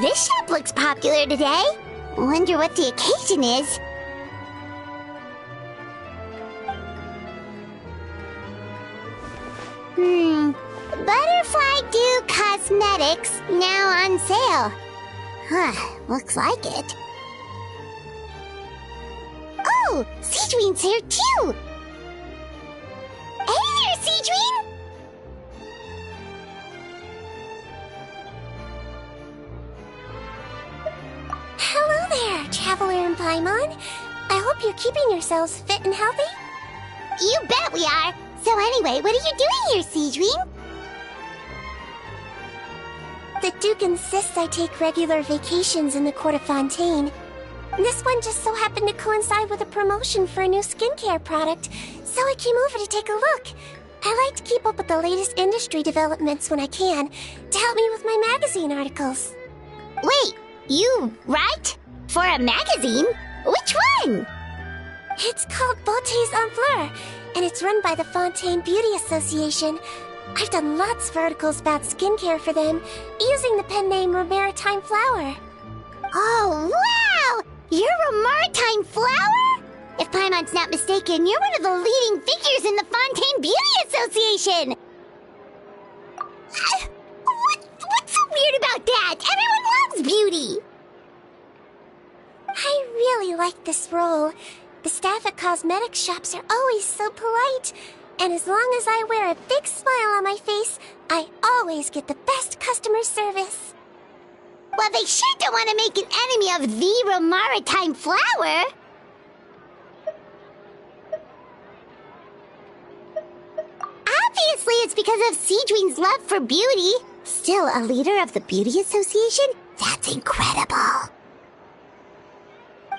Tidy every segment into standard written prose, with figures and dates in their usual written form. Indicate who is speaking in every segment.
Speaker 1: This shop looks popular today. Wonder what the occasion is. Butterfly Dew Cosmetics now on sale. Huh, looks like it. Oh, Sigewinne's here too! Hey there, Sigewinne!
Speaker 2: Hello there, Traveler and Paimon. I hope you're keeping yourselves fit and healthy.
Speaker 1: You bet we are! So anyway, what are you doing here, Sigewinne?
Speaker 2: The Duke insists I take regular vacations in the court of Fontaine. This one just so happened to coincide with a promotion for a new skincare product, so I came over to take a look. I like to keep up with the latest industry developments when I can, to help me with my magazine articles.
Speaker 1: Wait, you write? For a magazine? Which one?
Speaker 2: It's called Beautés en Fleur, and it's run by the Fontaine Beauty Association. I've done lots of articles about skincare for them, using the pen name Maritime Flower.
Speaker 1: Oh, wow! You're a Maritime Flower? If Paimon's not mistaken, you're one of the leading figures in the Fontaine Beauty Association! What's so weird about that? Everyone loves beauty!
Speaker 2: I really like this role. The staff at cosmetics shops are always so polite. And as long as I wear a big smile on my face, I always get the best customer service.
Speaker 1: Well, they sure don't want to make an enemy of the Maritime Flower. Obviously, it's because of Sigewinne's love for beauty. Still a leader of the Beauty Association? That's incredible.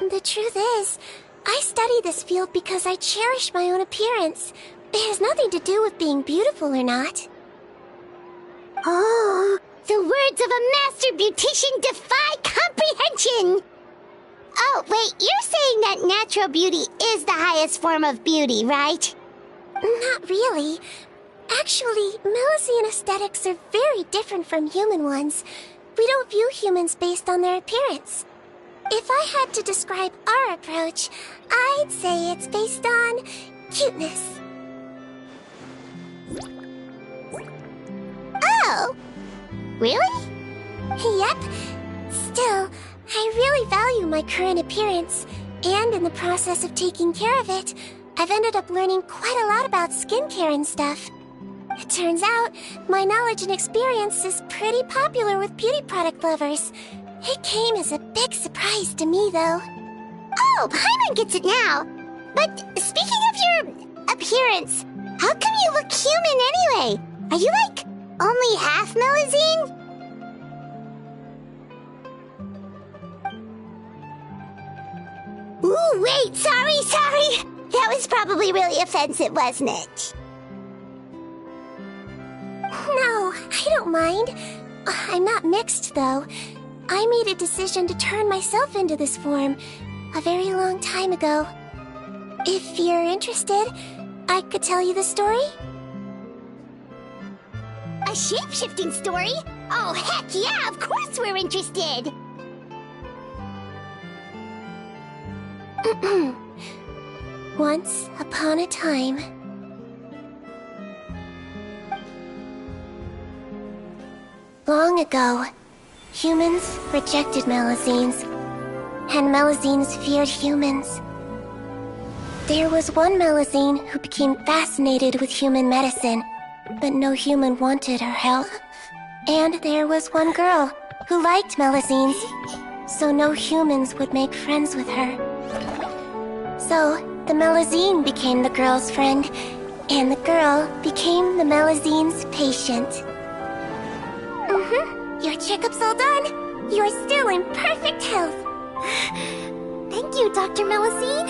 Speaker 2: The truth is, I study this field because I cherish my own appearance. It has nothing to do with being beautiful or not.
Speaker 1: Oh, the words of a master beautician defy comprehension! Oh, wait, you're saying that natural beauty is the highest form of beauty, right?
Speaker 2: Not really. Actually, Melusine aesthetics are very different from human ones. We don't view humans based on their appearance. If I had to describe our approach, I'd say it's based on cuteness.
Speaker 1: Oh! Really?
Speaker 2: Yep. Still, I really value my current appearance, and in the process of taking care of it, I've ended up learning quite a lot about skincare and stuff. It turns out, my knowledge and experience is pretty popular with beauty product lovers. It came as a big surprise to me, though.
Speaker 1: Oh, Paimon gets it now. But speaking of your appearance, how come you look human anyway? Are you like only half Melusine? Ooh, wait, sorry. That was probably really offensive, wasn't it?
Speaker 2: No, I don't mind. I'm not mixed, though. I made a decision to turn myself into this form a very long time ago. If you're interested, I could tell you the story.
Speaker 1: A shape-shifting story? Oh, heck yeah, of course we're interested!
Speaker 2: Once upon a time... Long ago, humans rejected Melusines, and Melusines feared humans. There was one Melusine who became fascinated with human medicine, but no human wanted her help. And there was one girl who liked Melusines, so no humans would make friends with her. So, the Melusine became the girl's friend, and the girl became the Melusine's patient. Your checkup's all done. You're still in perfect health.
Speaker 1: Thank you, Dr. Melusine.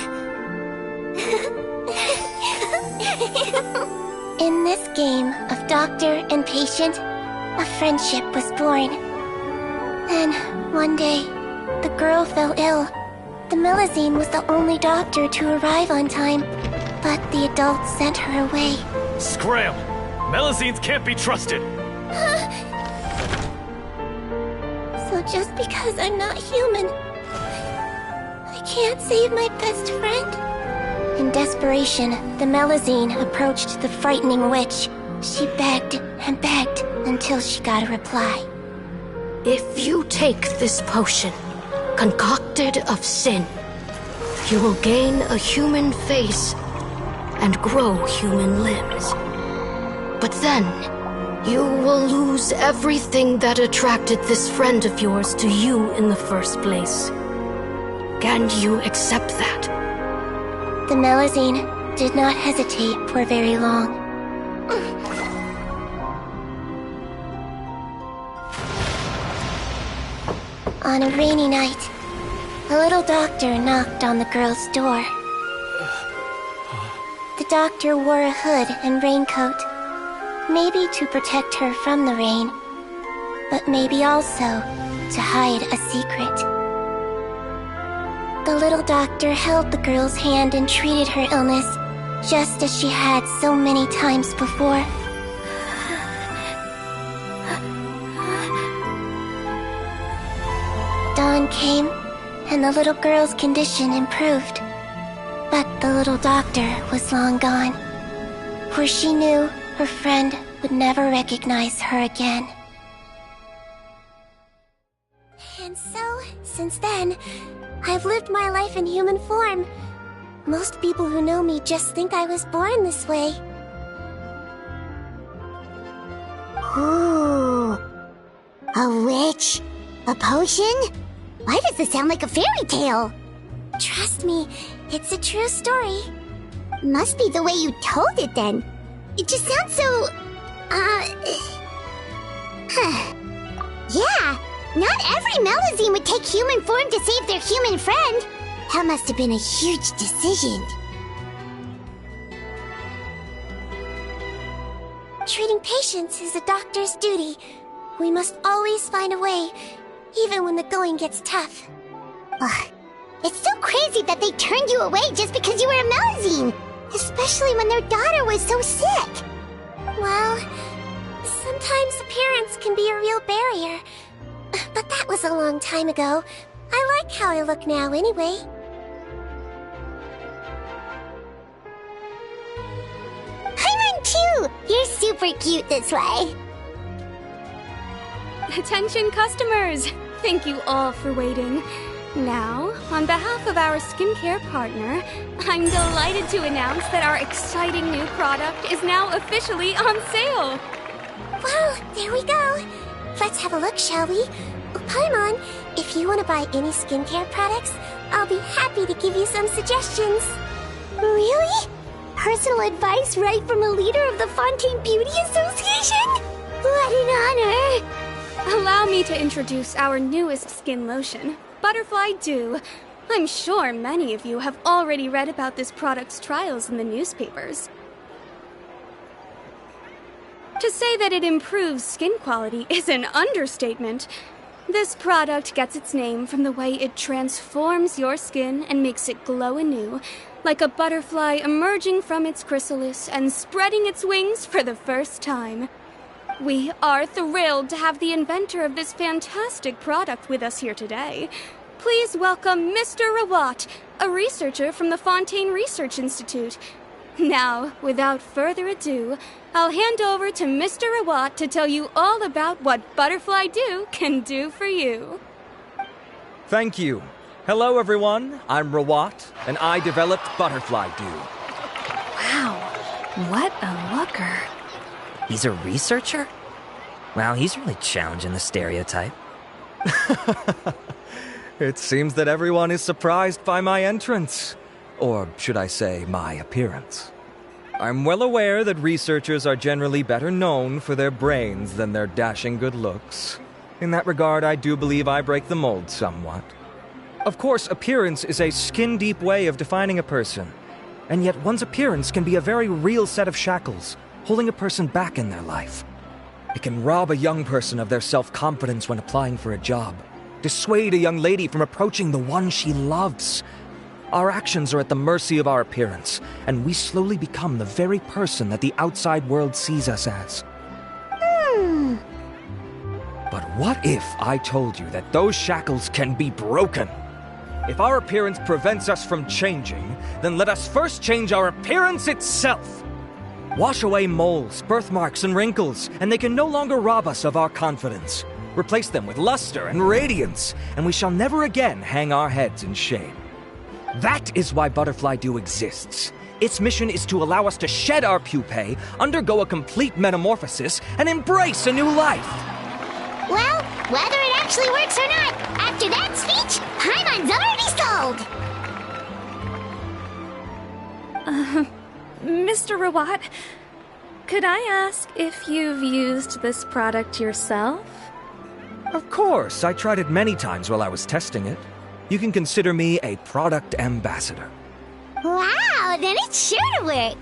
Speaker 2: In this game of doctor and patient, a friendship was born. Then, one day, the girl fell ill. The Melusine was the only doctor to arrive on time, but the adults sent her away.
Speaker 3: Scram! Melusines can't be trusted!
Speaker 2: So just because I'm not human, I can't save my best friend. In desperation, the Melusine approached the frightening witch. She begged and begged until she got a reply.
Speaker 3: If you take this potion, concocted of sin, you will gain a human face and grow human limbs. But then, you will lose everything that attracted this friend of yours to you in the first place. Can you accept that?
Speaker 2: The Melusine did not hesitate for very long. On a rainy night, a little doctor knocked on the girl's door. The doctor wore a hood and raincoat, maybe to protect her from the rain, but maybe also to hide a secret. The little doctor held the girl's hand and treated her illness, just as she had so many times before. Dawn came, and the little girl's condition improved. But the little doctor was long gone, for she knew her friend would never recognize her again. And so, since then, I've lived my life in human form. Most people who know me just think I was born this way.
Speaker 1: Ooh. A witch? A potion? Why does this sound like a fairy tale?
Speaker 2: Trust me, it's a true story.
Speaker 1: Must be the way you told it then. It just sounds so... Yeah, not every Melusine would take human form to save their human friend. That must have been a huge decision.
Speaker 2: Treating patients is a doctor's duty. We must always find a way, even when the going gets tough.
Speaker 1: Ugh. It's so crazy that they turned you away just because you were a Melusine, especially when their daughter was so sick.
Speaker 2: Well, sometimes appearance can be a real barrier. But that was a long time ago. I like how I look now anyway.
Speaker 1: Paimon too! You're super cute this way.
Speaker 4: Attention customers! Thank you all for waiting. Now, on behalf of our skincare partner, I'm delighted to announce that our exciting new product is now officially on sale!
Speaker 2: Well, there we go. Let's have a look, shall we? Paimon, if you want to buy any skincare products, I'll be happy to give you some suggestions.
Speaker 1: Really? Personal advice right from a leader of the Fontaine Beauty Association? What an honor!
Speaker 4: Allow me to introduce our newest skin lotion, Butterfly Dew. I'm sure many of you have already read about this product's trials in the newspapers. To say that it improves skin quality is an understatement. This product gets its name from the way it transforms your skin and makes it glow anew, like a butterfly emerging from its chrysalis and spreading its wings for the first time. We are thrilled to have the inventor of this fantastic product with us here today. Please welcome Mr. Rawat, a researcher from the Fontaine Research Institute. Now, without further ado, I'll hand over to Mr. Rawat to tell you all about what Butterfly Dew can do for you.
Speaker 5: Thank you. Hello, everyone. I'm Rawat, and I developed Butterfly Dew.
Speaker 6: Wow, what a looker.
Speaker 7: He's a researcher? Wow, he's really challenging the stereotype.
Speaker 5: It seems that everyone is surprised by my entrance. Or should I say, my appearance. I'm well aware that researchers are generally better known for their brains than their dashing good looks. In that regard, I do believe I break the mold somewhat. Of course, appearance is a skin-deep way of defining a person. And yet one's appearance can be a very real set of shackles, holding a person back in their life. It can rob a young person of their self-confidence when applying for a job, dissuade a young lady from approaching the one she loves. Our actions are at the mercy of our appearance, and we slowly become the very person that the outside world sees us as. But what if I told you that those shackles can be broken? If our appearance prevents us from changing, then let us first change our appearance itself. Wash away moles, birthmarks, and wrinkles, and they can no longer rob us of our confidence. Replace them with luster and radiance, and we shall never again hang our heads in shame. That is why Butterfly Dew exists. Its mission is to allow us to shed our pupae, undergo a complete metamorphosis, and embrace a new life.
Speaker 1: Well, whether it actually works or not, after that speech, Paimon's already sold!
Speaker 6: Mr. Rawat, could I ask if you've used this product yourself?
Speaker 5: Of course, I tried it many times while I was testing it. You can consider me a product ambassador.
Speaker 1: Wow, then it's sure to work!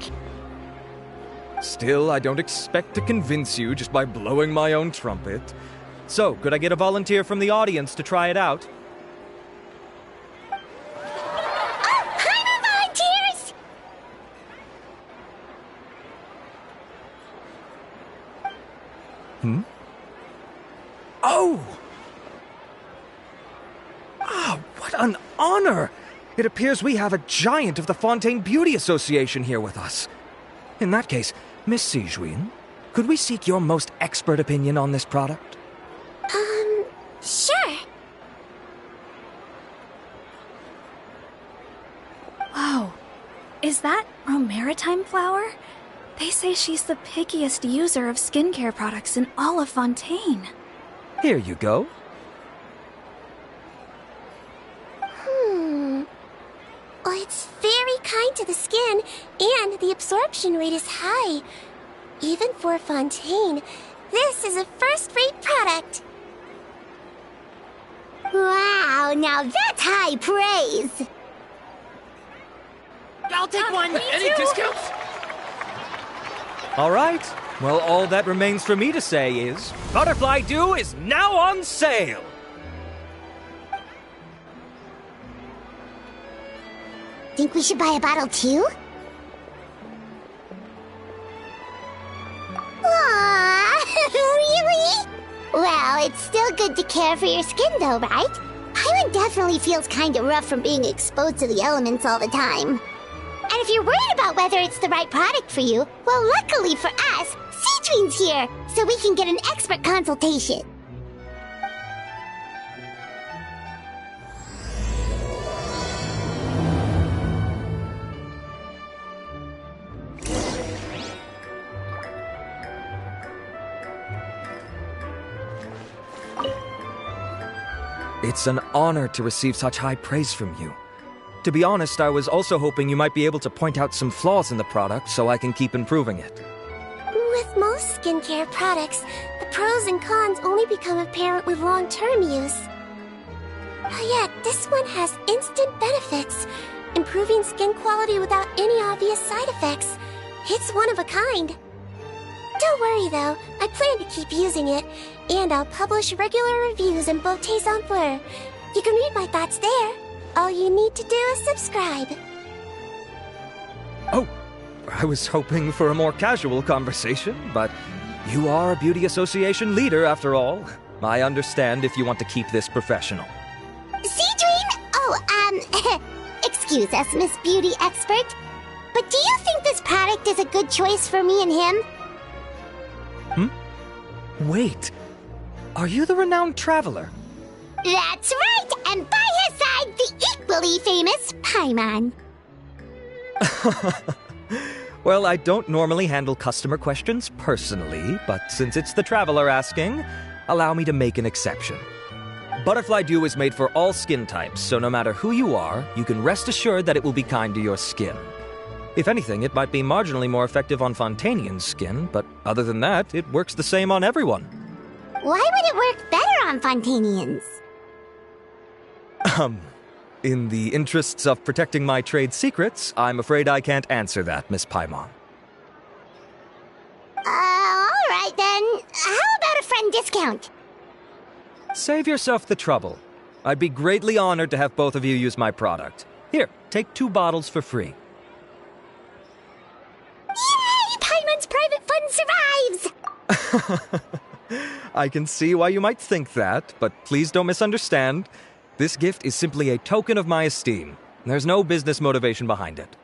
Speaker 5: Still, I don't expect to convince you just by blowing my own trumpet. So, could I get a volunteer from the audience to try it out?
Speaker 1: Oh, Paimon volunteers!
Speaker 5: Oh! Ah, what an honor! It appears we have a giant of the Fontaine Beauty Association here with us. In that case, Miss Sigewinne, could we seek your most expert opinion on this product?
Speaker 2: Sure.
Speaker 6: Whoa. Is that Romaritime flower? They say she's the pickiest user of skincare products in all of Fontaine.
Speaker 5: Here you go.
Speaker 2: Well, it's very kind to the skin, and the absorption rate is high. Even for Fontaine, this is a first-rate product.
Speaker 1: Wow, now that's high praise!
Speaker 7: I'll take one. Any discounts?
Speaker 5: All right. Well, all that remains for me to say is, Butterfly Dew is now on sale!
Speaker 1: Think we should buy a bottle too? Aww, really? Well, it's still good to care for your skin though, right? Paimon definitely feels kinda rough from being exposed to the elements all the time. And if you're worried about whether it's the right product for you, well, luckily for us, Sigewinne's here, so we can get an expert consultation.
Speaker 5: It's an honor to receive such high praise from you. To be honest, I was also hoping you might be able to point out some flaws in the product so I can keep improving it.
Speaker 2: With most skincare products, the pros and cons only become apparent with long-term use. Yet, this one has instant benefits, improving skin quality without any obvious side effects. It's one of a kind. Don't worry though, I plan to keep using it, and I'll publish regular reviews in Beauté's Fleur. You can read my thoughts there. All you need to do is subscribe.
Speaker 5: Oh, I was hoping for a more casual conversation, but you are a beauty association leader after all. I understand if you want to keep this professional.
Speaker 1: Sigewinne? Oh, excuse us, Miss Beauty Expert. But do you think this product is a good choice for me and him?
Speaker 5: Wait, are you the renowned traveler?
Speaker 1: That's right, and by his side, the equally famous Paimon.
Speaker 5: Well, I don't normally handle customer questions personally, but since it's the traveler asking, allow me to make an exception. Butterfly Dew is made for all skin types, so no matter who you are, you can rest assured that it will be kind to your skin. If anything, it might be marginally more effective on Fontainian skin, but other than that, it works the same on everyone.
Speaker 1: Why would it work better on Fontainians?
Speaker 5: In the interests of protecting my trade secrets, I'm afraid I can't answer that, Miss Paimon.
Speaker 1: Alright then. How about a friend discount?
Speaker 5: Save yourself the trouble. I'd be greatly honored to have both of you use my product. Here, take 2 bottles for free.
Speaker 1: Yay! Paimon's private fund survives!
Speaker 5: I can see why you might think that, but please don't misunderstand. This gift is simply a token of my esteem. There's no business motivation behind it.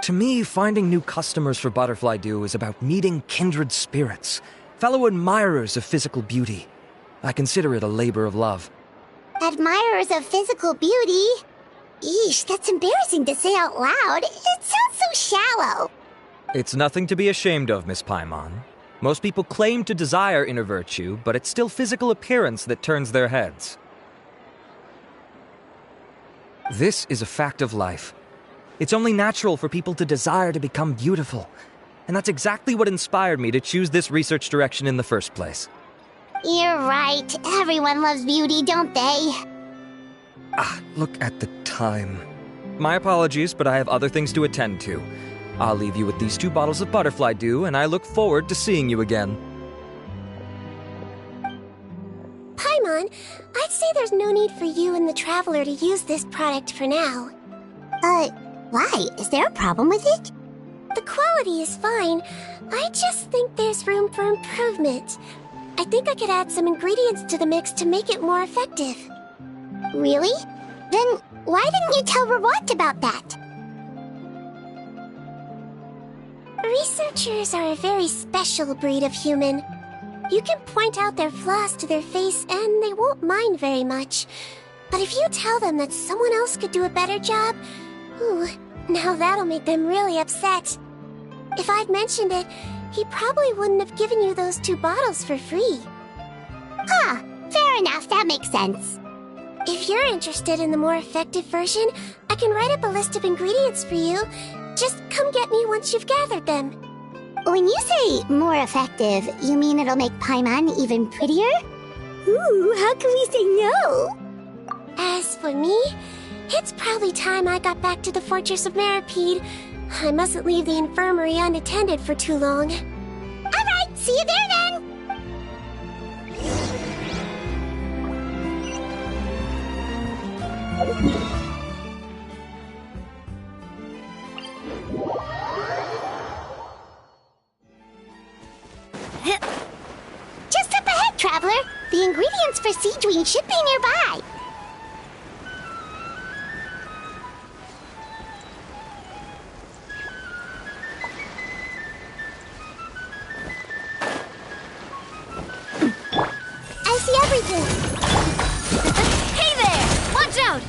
Speaker 5: To me, finding new customers for Butterfly Dew is about meeting kindred spirits, fellow admirers of physical beauty. I consider it a labor of love.
Speaker 1: Admirers of physical beauty? Eesh, that's embarrassing to say out loud. It sounds so shallow.
Speaker 5: It's nothing to be ashamed of, Miss Paimon. Most people claim to desire inner virtue, but it's still physical appearance that turns their heads. This is a fact of life. It's only natural for people to desire to become beautiful. And that's exactly what inspired me to choose this research direction in the first place.
Speaker 1: You're right. Everyone loves beauty, don't they?
Speaker 5: Look at the time. My apologies, but I have other things to attend to. I'll leave you with these 2 bottles of Butterfly Dew, and I look forward to seeing you again.
Speaker 2: Paimon, I'd say there's no need for you and the Traveler to use this product for now.
Speaker 1: Why? Is there a problem with it?
Speaker 2: The quality is fine. I just think there's room for improvement. I think I could add some ingredients to the mix to make it more effective.
Speaker 1: Really? Then why didn't you tell Rawat about that?
Speaker 2: Researchers are a very special breed of human. You can point out their flaws to their face and they won't mind very much. But if you tell them that someone else could do a better job, ooh, now that'll make them really upset. If I'd mentioned it, he probably wouldn't have given you those 2 bottles for free.
Speaker 1: Huh, fair enough, that makes sense.
Speaker 2: If you're interested in the more effective version, I can write up a list of ingredients for you. Just come get me once you've gathered them.
Speaker 1: When you say more effective, you mean it'll make Paimon even prettier? Ooh, how can we say no?
Speaker 2: As for me, it's probably time I got back to the Fortress of Meripede. I mustn't leave the infirmary unattended for too long.
Speaker 1: Alright, see you there then! Just up ahead, Traveler. The ingredients for Sigewinne should be nearby. I see everything.
Speaker 6: Hey there! Watch out!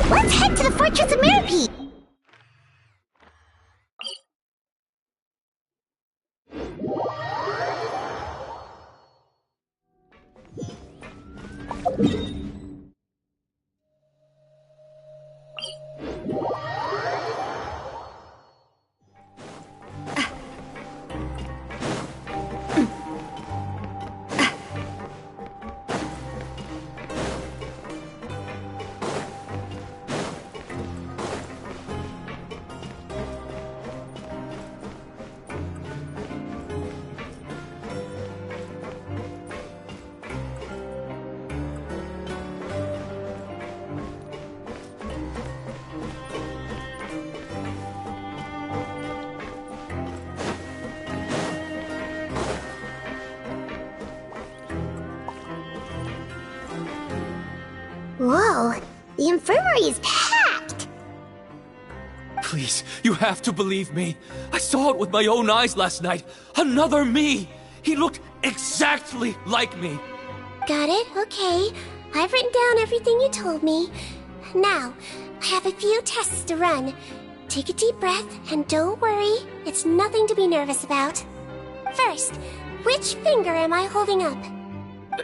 Speaker 1: Let's head to the Fortress of Meripede! Whoa, the infirmary is packed!
Speaker 8: Please, you have to believe me. I saw it with my own eyes last night. Another me! He looked exactly like me.
Speaker 2: Got it? Okay. I've written down everything you told me. Now, I have a few tests to run. Take a deep breath, and don't worry, it's nothing to be nervous about. First, which finger am I holding up?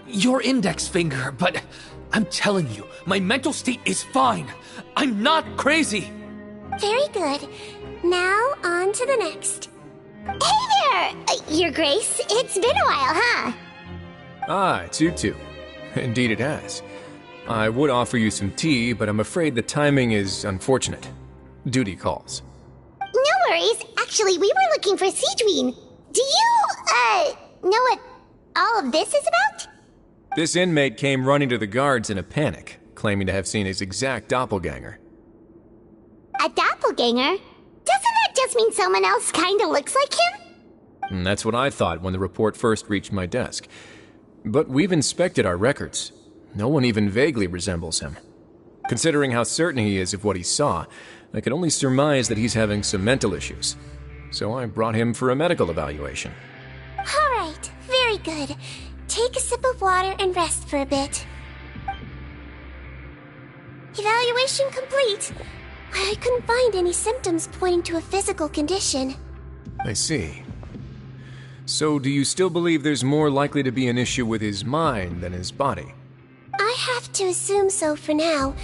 Speaker 8: Your index finger, but I'm telling you, my mental state is fine. I'm not crazy.
Speaker 2: Very good. Now, on to the next.
Speaker 1: Hey there, Your Grace. It's been a while, huh?
Speaker 9: Ah, it's you two. Indeed it has. I would offer you some tea, but I'm afraid the timing is unfortunate. Duty calls.
Speaker 1: No worries. Actually, we were looking for Sigewinne. Do you, know what all of this is about?
Speaker 9: This inmate came running to the guards in a panic, claiming to have seen his exact doppelganger.
Speaker 1: A doppelganger? Doesn't that just mean someone else kinda looks like him?
Speaker 9: And that's what I thought when the report first reached my desk. But we've inspected our records. No one even vaguely resembles him. Considering how certain he is of what he saw, I can only surmise that he's having some mental issues. So I brought him for a medical evaluation.
Speaker 2: All right, very good. Take a sip of water and rest for a bit. Evaluation complete. I couldn't find any symptoms pointing to a physical condition.
Speaker 9: I see. So do you still believe there's more likely to be an issue with his mind than his body?
Speaker 2: I have to assume so for now.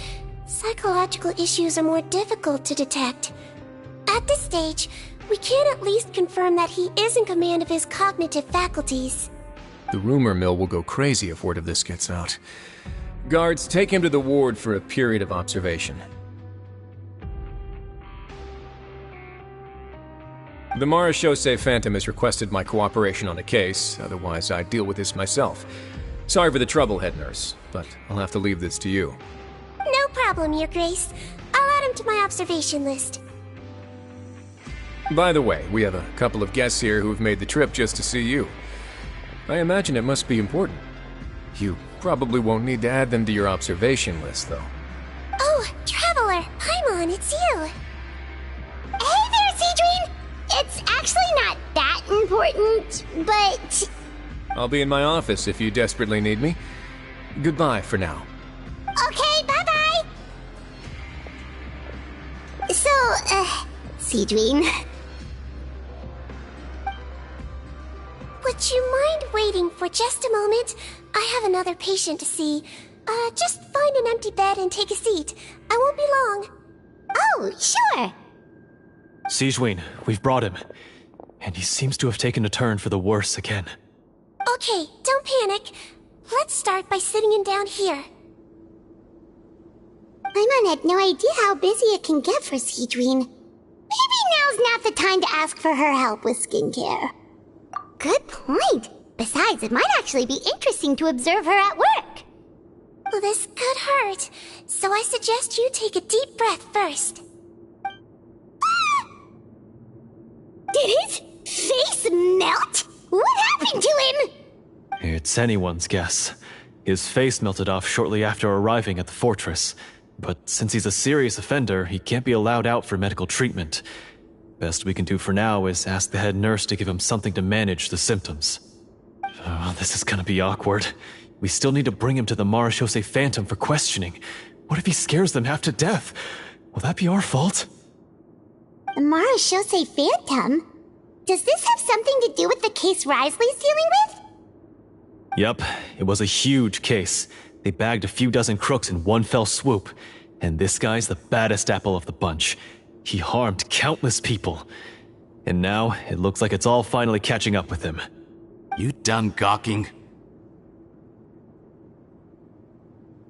Speaker 2: Psychological issues are more difficult to detect. At this stage, we can at least confirm that he is in command of his cognitive faculties.
Speaker 9: The rumor mill will go crazy if word of this gets out. Guards, take him to the ward for a period of observation. The Marechaussee Phantom has requested my cooperation on the case, otherwise I'd deal with this myself. Sorry for the trouble, head nurse, but I'll have to leave this to you.
Speaker 2: No problem, Your Grace. I'll add him to my observation list.
Speaker 9: By the way, we have a couple of guests here who've made the trip just to see you. I imagine it must be important. You probably won't need to add them to your observation list, though.
Speaker 2: Oh, Traveler! Paimon, it's you!
Speaker 1: Hey there, Sigewinne! It's actually not that important, but...
Speaker 9: I'll be in my office if you desperately need me. Goodbye for now.
Speaker 1: Okay, bye-bye! So, Sigewinne...
Speaker 2: Would you mind waiting for just a moment? I have another patient to see. Just find an empty bed and take a seat. I won't be long.
Speaker 1: Oh, sure!
Speaker 10: Sigewinne, we've brought him. And he seems to have taken a turn for the worse again.
Speaker 2: Okay, don't panic. Let's start by sitting him down here.
Speaker 1: Paimon had no idea how busy it can get for Sigewinne. Maybe now's not the time to ask for her help with skincare. Good point. Besides, it might actually be interesting to observe her at work.
Speaker 2: Well, this could hurt, so I suggest you take a deep breath first.
Speaker 1: Did his face melt? What happened to him?
Speaker 10: It's anyone's guess. His face melted off shortly after arriving at the fortress. But since he's a serious offender, he can't be allowed out for medical treatment. Best we can do for now is ask the head nurse to give him something to manage the symptoms. Oh, this is gonna be awkward. We still need to bring him to the Marechaussee Phantom for questioning. What if he scares them half to death? Will that be our fault?
Speaker 1: The Marechaussee Phantom? Does this have something to do with the case Risley's dealing with?
Speaker 10: Yep, it was a huge case. They bagged a few dozen crooks in one fell swoop. And this guy's the baddest apple of the bunch. He harmed countless people. And now, it looks like it's all finally catching up with him.
Speaker 11: You done gawking?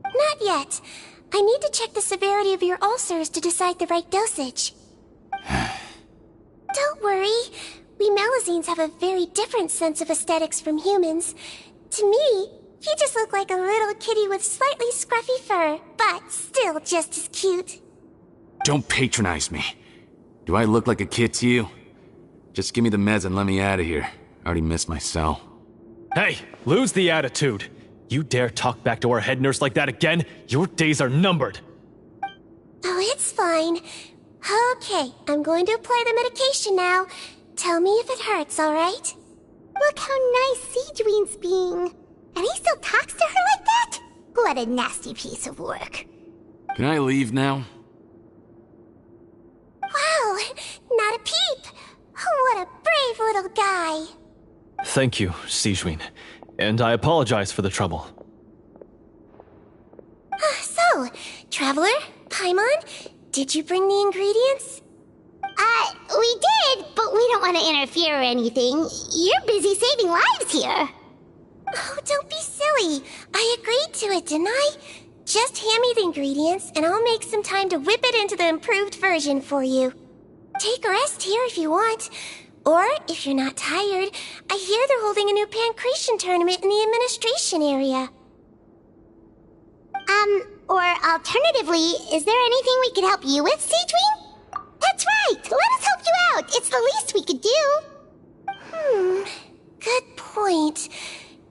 Speaker 2: Not yet. I need to check the severity of your ulcers to decide the right dosage. Don't worry. We Melazines have a very different sense of aesthetics from humans. To me, you just look like a little kitty with slightly scruffy fur, but still just as cute.
Speaker 11: Don't patronize me. Do I look like a kid to you? Just give me the meds and let me out of here. I already missed my cell.
Speaker 10: Hey, lose the attitude. You dare talk back to our head nurse like that again? Your days are numbered.
Speaker 2: Oh, it's fine. Okay, I'm going to apply the medication now. Tell me if it hurts, alright?
Speaker 1: Look how nice Sigewinne's being. And he still talks to her like that? What a nasty piece of work.
Speaker 11: Can I leave now?
Speaker 2: Wow, not a peep. What a brave little guy.
Speaker 10: Thank you, Sigewinne. And I apologize for the trouble.
Speaker 2: So, Traveler, Paimon, did you bring the ingredients?
Speaker 1: We did, but we don't want to interfere or anything. You're busy saving lives here.
Speaker 2: Oh, don't be silly. I agreed to it, didn't I? Just hand me the ingredients, and I'll make some time to whip it into the improved version for you. Take a rest here if you want. Or, if you're not tired, I hear they're holding a new pancreation tournament in the administration area.
Speaker 1: Or alternatively, is there anything we could help you with, Sigewinne? That's right! Let us help you out! It's the least we could do!
Speaker 2: Good point.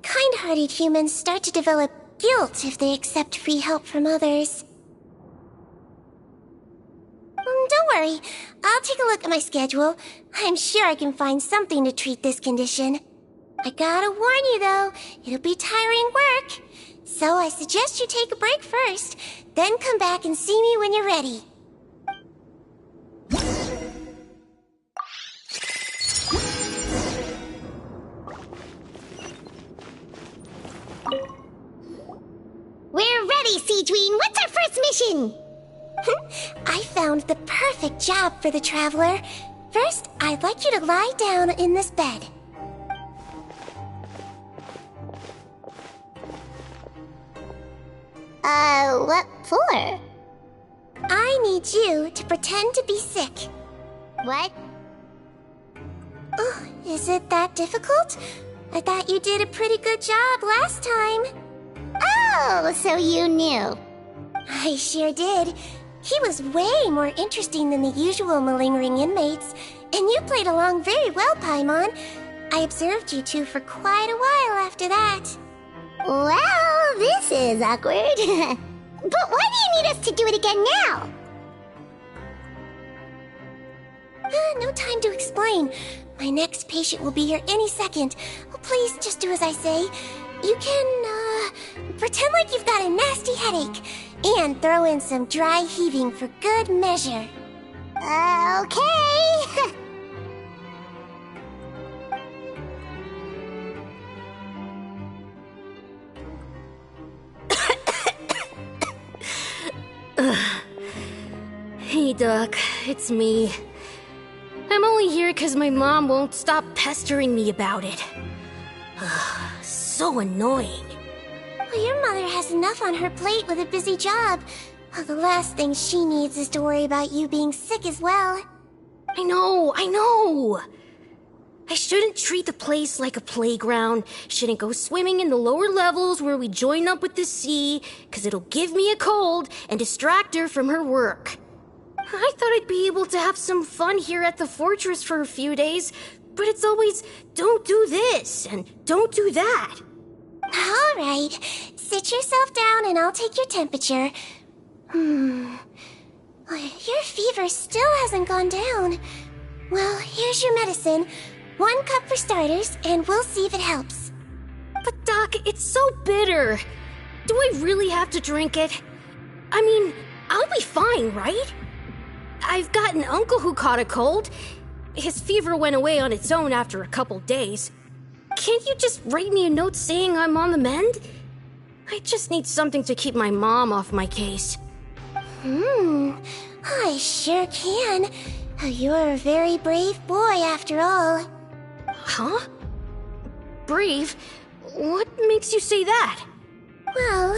Speaker 2: Kind-hearted humans start to develop guilt if they accept free help from others. Don't worry. I'll take a look at my schedule. I'm sure I can find something to treat this condition. I gotta warn you, though, it'll be tiring work. So I suggest you take a break first, then come back and see me when you're ready.
Speaker 1: We're ready, Sigewinne! What's our first mission?
Speaker 2: I found the perfect job for the Traveler. First, I'd like you to lie down in this bed.
Speaker 1: What for?
Speaker 2: I need you to pretend to be sick.
Speaker 1: What?
Speaker 2: Oh, is it that difficult? I thought you did a pretty good job last time.
Speaker 1: Oh, so you knew.
Speaker 2: I sure did. He was way more interesting than the usual malingering inmates, and you played along very well, Paimon. I observed you two for quite a while after that.
Speaker 1: Well, this is awkward. But why do you need us to do it again now?
Speaker 2: No time to explain. My next patient will be here any second. Oh, please, just do as I say. You can, pretend like you've got a nasty headache, and throw in some dry heaving for good measure.
Speaker 1: Okay.
Speaker 3: Hey, Doc, it's me. I'm only here because my mom won't stop pestering me about it. So annoying.
Speaker 2: Well, your mother has enough on her plate with a busy job. Well, the last thing she needs is to worry about you being sick as well.
Speaker 3: I know. I shouldn't treat the place like a playground. Shouldn't go swimming in the lower levels where we join up with the sea, because it'll give me a cold and distract her from her work. I thought I'd be able to have some fun here at the fortress for a few days, but it's always, don't do this and don't do that.
Speaker 2: All right, sit yourself down and I'll take your temperature. Your fever still hasn't gone down. Well, here's your medicine. 1 cup for starters, and we'll see if it helps.
Speaker 3: But Doc, it's so bitter. Do I really have to drink it? I mean, I'll be fine, right? I've got an uncle who caught a cold. His fever went away on its own after a couple days. Can't you just write me a note saying I'm on the mend? I just need something to keep my mom off my case.
Speaker 2: I sure can. You're a very brave boy after all.
Speaker 3: Huh? Brave? What makes you say that?
Speaker 2: Well,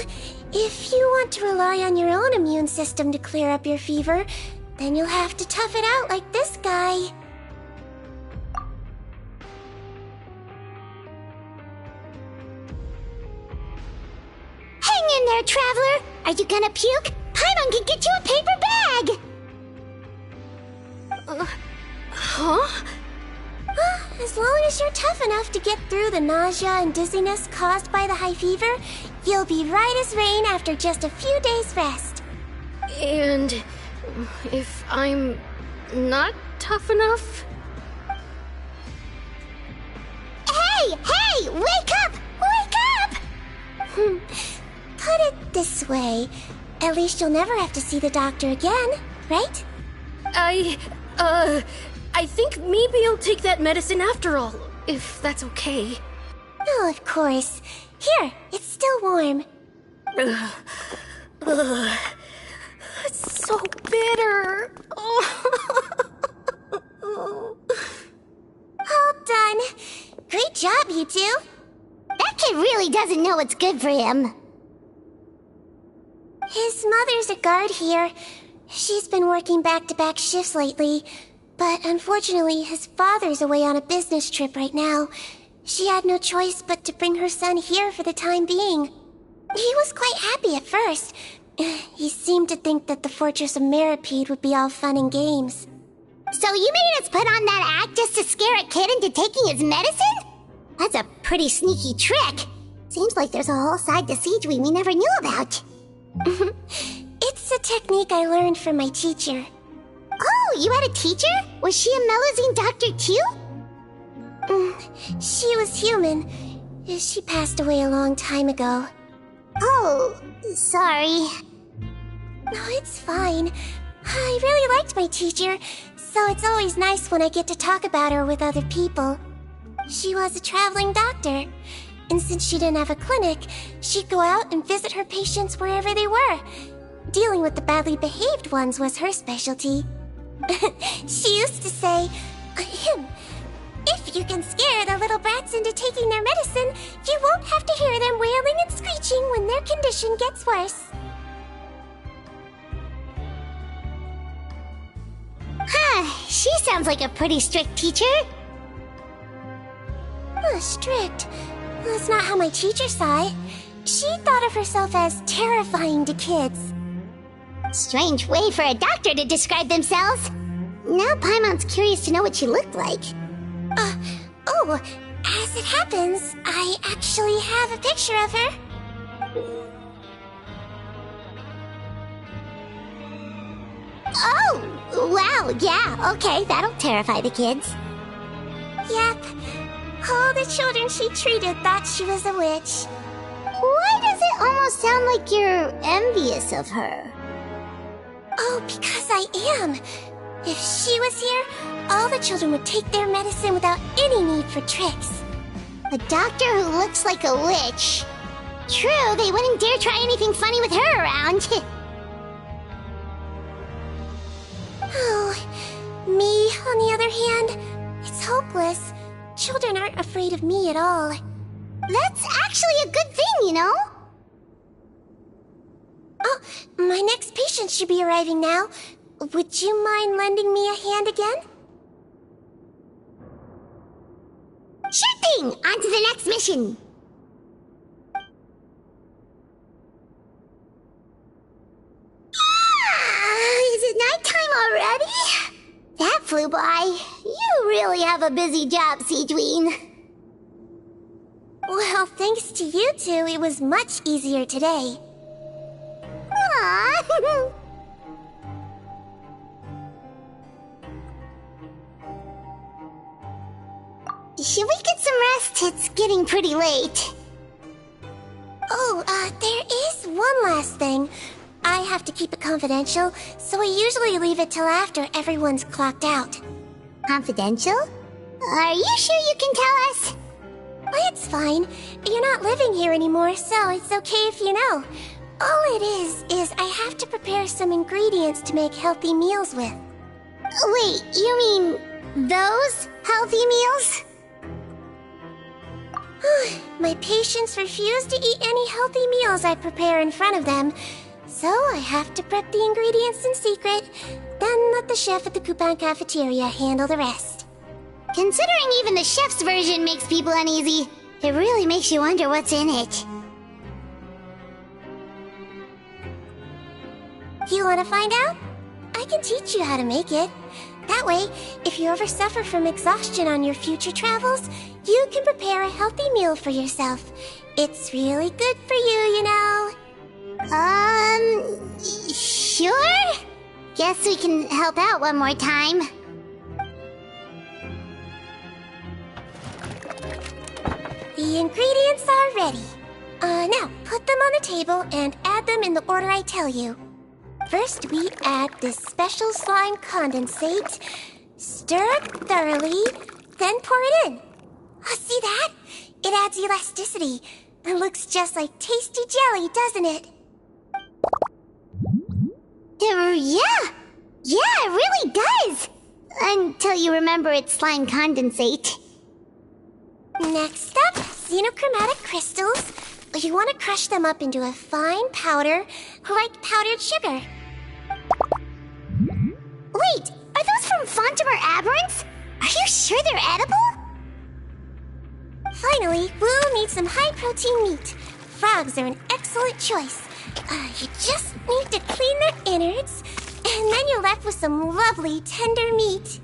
Speaker 2: if you want to rely on your own immune system to clear up your fever, then you'll have to tough it out like this guy.
Speaker 1: Hang in there, Traveler! Are you gonna puke? Paimon can get you a paper bag!
Speaker 3: Huh?
Speaker 2: As long as you're tough enough to get through the nausea and dizziness caused by the high fever, you'll be right as rain after just a few days' rest.
Speaker 3: And if I'm not tough enough?
Speaker 1: Hey! Wake up! Wake up!
Speaker 2: Put it this way. At least you'll never have to see the doctor again, right?
Speaker 3: I think maybe I'll take that medicine after all, if that's okay.
Speaker 2: Oh, of course. Here, it's still warm.
Speaker 6: Ugh. It's so bitter.
Speaker 2: All done. Great job, you two.
Speaker 1: That kid really doesn't know what's good for him.
Speaker 2: His mother's a guard here. She's been working back-to-back shifts lately, but unfortunately his father's away on a business trip right now. She had no choice but to bring her son here for the time being. He was quite happy at first. He seemed to think that the Fortress of Meropide would be all fun and games.
Speaker 1: So you made us put on that act just to scare a kid into taking his medicine? That's a pretty sneaky trick. Seems like there's a whole side to Sigewinne we never knew about.
Speaker 2: It's a technique I learned from my teacher.
Speaker 1: Oh, you had a teacher? Was she a Melusine doctor too?
Speaker 2: She was human. She passed away a long time ago.
Speaker 1: Oh, sorry.
Speaker 2: No, it's fine. I really liked my teacher, so it's always nice when I get to talk about her with other people. She was a traveling doctor, and since she didn't have a clinic, she'd go out and visit her patients wherever they were. Dealing with the badly behaved ones was her specialty. She used to say, if you can scare the little brats into taking their medicine, you won't have to hear them wailing and screeching when their condition gets worse.
Speaker 1: She sounds like a pretty strict teacher.
Speaker 2: Strict? That's not how my teacher saw it. She thought of herself as terrifying to kids.
Speaker 1: Strange way for a doctor to describe themselves. Now Paimon's curious to know what she looked like.
Speaker 2: As it happens, I actually have a picture of her.
Speaker 1: Oh, wow, yeah, okay, that'll terrify the kids.
Speaker 2: Yep. All the children she treated thought she was a witch.
Speaker 1: Why does it almost sound like you're envious of her?
Speaker 2: Oh, because I am. If she was here, all the children would take their medicine without any need for tricks.
Speaker 1: A doctor who looks like a witch. True, they wouldn't dare try anything funny with her around.
Speaker 2: Oh, me, on the other hand, it's hopeless. Children aren't afraid of me at all.
Speaker 1: That's actually a good thing, you know?
Speaker 2: Oh, my next patient should be arriving now. Would you mind lending me a hand again?
Speaker 1: Sure thing! On to the next mission! Is it nighttime already? That flew by. You really have a busy job, Sigewinne.
Speaker 2: Well, thanks to you two, it was much easier today.
Speaker 1: Aww. Should we get some rest? It's getting pretty late.
Speaker 2: Oh, there is one last thing. I have to keep it confidential, so I usually leave it till after everyone's clocked out.
Speaker 1: Confidential? Are you sure you can tell us?
Speaker 2: It's fine. You're not living here anymore, so it's okay if you know. All it is I have to prepare some ingredients to make healthy meals with.
Speaker 1: Wait, you mean those healthy meals?
Speaker 2: My patients refuse to eat any healthy meals I prepare in front of them, so I have to prep the ingredients in secret, then let the chef at the Coupon cafeteria handle the rest.
Speaker 1: Considering even the chef's version makes people uneasy, it really makes you wonder what's in it.
Speaker 2: You want to find out? I can teach you how to make it. That way, if you ever suffer from exhaustion on your future travels, you can prepare a healthy meal for yourself. It's really good for you, you know.
Speaker 1: Sure? Guess we can help out one more time.
Speaker 2: The ingredients are ready. Now, put them on the table and add them in the order I tell you. First, we add this special slime condensate, stir it thoroughly, then pour it in. See that? It adds elasticity. It looks just like tasty jelly, doesn't it?
Speaker 1: Yeah. Yeah, it really does. Until you remember it's slime condensate.
Speaker 2: Next up, xenochromatic crystals. You want to crush them up into a fine powder, like powdered sugar.
Speaker 1: Wait, are those from Fontaine aberrants? Are you sure they're edible?
Speaker 2: Finally, we'll need some high-protein meat. Frogs are an excellent choice. You just need to clean their innards, and then you're left with some lovely, tender meat.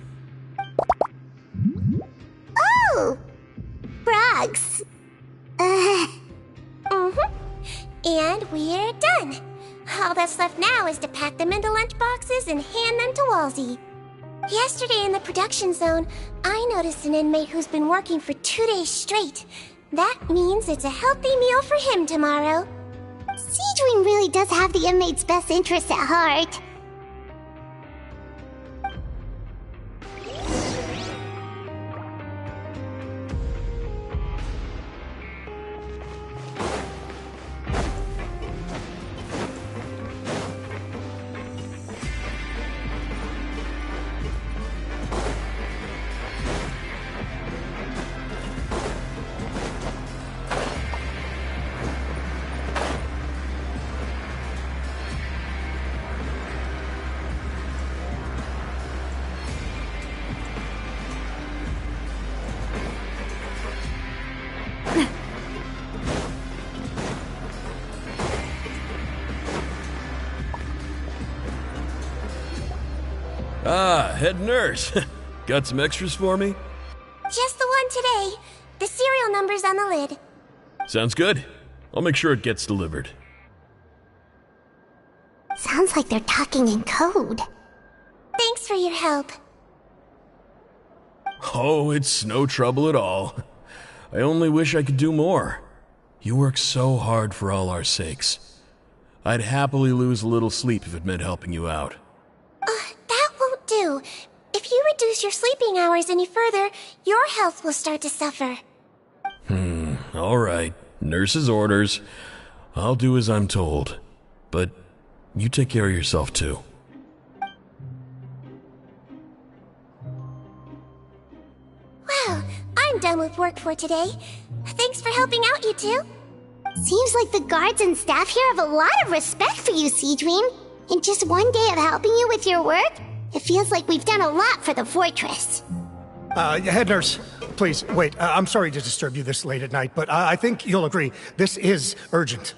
Speaker 1: Oh! Frogs.
Speaker 2: And we're done. All that's left now is to pack them into lunchboxes and hand them to Walsey. Yesterday in the production zone, I noticed an inmate who's been working for 2 days straight. That means it's a healthy meal for him tomorrow.
Speaker 1: Sigewinne really does have the inmate's best interests at heart.
Speaker 12: Ah, head nurse. Got some extras for me?
Speaker 2: Just the one today. The serial number's on the lid.
Speaker 12: Sounds good. I'll make sure it gets delivered.
Speaker 1: Sounds like they're talking in code.
Speaker 2: Thanks for your help.
Speaker 12: Oh, it's no trouble at all. I only wish I could do more. You work so hard for all our sakes. I'd happily lose a little sleep if it meant helping you out.
Speaker 2: That won't do. If you reduce your sleeping hours any further, your health will start to suffer.
Speaker 12: All right. Nurse's orders. I'll do as I'm told. But you take care of yourself too.
Speaker 2: Well, I'm done with work for today. Thanks for helping out, you two.
Speaker 1: Seems like the guards and staff here have a lot of respect for you, Sigewinne. In just one day of helping you with your work, it feels like we've done a lot for the fortress.
Speaker 13: Head nurse, please, wait. I'm sorry to disturb you this late at night, but I think you'll agree. This is urgent.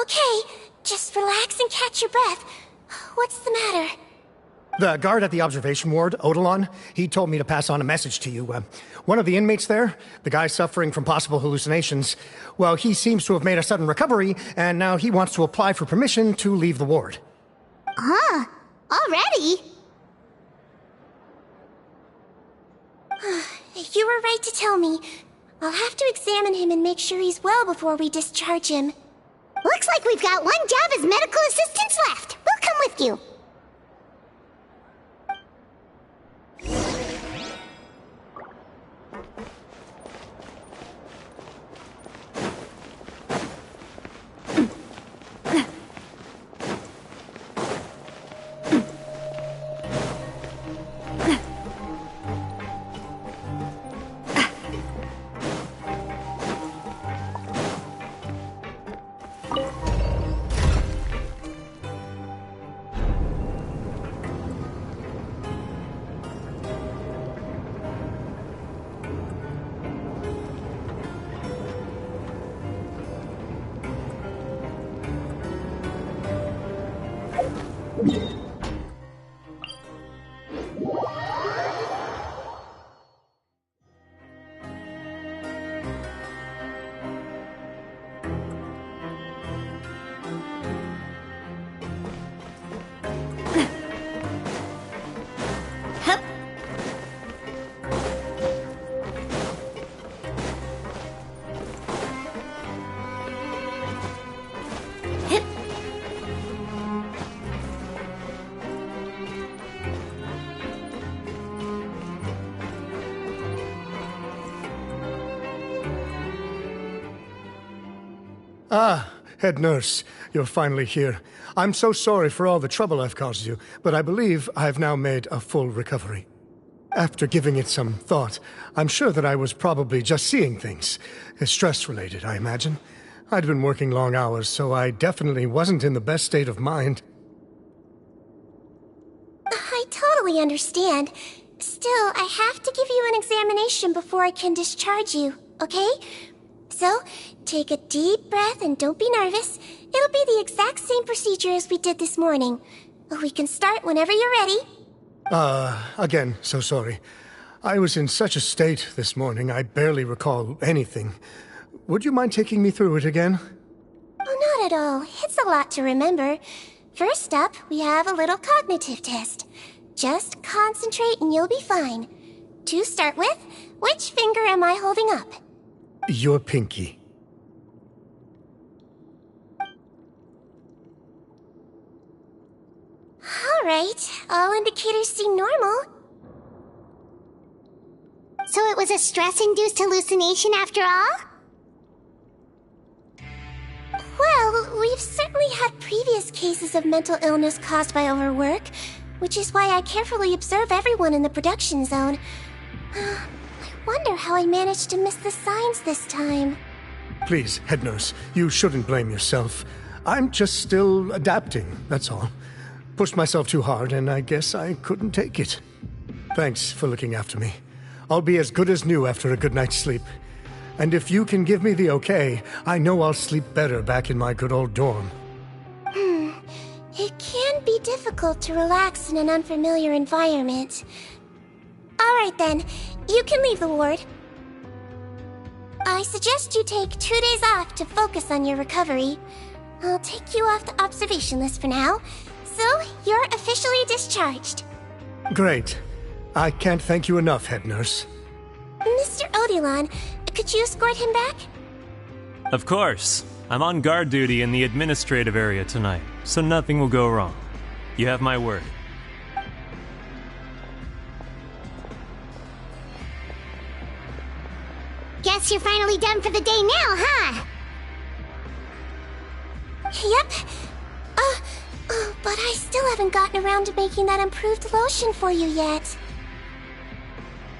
Speaker 2: Okay, just relax and catch your breath. What's the matter?
Speaker 13: The guard at the observation ward, Odilon, he told me to pass on a message to you. One of the inmates there, the guy suffering from possible hallucinations, well, he seems to have made a sudden recovery, and now he wants to apply for permission to leave the ward.
Speaker 1: Huh? Already?
Speaker 2: You were right to tell me. I'll have to examine him and make sure he's well before we discharge him.
Speaker 1: Looks like we've got one job as medical assistants left. We'll come with you.
Speaker 13: Head nurse, you're finally here. I'm so sorry for all the trouble I've caused you, but I believe I've now made a full recovery. After giving it some thought, I'm sure that I was probably just seeing things. Stress-related, I imagine. I'd been working long hours, so I definitely wasn't in the best state of mind.
Speaker 2: I totally understand. Still, I have to give you an examination before I can discharge you, okay? So, take a deep breath and don't be nervous. It'll be the exact same procedure as we did this morning. We can start whenever you're ready.
Speaker 13: Again, so sorry. I was in such a state this morning, I barely recall anything. Would you mind taking me through it again?
Speaker 2: Oh, not at all. It's a lot to remember. First up, we have a little cognitive test. Just concentrate and you'll be fine. To start with, which finger am I holding up?
Speaker 13: Your pinky.
Speaker 2: Alright, all indicators seem normal.
Speaker 1: So it was a stress-induced hallucination after all?
Speaker 2: Well, we've certainly had previous cases of mental illness caused by overwork, which is why I carefully observe everyone in the production zone. I wonder how I managed to miss the signs this time.
Speaker 13: Please, head nurse, you shouldn't blame yourself. I'm just still adapting, that's all. Pushed myself too hard, and I guess I couldn't take it. Thanks for looking after me. I'll be as good as new after a good night's sleep. And if you can give me the okay, I know I'll sleep better back in my good old dorm.
Speaker 2: It can be difficult to relax in an unfamiliar environment. Alright then, you can leave the ward. I suggest you take 2 days off to focus on your recovery. I'll take you off the observation list for now, so you're officially discharged.
Speaker 13: Great. I can't thank you enough, head nurse.
Speaker 2: Mr. Odilon, could you escort him back?
Speaker 14: Of course. I'm on guard duty in the administrative area tonight, so nothing will go wrong. You have my word.
Speaker 1: Guess you're finally done for the day now, huh?
Speaker 2: Yep. But I still haven't gotten around to making that improved lotion for you yet.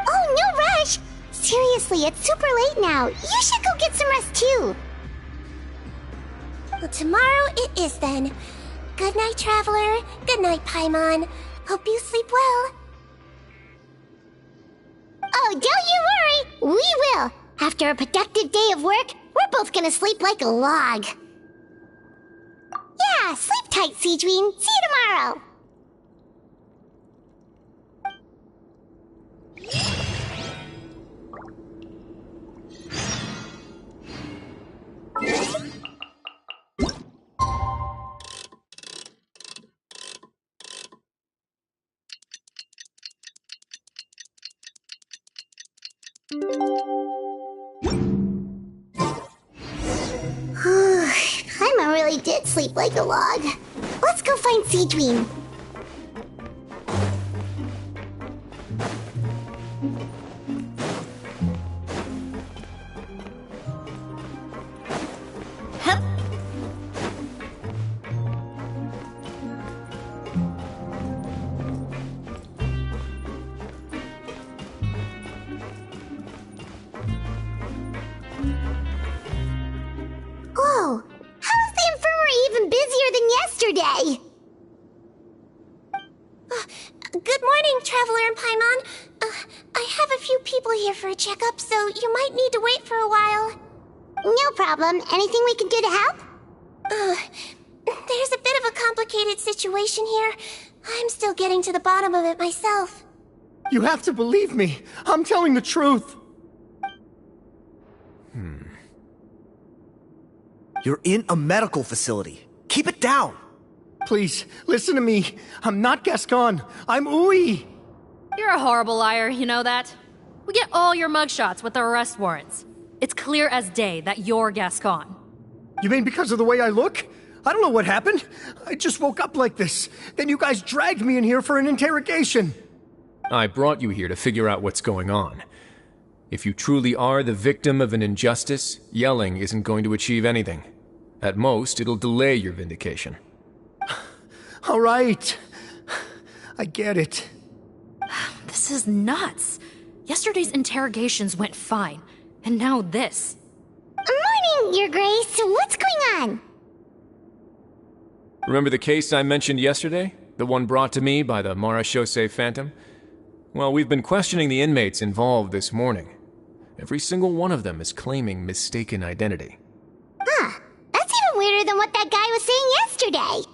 Speaker 1: Oh, no rush! Seriously, it's super late now. You should go get some rest too.
Speaker 2: Well, tomorrow it is then. Good night, Traveler. Good night, Paimon. Hope you sleep well.
Speaker 1: Oh, don't you worry. We will. After a productive day of work, we're both gonna sleep like a log. Yeah, sleep tight, Sigewinne. See you tomorrow. Paimon really did sleep like a log. Let's go find Sigewinne. Whoa! How is the infirmary even busier than yesterday?
Speaker 2: Good morning, Traveler and Paimon. I have a few people here for a checkup, so you might need to wait for a while.
Speaker 1: No problem. Anything we can do to help?
Speaker 2: There's a bit of a complicated situation here. I'm still getting to the bottom of it myself.
Speaker 13: You have to believe me. I'm telling the truth.
Speaker 15: You're in a medical facility. Keep it down.
Speaker 13: Please, listen to me. I'm not Gascon. I'm Uy.
Speaker 16: You're a horrible liar, you know that? We get all your mugshots with the arrest warrants. It's clear as day that you're Gascon.
Speaker 13: You mean because of the way I look? I don't know what happened. I just woke up like this. Then you guys dragged me in here for an interrogation.
Speaker 9: I brought you here to figure out what's going on. If you truly are the victim of an injustice, yelling isn't going to achieve anything. At most, it'll delay your vindication.
Speaker 13: All right. I get it.
Speaker 16: This is nuts. Yesterday's interrogations went fine, and now this.
Speaker 1: Morning, Your Grace. What's going on?
Speaker 9: Remember the case I mentioned yesterday? The one brought to me by the Marechaussee Phantom? Well, we've been questioning the inmates involved this morning. Every single one of them is claiming mistaken identity.
Speaker 1: Huh. That's even weirder than what that guy was saying yesterday.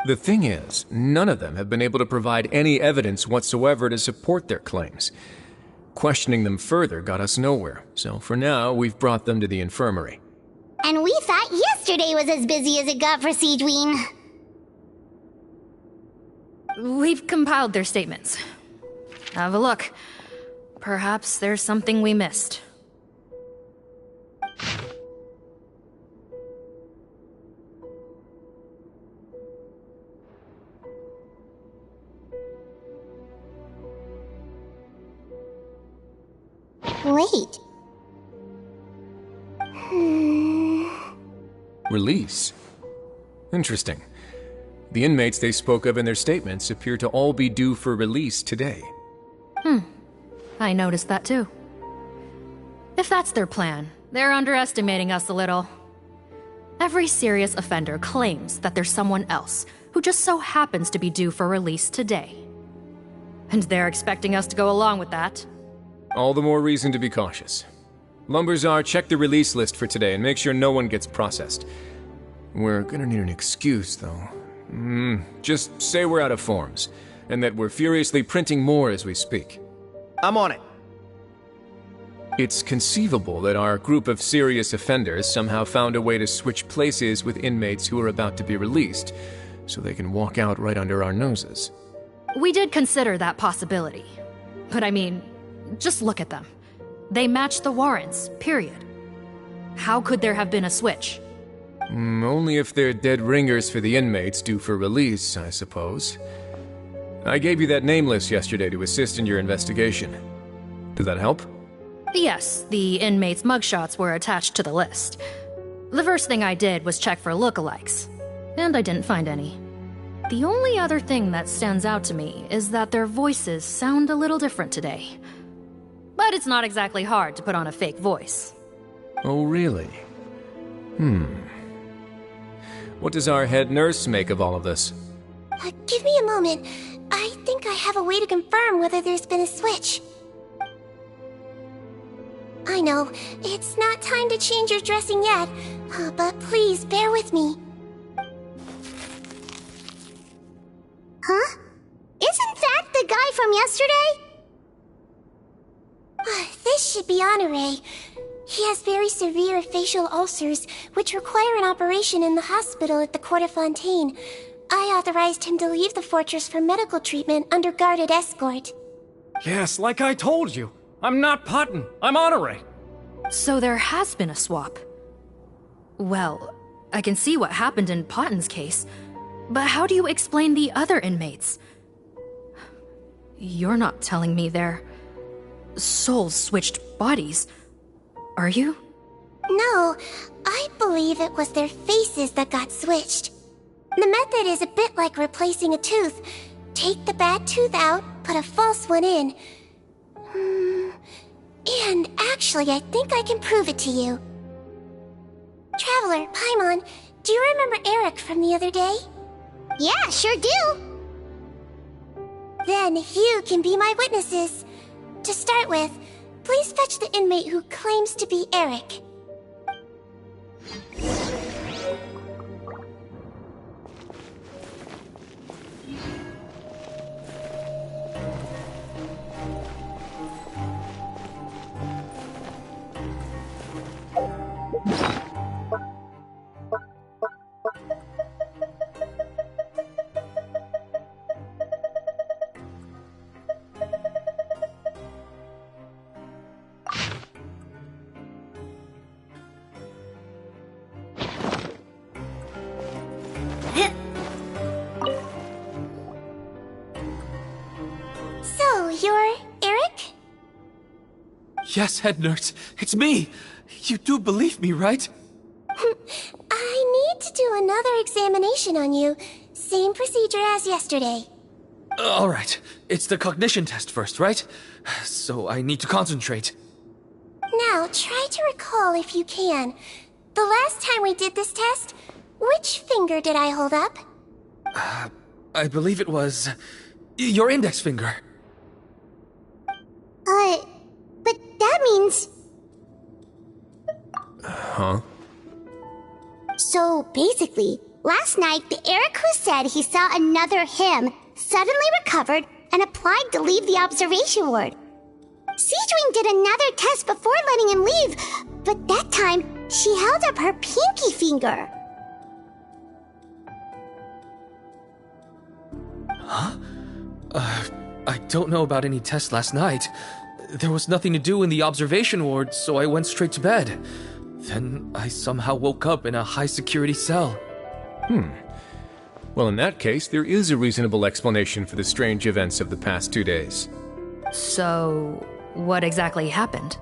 Speaker 9: The thing is, none of them have been able to provide any evidence whatsoever to support their claims. Questioning them further got us nowhere, so for now, we've brought them to the infirmary.
Speaker 1: And we thought yesterday was as busy as it got for Sigewinne.
Speaker 16: We've compiled their statements. Have a look. Perhaps there's something we missed.
Speaker 1: Wait.
Speaker 9: Release? Interesting. The inmates they spoke of in their statements appear to all be due for release today.
Speaker 16: I noticed that too. If that's their plan, they're underestimating us a little. Every serious offender claims that there's someone else who just so happens to be due for release today. And they're expecting us to go along with that.
Speaker 9: All the more reason to be cautious. Lumberzar, check the release list for today and make sure no one gets processed. We're gonna need an excuse, though. Just say we're out of forms, and that we're furiously printing more as we speak.
Speaker 15: I'm on it.
Speaker 9: It's conceivable that our group of serious offenders somehow found a way to switch places with inmates who are about to be released, so they can walk out right under our noses.
Speaker 16: We did consider that possibility. But I mean, just look at them. They match the warrants, period. How could there have been a switch?
Speaker 9: Only if they're dead ringers for the inmates due for release, I suppose. I gave you that name list yesterday to assist in your investigation. Did that help?
Speaker 16: Yes, the inmates' mugshots were attached to the list. The first thing I did was check for lookalikes, and I didn't find any. The only other thing that stands out to me is that their voices sound a little different today. But it's not exactly hard to put on a fake voice.
Speaker 9: Oh, really? What does our head nurse make of all of this?
Speaker 2: Give me a moment. I think I have a way to confirm whether there's been a switch. I know, it's not time to change your dressing yet, but please bear with me.
Speaker 1: Huh? Isn't that the guy from yesterday?
Speaker 2: This should be Honore. He has very severe facial ulcers, which require an operation in the hospital at the court of Fontaine. I authorized him to leave the fortress for medical treatment under guarded escort.
Speaker 14: Yes, like I told you. I'm not Putton. I'm Honore.
Speaker 16: So there has been a swap. Well, I can see what happened in Potton's case, but how do you explain the other inmates? You're not telling me their souls switched bodies, are you?
Speaker 2: No, I believe it was their faces that got switched. The method is a bit like replacing a tooth. Take the bad tooth out, put a false one in. And actually, I think I can prove it to you. Traveler, Paimon, do you remember Eric from the other day?
Speaker 1: Yeah, sure do.
Speaker 2: Then you can be my witnesses. To start with, please fetch the inmate who claims to be Eric. So, you're Eric?
Speaker 8: Yes, head nurse. It's me. You do believe me, right?
Speaker 2: I need to do another examination on you. Same procedure as yesterday.
Speaker 8: Alright, it's the cognition test first, right? So I need to concentrate.
Speaker 2: Now, try to recall if you can. The last time we did this test, which finger did I hold up?
Speaker 8: I believe it was your index finger.
Speaker 1: But that means...
Speaker 9: Huh?
Speaker 1: So basically, last night the Eric who said he saw another him suddenly recovered and applied to leave the observation ward. Sigewinne did another test before letting him leave, but that time she held up her pinky finger.
Speaker 8: Huh? I don't know about any tests last night. There was nothing to do in the observation ward, so I went straight to bed. Then I somehow woke up in a high-security cell.
Speaker 9: Well, in that case, there is a reasonable explanation for the strange events of the past 2 days.
Speaker 16: So, what exactly happened?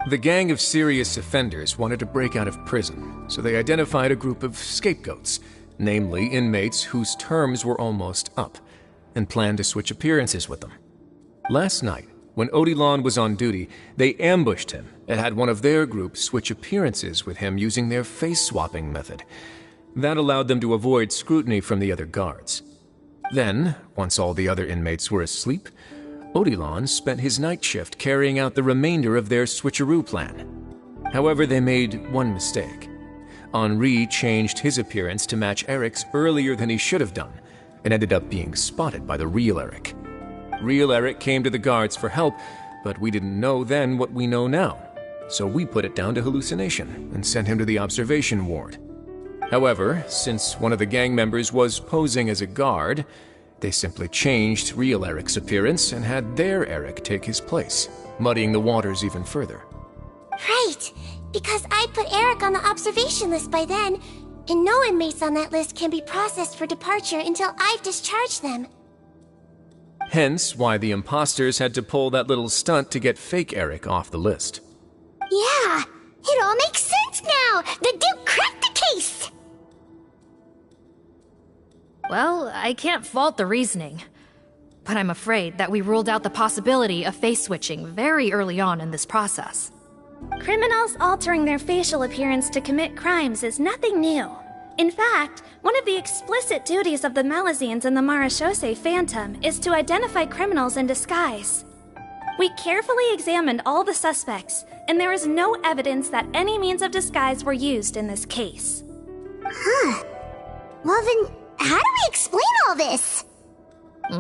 Speaker 9: The gang of serious offenders wanted to break out of prison, so they identified a group of scapegoats, namely inmates whose terms were almost up, and planned to switch appearances with them. Last night, when Odilon was on duty, they ambushed him and had one of their group switch appearances with him using their face-swapping method. That allowed them to avoid scrutiny from the other guards. Then, once all the other inmates were asleep, Odilon spent his night shift carrying out the remainder of their switcheroo plan. However, they made one mistake. Henri changed his appearance to match Eric's earlier than he should have done, and ended up being spotted by the real Eric. Real Eric came to the guards for help, but we didn't know then what we know now, so we put it down to hallucination and sent him to the observation ward. However, since one of the gang members was posing as a guard, they simply changed real Eric's appearance and had their Eric take his place, muddying the waters even further.
Speaker 2: Right, because I put Eric on the observation list by then, and no inmates on that list can be processed for departure until I've discharged them.
Speaker 9: Hence why the imposters had to pull that little stunt to get fake Eric off the list.
Speaker 1: Yeah, it all makes sense now! The Duke cracked the case!
Speaker 16: Well, I can't fault the reasoning. But I'm afraid that we ruled out the possibility of face switching very early on in this process.
Speaker 6: Criminals altering their facial appearance to commit crimes is nothing new. In fact, one of the explicit duties of the Malazines in the Marechaussee Phantom is to identify criminals in disguise. We carefully examined all the suspects, and there is no evidence that any means of disguise were used in this case.
Speaker 1: Huh. Well then, how do we explain all this?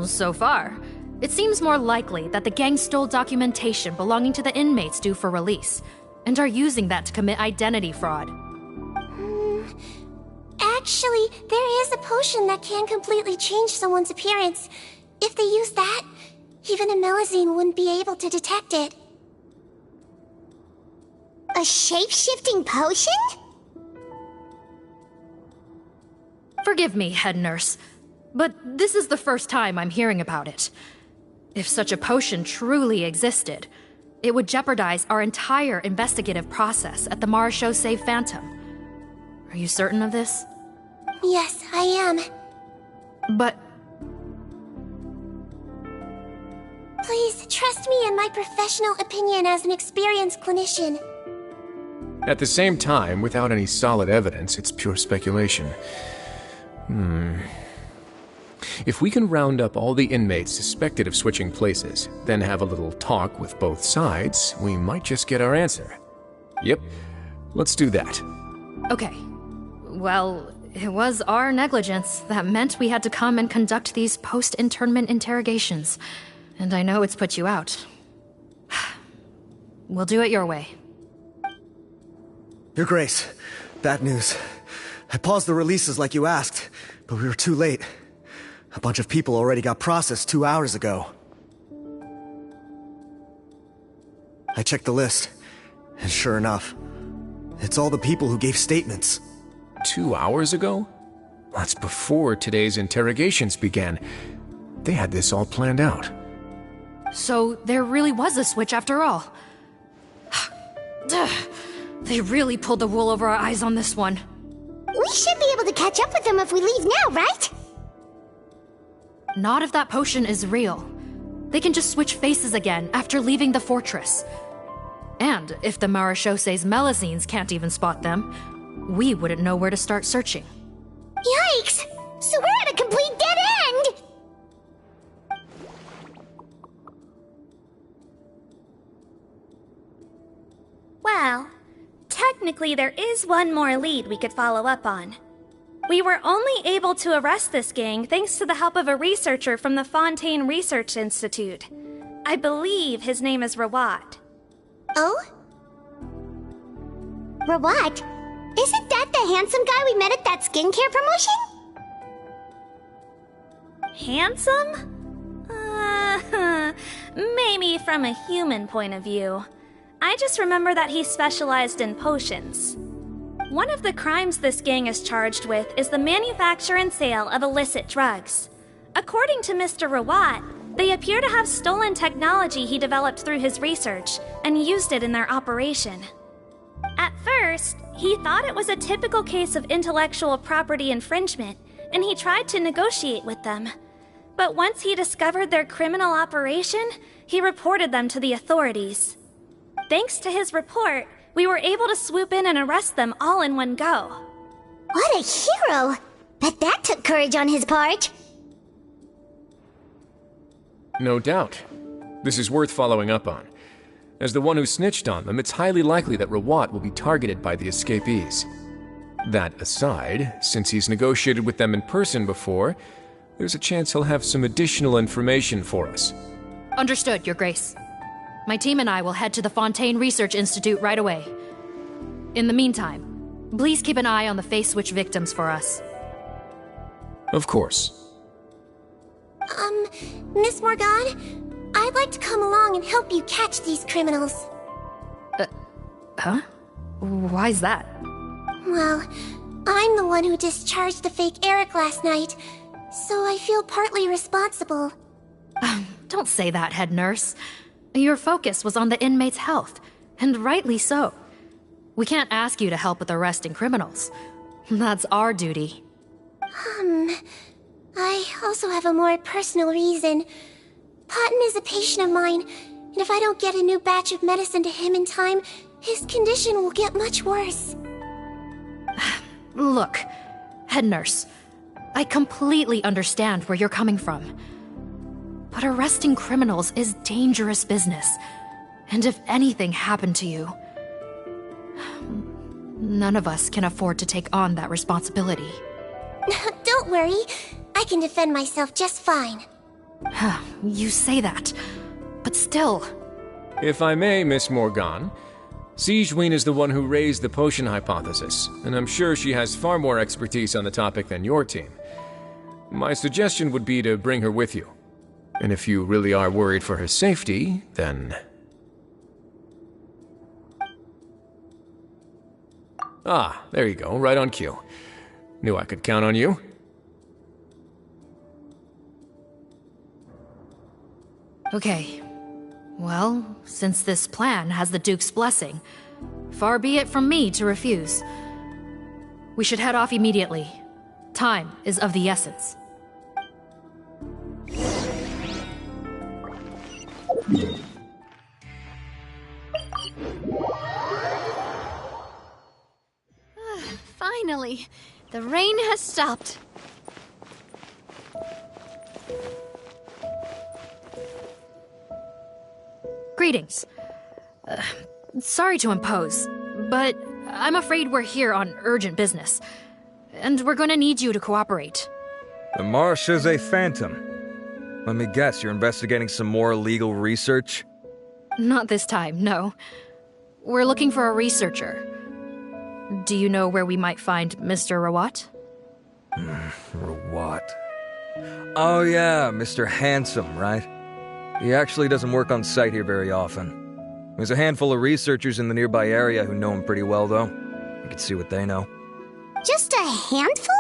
Speaker 16: So far, it seems more likely that the gang stole documentation belonging to the inmates due for release, and are using that to commit identity fraud.
Speaker 2: Actually, there is a potion that can completely change someone's appearance. If they use that, even a Melazine wouldn't be able to detect it.
Speaker 1: A shape-shifting potion?
Speaker 16: Forgive me, head nurse, but this is the first time I'm hearing about it. If such a potion truly existed, it would jeopardize our entire investigative process at the Marechaussee Phantom. Are you certain of this?
Speaker 2: Yes, I am.
Speaker 16: But...
Speaker 2: Please, trust me in my professional opinion as an experienced clinician.
Speaker 9: At the same time, without any solid evidence, it's pure speculation. If we can round up all the inmates suspected of switching places, then have a little talk with both sides, we might just get our answer. Yep, let's do that.
Speaker 16: Okay. Well, it was our negligence that meant we had to come and conduct these post-internment interrogations. And I know it's put you out. We'll do it your way.
Speaker 15: Your Grace, bad news. I paused the releases like you asked, but we were too late. A bunch of people already got processed 2 hours ago. I checked the list, and sure enough, it's all the people who gave statements.
Speaker 9: 2 hours ago? That's before today's interrogations began. They had this all planned out.
Speaker 16: So there really was a switch after all. They really pulled the wool over our eyes on this one.
Speaker 1: We should be able to catch up with them if we leave now, right?
Speaker 16: Not if that potion is real. They can just switch faces again after leaving the fortress. And if the Maréchaussé's Melazines can't even spot them, we wouldn't know where to start searching.
Speaker 1: Yikes! So we're at a complete dead end!
Speaker 6: Well, technically there is one more lead we could follow up on. We were only able to arrest this gang thanks to the help of a researcher from the Fontaine Research Institute. I believe his name is Rawat.
Speaker 1: Oh? Rawat? Isn't that the handsome guy we met at that skincare promotion?
Speaker 6: Handsome? Maybe from a human point of view. I just remember that he specialized in potions. One of the crimes this gang is charged with is the manufacture and sale of illicit drugs. According to Mr. Rawat, they appear to have stolen technology he developed through his research and used it in their operation. At first, he thought it was a typical case of intellectual property infringement, and he tried to negotiate with them. But once he discovered their criminal operation, he reported them to the authorities. Thanks to his report, we were able to swoop in and arrest them all in one go.
Speaker 1: What a hero! Bet that took courage on his part.
Speaker 9: No doubt. This is worth following up on. As the one who snitched on them, it's highly likely that Rawat will be targeted by the escapees. That aside, since he's negotiated with them in person before, there's a chance he'll have some additional information for us.
Speaker 16: Understood, Your Grace. My team and I will head to the Fontaine Research Institute right away. In the meantime, please keep an eye on the face switch victims for us.
Speaker 9: Of course.
Speaker 2: Miss Morgan, I'd like to come along and help you catch these criminals.
Speaker 16: Huh? Why's that?
Speaker 2: Well, I'm the one who discharged the fake Eric last night, so I feel partly responsible.
Speaker 16: Don't say that, head nurse. Your focus was on the inmate's health, and rightly so. We can't ask you to help with arresting criminals. That's our duty.
Speaker 2: I also have a more personal reason. Potton is a patient of mine, and if I don't get a new batch of medicine to him in time, his condition will get much worse.
Speaker 16: Look, head nurse, I completely understand where you're coming from. But arresting criminals is dangerous business. And if anything happened to you, none of us can afford to take on that responsibility.
Speaker 2: Don't worry, I can defend myself just fine.
Speaker 16: You say that, but still.
Speaker 9: If I may, Miss Morgan, Sigewinne is the one who raised the potion hypothesis, and I'm sure she has far more expertise on the topic than your team. My suggestion would be to bring her with you. And if you really are worried for her safety, then... Ah, there you go, right on cue. Knew I could count on you.
Speaker 16: Okay. Well, since this plan has the Duke's blessing, far be it from me to refuse. We should head off immediately. Time is of the essence.
Speaker 17: Finally, the rain has stopped.
Speaker 16: Greetings. Sorry to impose, but I'm afraid we're here on urgent business, and we're gonna need you to cooperate.
Speaker 5: The Maréchaussée Phantom. Let me guess, you're investigating some more illegal research?
Speaker 16: Not this time, no. We're looking for a researcher. Do you know where we might find Mr. Rawat?
Speaker 5: Rawat. Oh yeah, Mr. Handsome, right? He actually doesn't work on site here very often. There's a handful of researchers in the nearby area who know him pretty well, though. You can see what they know.
Speaker 1: Just a handful?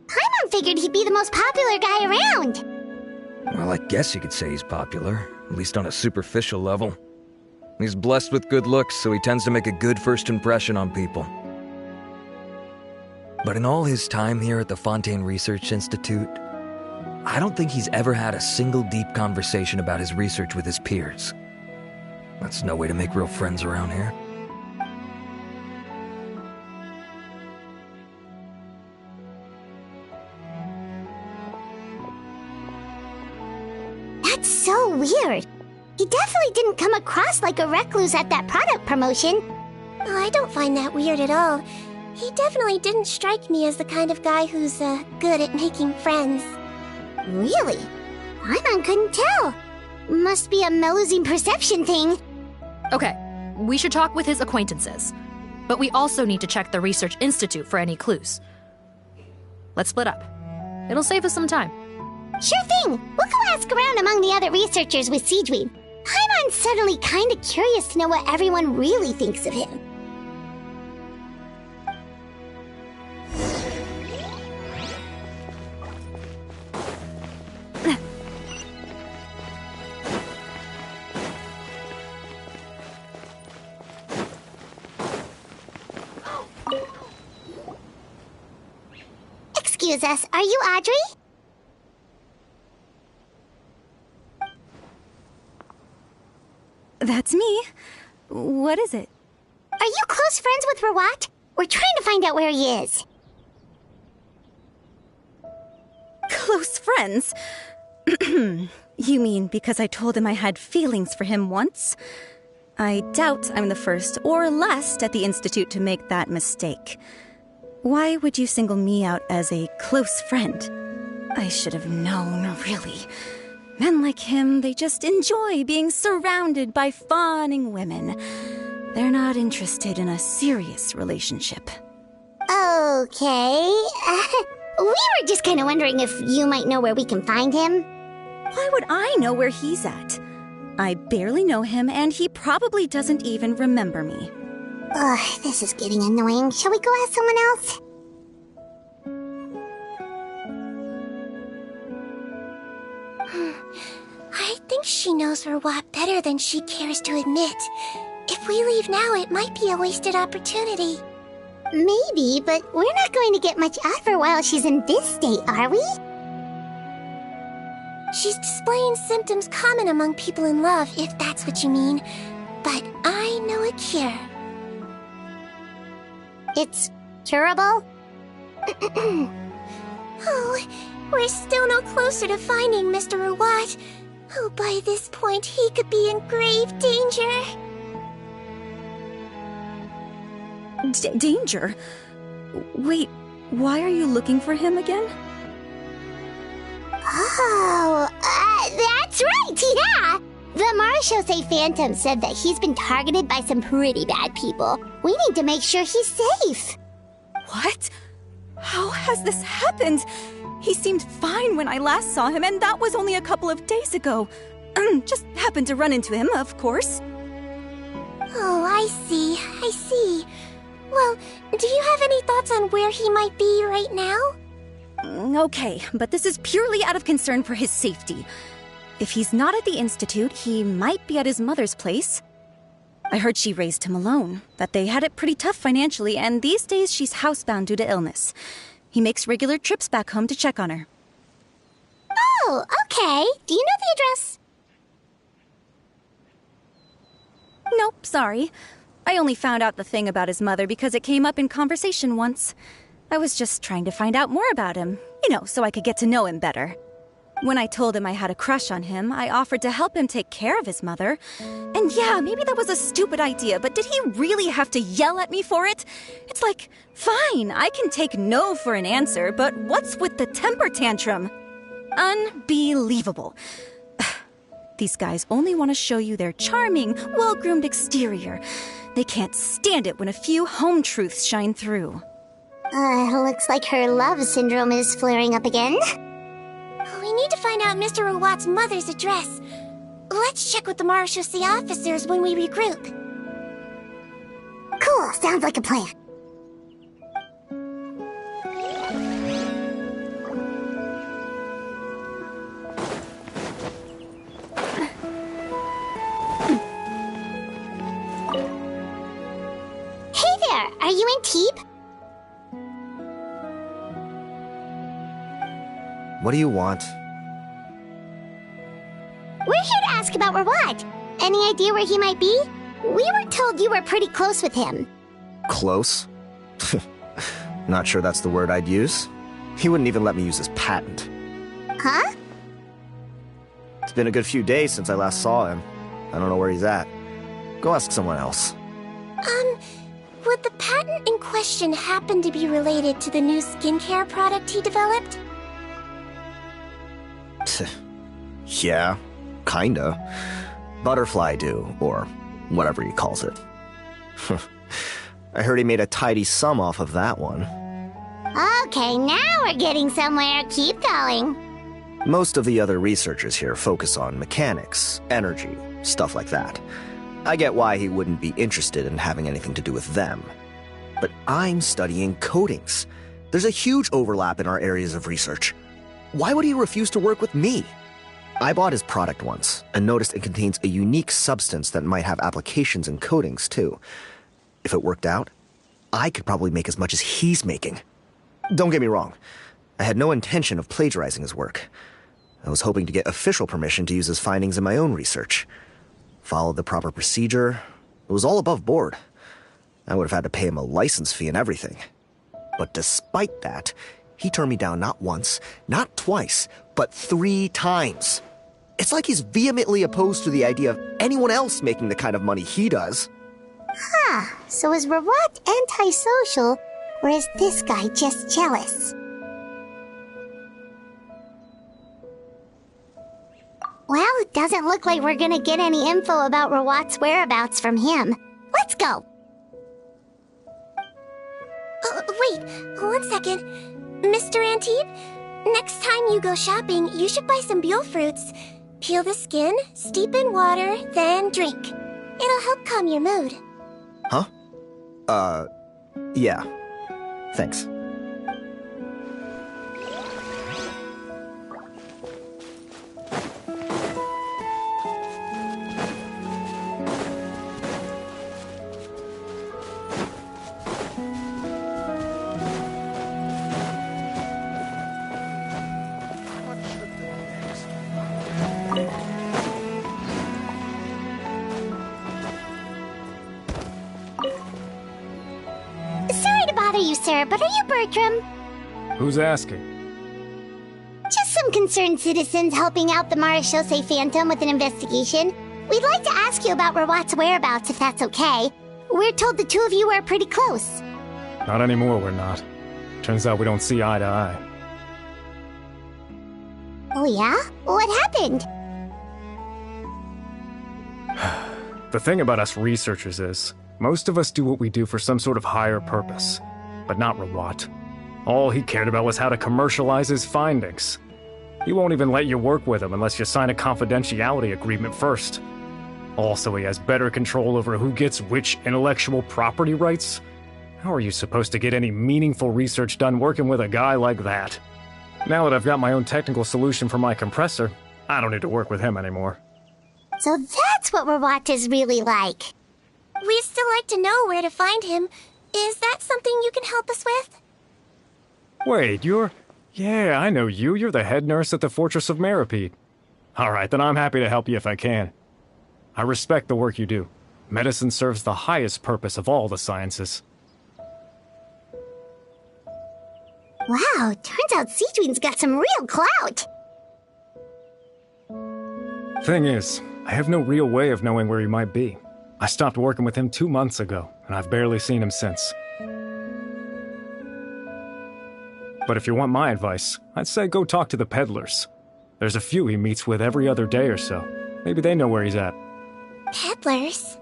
Speaker 1: Paimon figured he'd be the most popular guy around.
Speaker 5: Well, I guess you could say he's popular, at least on a superficial level. He's blessed with good looks, so he tends to make a good first impression on people. But in all his time here at the Fontaine Research Institute, I don't think he's ever had a single deep conversation about his research with his peers. That's no way to make real friends around here.
Speaker 1: That's so weird. He definitely didn't come across like a recluse at that product promotion.
Speaker 2: Oh, I don't find that weird at all. He definitely didn't strike me as the kind of guy who's, good at making friends.
Speaker 1: Really? Paimon couldn't tell. Must be a Melusine perception thing.
Speaker 16: Okay, we should talk with his acquaintances. But we also need to check the Research Institute for any clues. Let's split up. It'll save us some time.
Speaker 1: Sure thing. We'll go ask around among the other researchers with Sigewinne. Paimon's suddenly kinda curious to know what everyone really thinks of him. Excuse us, are you Audrey?
Speaker 18: That's me. What is it?
Speaker 1: Are you close friends with Rawat? We're trying to find out where he is.
Speaker 18: Close friends? You mean because I told him I had feelings for him once? I doubt I'm the first or last at the Institute to make that mistake. Why would you single me out as a close friend? I should have known, really. Men like him, they just enjoy being surrounded by fawning women. They're not interested in a serious relationship.
Speaker 1: Okay. We were just kind of wondering if you might know where we can find him.
Speaker 18: Why would I know where he's at? I barely know him, and he probably doesn't even remember me.
Speaker 1: Ugh, this is getting annoying. Shall we go ask someone else?
Speaker 2: I think she knows Rawat better than she cares to admit. If we leave now, it might be a wasted opportunity.
Speaker 1: Maybe, but we're not going to get much out of her while she's in this state, are we?
Speaker 2: She's displaying symptoms common among people in love, if that's what you mean. But I know a cure.
Speaker 1: It's curable?
Speaker 2: Oh, we're still no closer to finding Mr. Rawat. Oh, by this point, he could be in grave danger.
Speaker 18: Danger? Wait, why are you looking for him again?
Speaker 1: Oh, that's right, yeah! The Marechaussee Phantom said that he's been targeted by some pretty bad people. We need to make sure he's safe.
Speaker 18: What? How has this happened? He seemed fine when I last saw him, and that was only a couple of days ago. Just happened to run into him, of course.
Speaker 2: Oh, I see. Well, do you have any thoughts on where he might be right now?
Speaker 18: Okay, but this is purely out of concern for his safety. If he's not at the Institute, he might be at his mother's place. I heard she raised him alone, that they had it pretty tough financially, and these days she's housebound due to illness. He makes regular trips back home to check on her.
Speaker 1: Oh, okay. Do you know the address?
Speaker 18: Nope, sorry. I only found out the thing about his mother because it came up in conversation once. I was just trying to find out more about him, so I could get to know him better. When I told him I had a crush on him, I offered to help him take care of his mother. And yeah, maybe that was a stupid idea, but did he really have to yell at me for it? It's like, fine, I can take no for an answer, but what's with the temper tantrum? Unbelievable. These guys only want to show you their charming, well-groomed exterior. They can't stand it when a few home truths shine through.
Speaker 1: Looks like her love syndrome is flaring up again.
Speaker 2: We need to find out Mr. Rawat's mother's address. Let's check with the Marechaussee officers when we regroup.
Speaker 1: Cool, sounds like a plan. Hey there, are you in Teep?
Speaker 15: What do you want?
Speaker 1: We're here to ask about Rawat. Any idea where he might be? We were told you were pretty close with him.
Speaker 15: Close? Not sure that's the word I'd use. He wouldn't even let me use his patent.
Speaker 1: Huh?
Speaker 15: It's been a good few days since I last saw him. I don't know where he's at. Go ask someone else.
Speaker 2: Would the patent in question happen to be related to the new skincare product he developed?
Speaker 15: Yeah, kinda. Butterfly dew, or whatever he calls it. I heard he made a tidy sum off of that one.
Speaker 1: Okay, now we're getting somewhere. Keep going.
Speaker 15: Most of the other researchers here focus on mechanics, energy, stuff like that. I get why he wouldn't be interested in having anything to do with them. But I'm studying coatings. There's a huge overlap in our areas of research. Why would he refuse to work with me? I bought his product once, and noticed it contains a unique substance that might have applications in coatings, too. If it worked out, I could probably make as much as he's making. Don't get me wrong. I had no intention of plagiarizing his work. I was hoping to get official permission to use his findings in my own research. Followed the proper procedure. It was all above board. I would have had to pay him a license fee and everything. But despite that, he turned me down not once, not twice, but 3 times. It's like he's vehemently opposed to the idea of anyone else making the kind of money he does.
Speaker 1: Huh, so is Rawat antisocial, or is this guy just jealous? Well, it doesn't look like we're gonna get any info about Rawat's whereabouts from him. Let's go!
Speaker 2: Wait, 1 second. Mr. Antibes, next time you go shopping, you should buy some Buell fruits. Peel the skin, steep in water, then drink. It'll help calm your mood.
Speaker 15: Huh? Yeah. Thanks.
Speaker 1: Sorry to bother you, sir, but are you Bertram?
Speaker 14: Who's asking?
Speaker 1: Just some concerned citizens helping out the Marechaussee Phantom with an investigation. We'd like to ask you about Rawat's whereabouts, if that's okay. We're told the two of you are pretty close.
Speaker 14: Not anymore, we're not. Turns out we don't see eye to eye.
Speaker 1: Oh yeah? What happened?
Speaker 14: The thing about us researchers is, most of us do what we do for some sort of higher purpose. But not Rawat. All he cared about was how to commercialize his findings. He won't even let you work with him unless you sign a confidentiality agreement first. Also, he has better control over who gets which intellectual property rights. How are you supposed to get any meaningful research done working with a guy like that? Now that I've got my own technical solution for my compressor, I don't need to work with him anymore.
Speaker 1: So that's what Rawat is really like.
Speaker 2: We'd still like to know where to find him. Is that something you can help us with?
Speaker 14: Wait, Yeah, I know you. You're the head nurse at the Fortress of Meripede. Alright, then I'm happy to help you if I can. I respect the work you do. Medicine serves the highest purpose of all the sciences.
Speaker 1: Wow, turns out Sigewinne's got some real clout.
Speaker 14: Thing is, I have no real way of knowing where he might be. I stopped working with him 2 months ago, and I've barely seen him since. But if you want my advice, I'd say go talk to the peddlers. There's a few he meets with every other day or so. Maybe they know where he's at.
Speaker 2: Peddlers?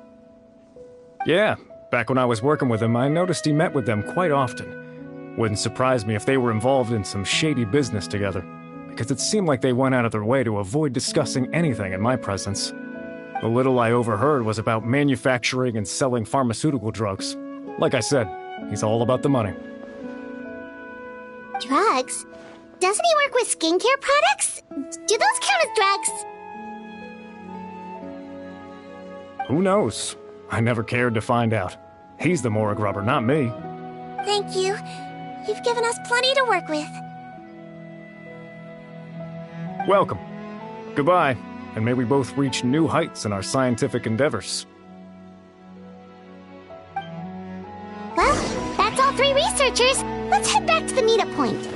Speaker 14: Yeah, back when I was working with him, I noticed he met with them quite often. Wouldn't surprise me if they were involved in some shady business together, because it seemed like they went out of their way to avoid discussing anything in my presence. The little I overheard was about manufacturing and selling pharmaceutical drugs. Like I said, he's all about the money.
Speaker 1: Drugs? Doesn't he work with skincare products? Do those count as drugs?
Speaker 14: Who knows? I never cared to find out. He's the morgue rubber, not me.
Speaker 2: Thank you. You've given us plenty to work with.
Speaker 14: Welcome. Goodbye, and may we both reach new heights in our scientific endeavors.
Speaker 1: Well, that's all 3 researchers. Let's head back to the meetup point.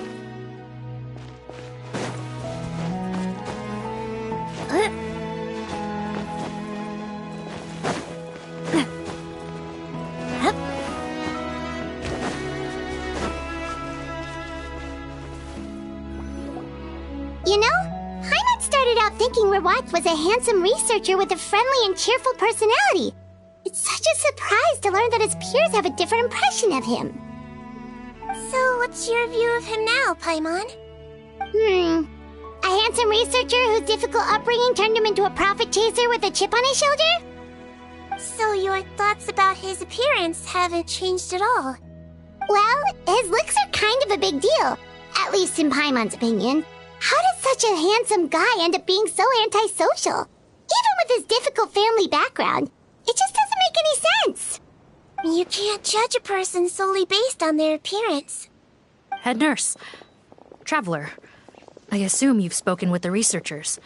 Speaker 1: You know, Hyman started out thinking Rawat was a handsome researcher with a friendly and cheerful personality. It's such a surprise to learn that his peers have a different impression of him.
Speaker 2: So, what's your view of him now, Paimon?
Speaker 1: A handsome researcher whose difficult upbringing turned him into a profit chaser with a chip on his shoulder?
Speaker 2: So your thoughts about his appearance haven't changed at all?
Speaker 1: Well, his looks are kind of a big deal, at least in Paimon's opinion. How does such a handsome guy end up being so antisocial? Even with his difficult family background, it just doesn't make any sense.
Speaker 2: You can't judge a person solely based on their appearance.
Speaker 16: Head nurse. Traveler. I assume you've spoken with the researchers.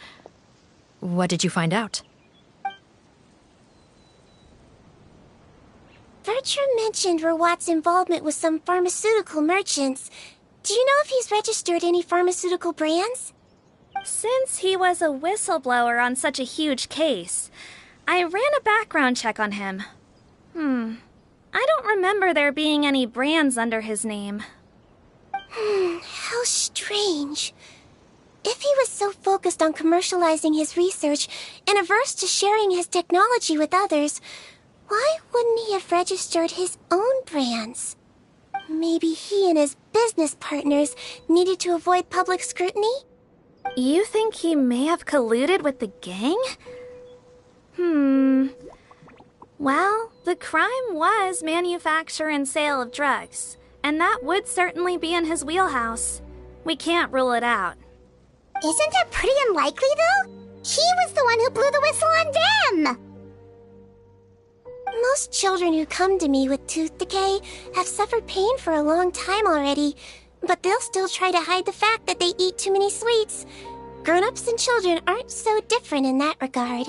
Speaker 16: What did you find out?
Speaker 2: Bertram mentioned Rawat's involvement with some pharmaceutical merchants. Do you know if he's registered any pharmaceutical brands?
Speaker 6: Since he was a whistleblower on such a huge case, I ran a background check on him. I don't remember there being any brands under his name.
Speaker 2: How strange. If he was so focused on commercializing his research and averse to sharing his technology with others, why wouldn't he have registered his own brands? Maybe he and his business partners needed to avoid public scrutiny?
Speaker 6: You think he may have colluded with the gang? Well, the crime was manufacture and sale of drugs, and that would certainly be in his wheelhouse. We can't rule it out.
Speaker 1: Isn't that pretty unlikely, though? He was the one who blew the whistle on them!
Speaker 2: Most children who come to me with tooth decay have suffered pain for a long time already, but they'll still try to hide the fact that they eat too many sweets. Grown-ups and children aren't so different in that regard.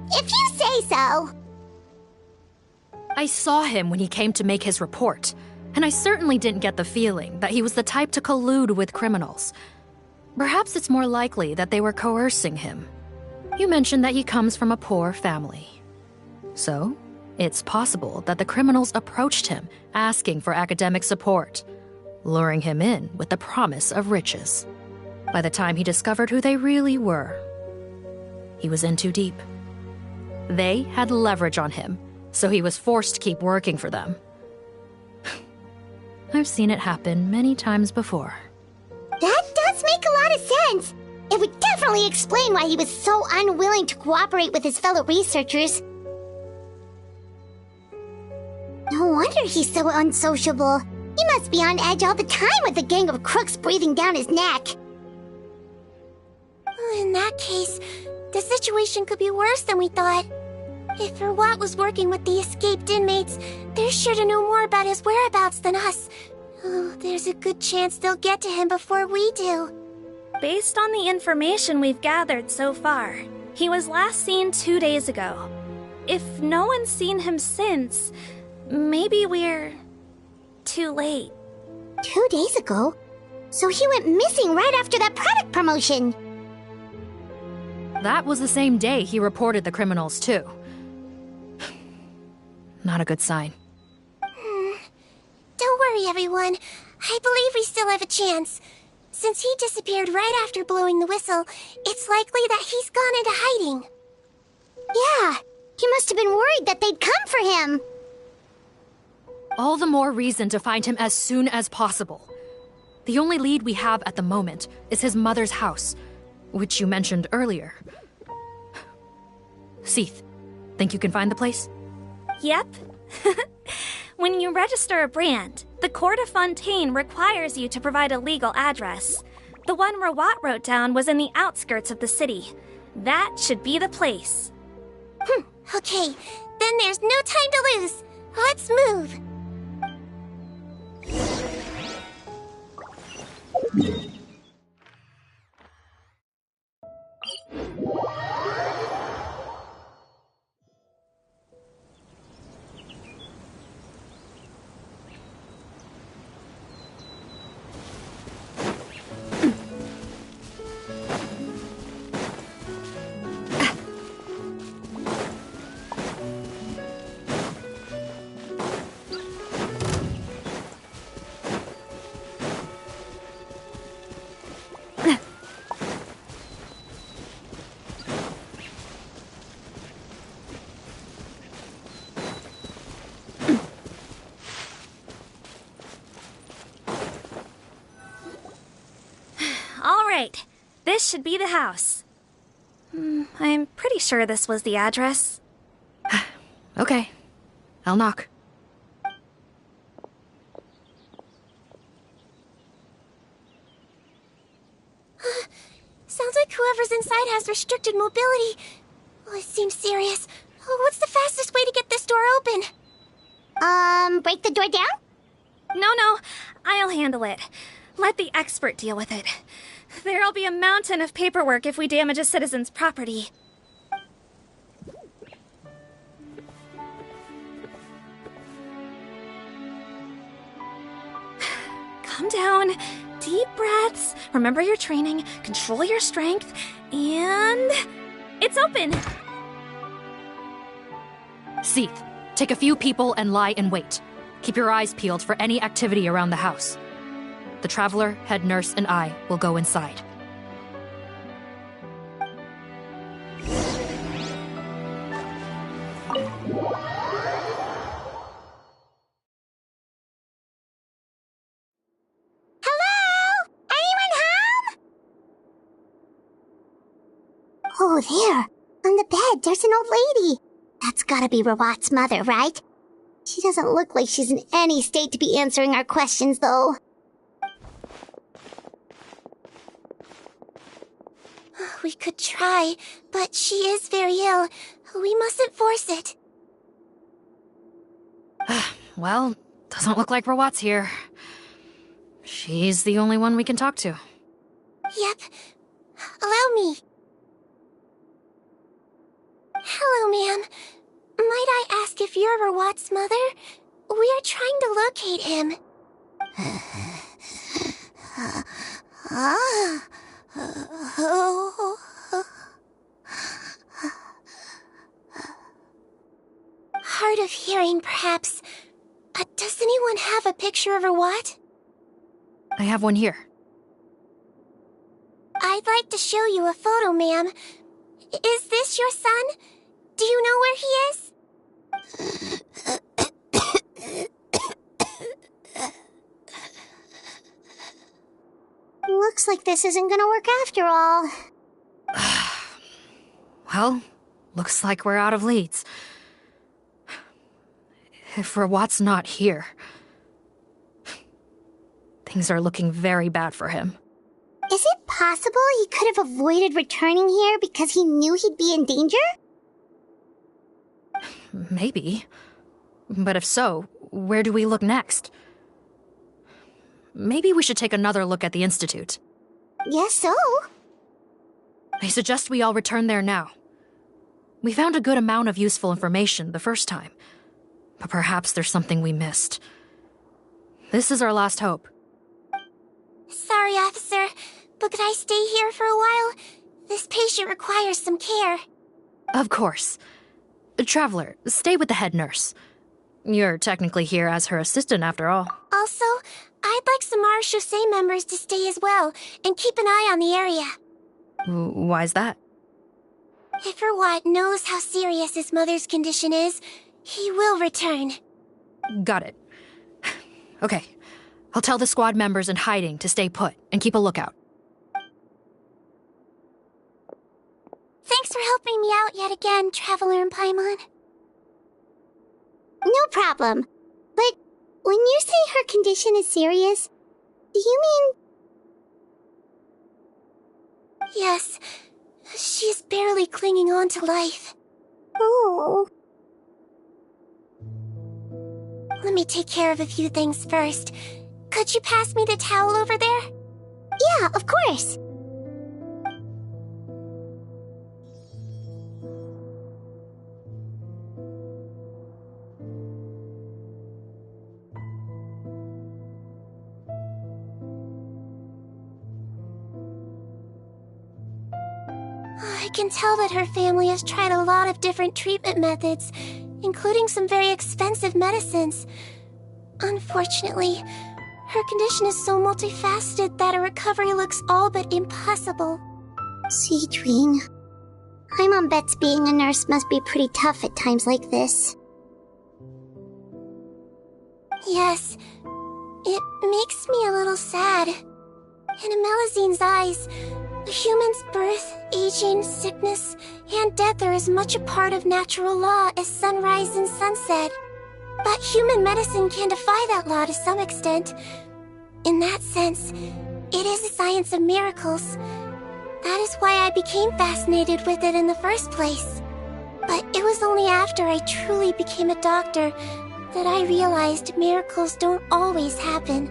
Speaker 1: If you say so.
Speaker 16: I saw him when he came to make his report, and I certainly didn't get the feeling that he was the type to collude with criminals. Perhaps it's more likely that they were coercing him. You mentioned that he comes from a poor family. So, it's possible that the criminals approached him asking for academic support, luring him in with the promise of riches. By the time he discovered who they really were, he was in too deep. They had leverage on him, so he was forced to keep working for them. I've seen it happen many times before.
Speaker 1: That does make a lot of sense. It would definitely explain why he was so unwilling to cooperate with his fellow researchers. No wonder he's so unsociable. He must be on edge all the time with a gang of crooks breathing down his neck.
Speaker 2: In that case, the situation could be worse than we thought. If Rawat was working with the escaped inmates, they're sure to know more about his whereabouts than us. Oh, there's a good chance they'll get to him before we do.
Speaker 6: Based on the information we've gathered so far, he was last seen 2 days ago. If no one's seen him since, maybe we're too late.
Speaker 1: 2 days ago? So he went missing right after that product promotion.
Speaker 16: That was the same day he reported the criminals, too. Not a good sign.
Speaker 2: Don't worry, everyone. I believe we still have a chance. Since he disappeared right after blowing the whistle, it's likely that he's gone into hiding.
Speaker 1: Yeah, he must have been worried that they'd come for him.
Speaker 16: All the more reason to find him as soon as possible. The only lead we have at the moment is his mother's house, which you mentioned earlier. Seath, think you can find the place?
Speaker 6: Yep. When you register a brand, the Court of Fontaine requires you to provide a legal address. The one Rawat wrote down was in the outskirts of the city. That should be the place.
Speaker 2: Okay, then there's no time to lose. Let's move.
Speaker 6: Great. This should be the house. I'm pretty sure this was the address.
Speaker 16: Okay. I'll knock.
Speaker 2: Sounds like whoever's inside has restricted mobility. Oh, it seems serious. Oh, what's the fastest way to get this door open?
Speaker 1: Break the door down?
Speaker 6: No, I'll handle it. Let the expert deal with it. There'll be a mountain of paperwork if we damage a citizen's property. Calm down. Deep breaths. Remember your training. Control your strength. And... it's open!
Speaker 16: Seath, take a few people and lie in wait. Keep your eyes peeled for any activity around the house. The Traveler, head nurse, and I will go inside.
Speaker 1: Oh, there. On the bed, there's an old lady. That's gotta be Rawat's mother, right? She doesn't look like she's in any state to be answering our questions, though.
Speaker 2: We could try, but she is very ill. We mustn't force it.
Speaker 16: Well, doesn't look like Rawat's here. She's the only one we can talk to.
Speaker 2: Yep. Allow me. Hello, ma'am. Might I ask if you're Rawat's mother? We are trying to locate him. Hard of hearing, perhaps. Does anyone have a picture of Rawat?
Speaker 16: I have one here.
Speaker 2: I'd like to show you a photo, ma'am. Is this your son? Do you know where he is?
Speaker 1: Looks like this isn't gonna work after all.
Speaker 16: Well, looks like we're out of leads. If Rawat's not here, things are looking very bad for him.
Speaker 1: Is it possible he could have avoided returning here because he knew he'd be in danger?
Speaker 16: Maybe. But if so, where do we look next? Maybe we should take another look at the Institute.
Speaker 1: Yes, so.
Speaker 16: I suggest we all return there now. We found a good amount of useful information the first time, but perhaps there's something we missed. This is our last hope.
Speaker 2: Sorry, officer, but could I stay here for a while? This patient requires some care.
Speaker 16: Of course. Traveler, stay with the head nurse. You're technically here as her assistant after all.
Speaker 2: Also, I'd like some Marechaussee members to stay as well, and keep an eye on the area.
Speaker 16: Why's that?
Speaker 2: If Rawat knows how serious his mother's condition is, he will return.
Speaker 16: Got it. Okay. I'll tell the squad members in hiding to stay put and keep a lookout.
Speaker 2: Thanks for helping me out yet again, Traveler and Paimon.
Speaker 1: No problem. But when you say her condition is serious, do you mean...
Speaker 2: Yes. She's barely clinging on to life.
Speaker 1: Oh.
Speaker 2: Let me take care of a few things first. Could you pass me the towel over there?
Speaker 1: Yeah, of course.
Speaker 2: I can tell that her family has tried a lot of different treatment methods, including some very expensive medicines. Unfortunately, her condition is so multifaceted that a recovery looks all but impossible.
Speaker 1: Sigewinne, Paimon bets being a nurse must be pretty tough at times like this.
Speaker 2: Yes, it makes me a little sad. In Melizine's eyes, Humans' birth, aging, sickness, and death are as much a part of natural law as sunrise and sunset. But human medicine can defy that law to some extent. In that sense, it is a science of miracles. That is why I became fascinated with it in the first place. But it was only after I truly became a doctor that I realized miracles don't always happen.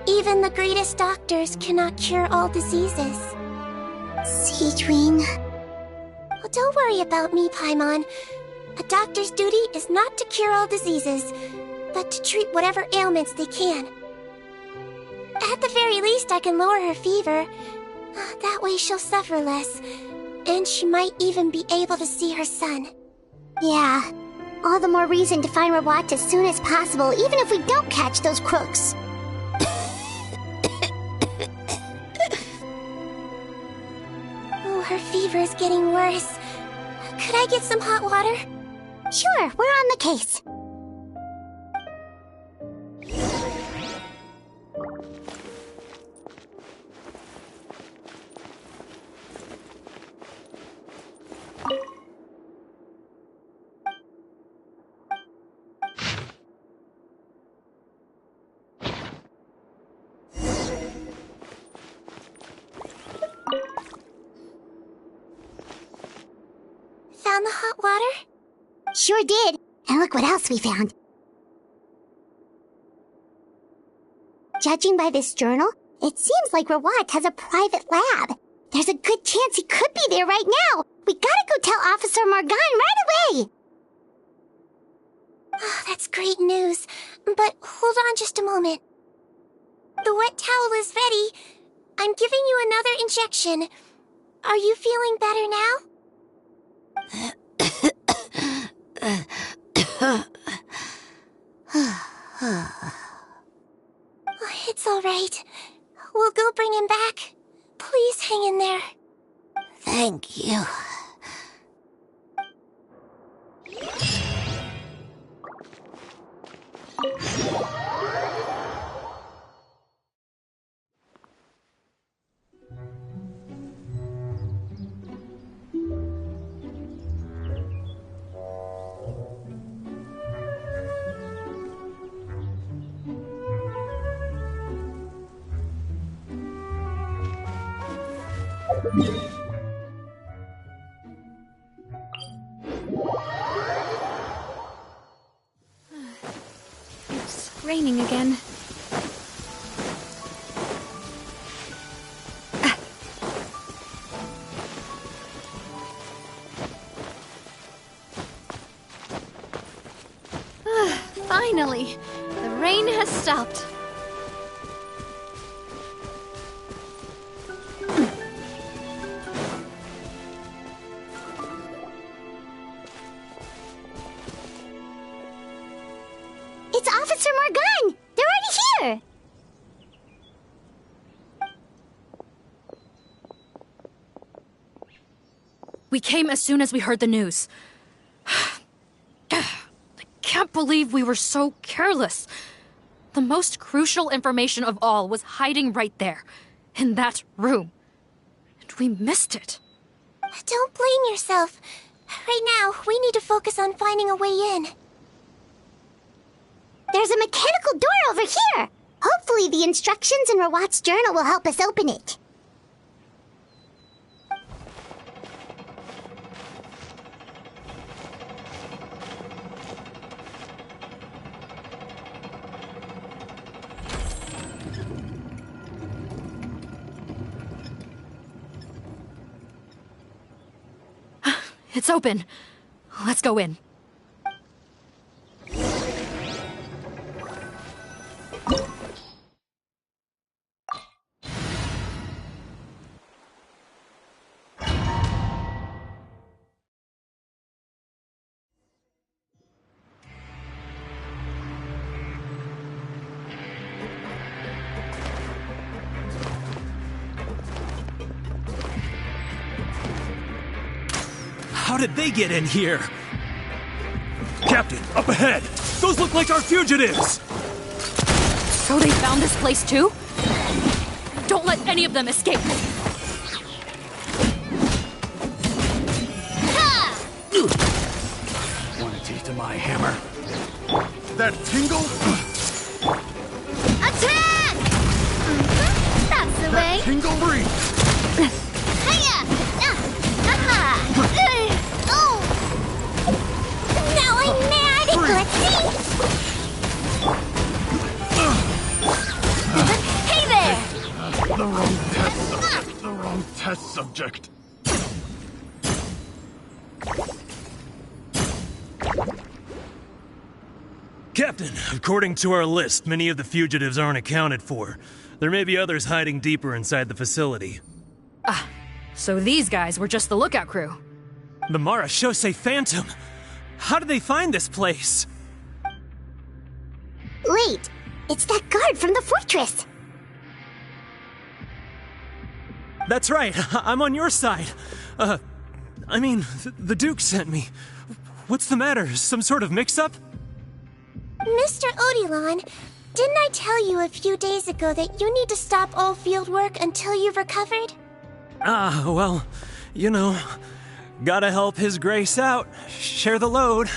Speaker 2: Even the greatest doctors cannot cure all diseases.
Speaker 1: Sigewinne.
Speaker 2: Well, don't worry about me, Paimon. A doctor's duty is not to cure all diseases, but to treat whatever ailments they can. At the very least, I can lower her fever. That way she'll suffer less, and she might even be able to see her son.
Speaker 1: Yeah, all the more reason to find Rawat as soon as possible, even if we don't catch those crooks.
Speaker 2: Oh, her fever is getting worse. Could I get some hot water?
Speaker 1: Sure, we're on the case.
Speaker 2: Found the hot water?
Speaker 1: Sure did. And look what else we found. Judging by this journal, it seems like Rawat has a private lab. There's a good chance he could be there right now. We gotta go tell Officer Morgan right away.
Speaker 2: Oh, that's great news. But hold on just a moment. The wet towel is ready. I'm giving you another injection. Are you feeling better now? It's all right. We'll go bring him back. Please hang in there.
Speaker 1: Thank you.
Speaker 4: It's raining again.
Speaker 17: Finally, the rain has stopped.
Speaker 1: It's Officer Morgan! They're already here!
Speaker 16: We came as soon as we heard the news. I can't believe we were so careless. The most crucial information of all was hiding right there, in that room. And we missed it.
Speaker 2: Don't blame yourself. Right now, we need to focus on finding a way in.
Speaker 1: There's a mechanical door over here! Hopefully the instructions in Rawat's journal will help us open it.
Speaker 16: It's open. Let's go in.
Speaker 19: How did they get in here? Captain, up ahead! Those look like our fugitives!
Speaker 16: So they found this place too? Don't let any of them escape!
Speaker 19: that tingle?
Speaker 6: Attack! That's the way.
Speaker 19: Tingle breathe.
Speaker 6: Hiya! Oh!
Speaker 1: Now I'm mad! Let's see!
Speaker 6: Hey there!
Speaker 19: The wrong test subject.
Speaker 20: Captain, according to our list, many of the fugitives aren't accounted for. There may be others hiding deeper inside the facility.
Speaker 16: Ah, so these guys were just the lookout crew.
Speaker 20: The Marachose Phantom! How did they find this place?
Speaker 1: Wait, it's that guard from the fortress!
Speaker 20: That's right, I'm on your side. The Duke sent me. What's the matter? Some sort of mix-up?
Speaker 2: Mr. Odilon, didn't I tell you a few days ago that you need to stop all field work until you've recovered?
Speaker 20: Well, you know, gotta help His Grace out. Share the load.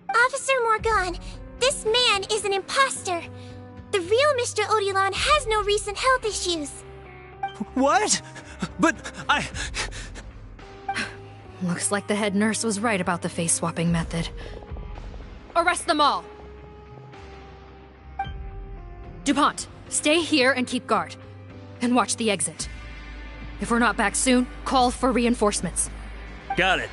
Speaker 2: Officer Morgan, this man is an imposter. The real Mr. Odilon has no recent health issues.
Speaker 20: What? But I...
Speaker 16: Looks like the head nurse was right about the face-swapping method. Arrest them all! DuPont, stay here and keep guard. And watch the exit. If we're not back soon, call for reinforcements.
Speaker 20: Got it.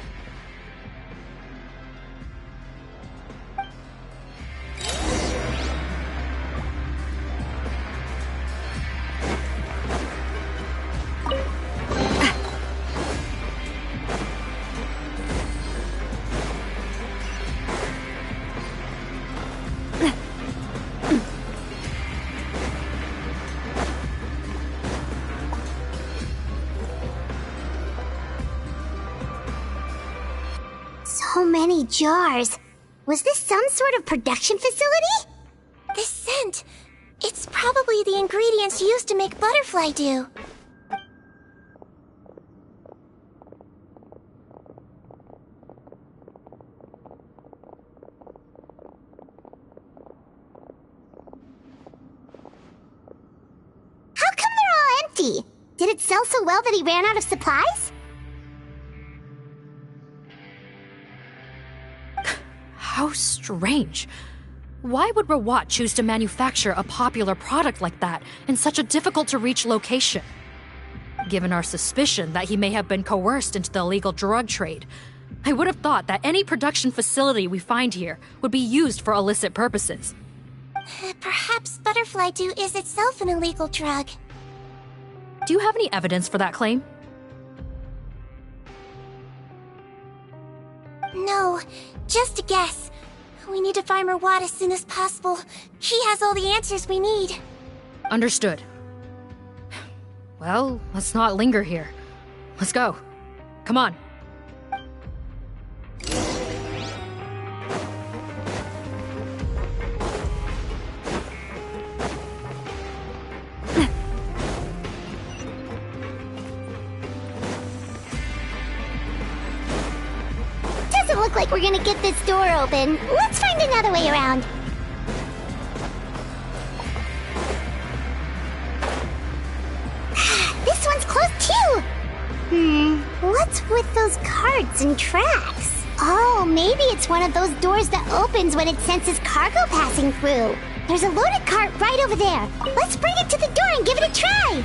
Speaker 1: So many jars. Was this some sort of production facility?
Speaker 2: The scent. It's probably the ingredients used to make butterfly dew.
Speaker 1: How come they're all empty? Did it sell so well that he ran out of supplies?
Speaker 16: How strange. Why would Rawat choose to manufacture a popular product like that in such a difficult-to-reach location? Given our suspicion that he may have been coerced into the illegal drug trade, I would have thought that any production facility we find here would be used for illicit purposes.
Speaker 2: Perhaps butterfly dew is itself an illegal drug.
Speaker 16: Do you have any evidence for that claim?
Speaker 2: No, just a guess. We need to find Rawat as soon as possible. He has all the answers we need.
Speaker 16: Understood. Well, let's not linger here. Let's go. Come on.
Speaker 1: Doesn't look like we're gonna get this door open. Let's find another way around. This one's closed too! What's with those carts and tracks? Oh, maybe it's one of those doors that opens when it senses cargo passing through. There's a loaded cart right over there. Let's bring it to the door and give it a try!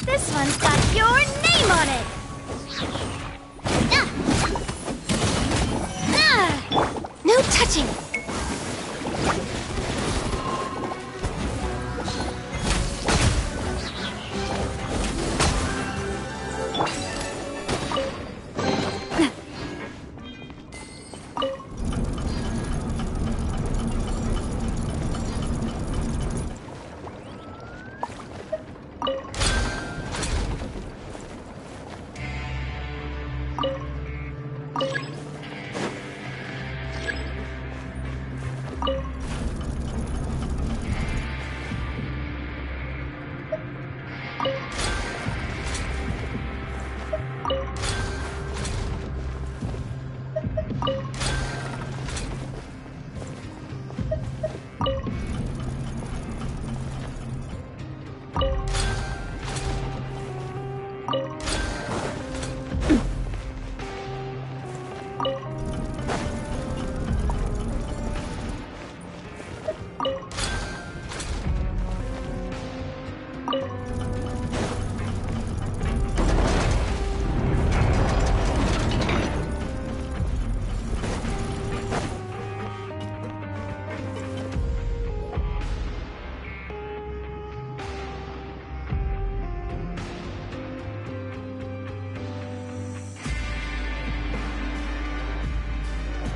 Speaker 6: This one's got your name on it! No touching!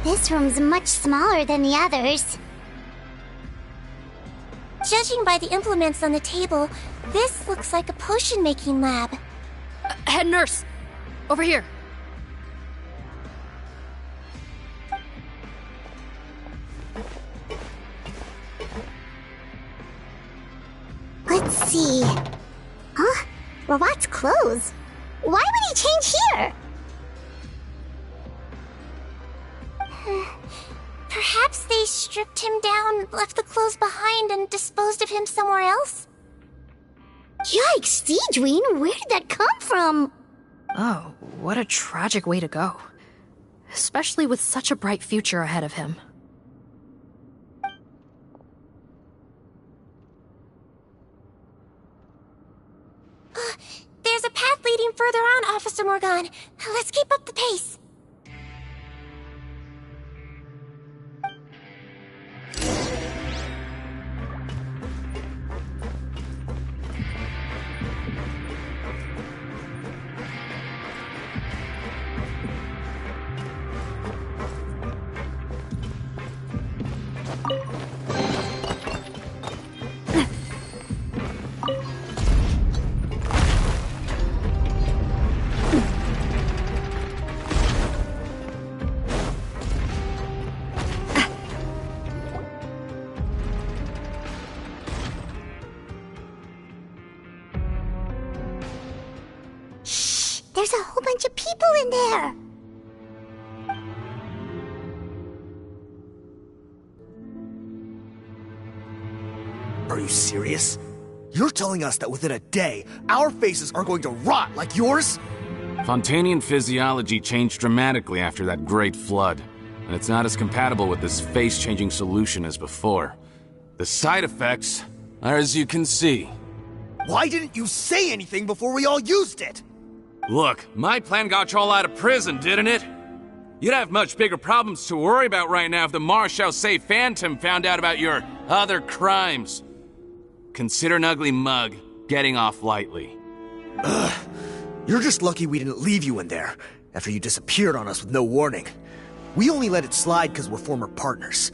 Speaker 1: This room's much smaller than the others.
Speaker 2: Judging by the implements on the table, this looks like a potion-making lab.
Speaker 16: Head nurse! Over here!
Speaker 1: Let's see. Huh? Robot's clothes? Why would he change here?
Speaker 2: Perhaps they stripped him down, left the clothes behind, and disposed of him somewhere else?
Speaker 1: Yikes, Sigewinne, where did that come from?
Speaker 16: Oh, what a tragic way to go. Especially with such a bright future ahead of him.
Speaker 2: There's a path leading further on, Officer Morgan. Let's keep up the pace.
Speaker 1: There's a whole bunch of people in there!
Speaker 15: Are you serious? You're telling us that within a day, our faces are going to rot like yours?
Speaker 11: Fontainian physiology changed dramatically after that great flood, and it's not as compatible with this face-changing solution as before. The side effects are as you can see.
Speaker 15: Why didn't you say anything before we all used it?
Speaker 11: Look, my plan got you all out of prison, didn't it? You'd have much bigger problems to worry about right now if the Maréchaussée Phantom found out about your other crimes. Consider an ugly mug getting off lightly.
Speaker 15: Ugh. You're just lucky we didn't leave you in there after you disappeared on us with no warning. We only let it slide because we're former partners.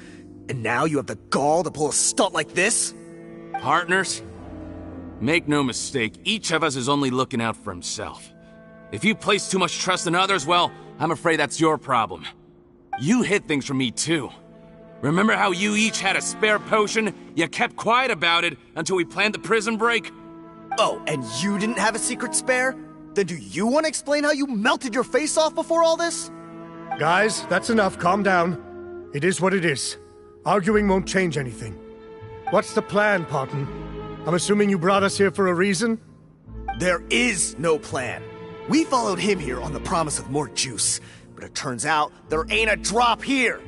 Speaker 15: And now you have the gall to pull a stunt like this?
Speaker 11: Partners? Make no mistake, each of us is only looking out for himself. If you place too much trust in others, well, I'm afraid that's your problem. You hid things from me too. Remember how you each had a spare potion? You kept quiet about it until we planned the prison break?
Speaker 15: Oh, and you didn't have a secret spare? Then do you want to explain how you melted your face off before all this?
Speaker 13: Guys, that's enough. Calm down. It is what it is. Arguing won't change anything. What's the plan, Fontaine? I'm assuming you brought us here for a reason?
Speaker 15: There is no plan. We followed him here on the promise of more juice, but it turns out there ain't a drop here.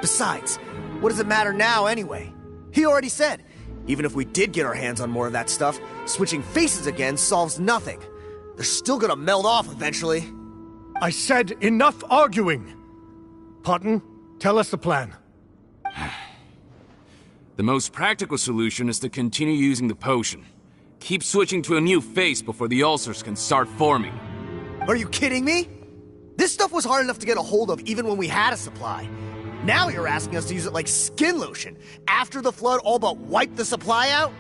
Speaker 15: Besides, what does it matter now anyway? He already said, Even if we did get our hands on more of that stuff, switching faces again solves nothing. They're still gonna melt off eventually.
Speaker 13: I said enough arguing! Potton, tell us the plan.
Speaker 11: The most practical solution is to continue using the potion. Keep switching to a new face before the ulcers can start forming.
Speaker 15: Are you kidding me? This stuff was hard enough to get a hold of even when we had a supply. Now you're asking us to use it like skin lotion, after the flood all but wiped the supply out?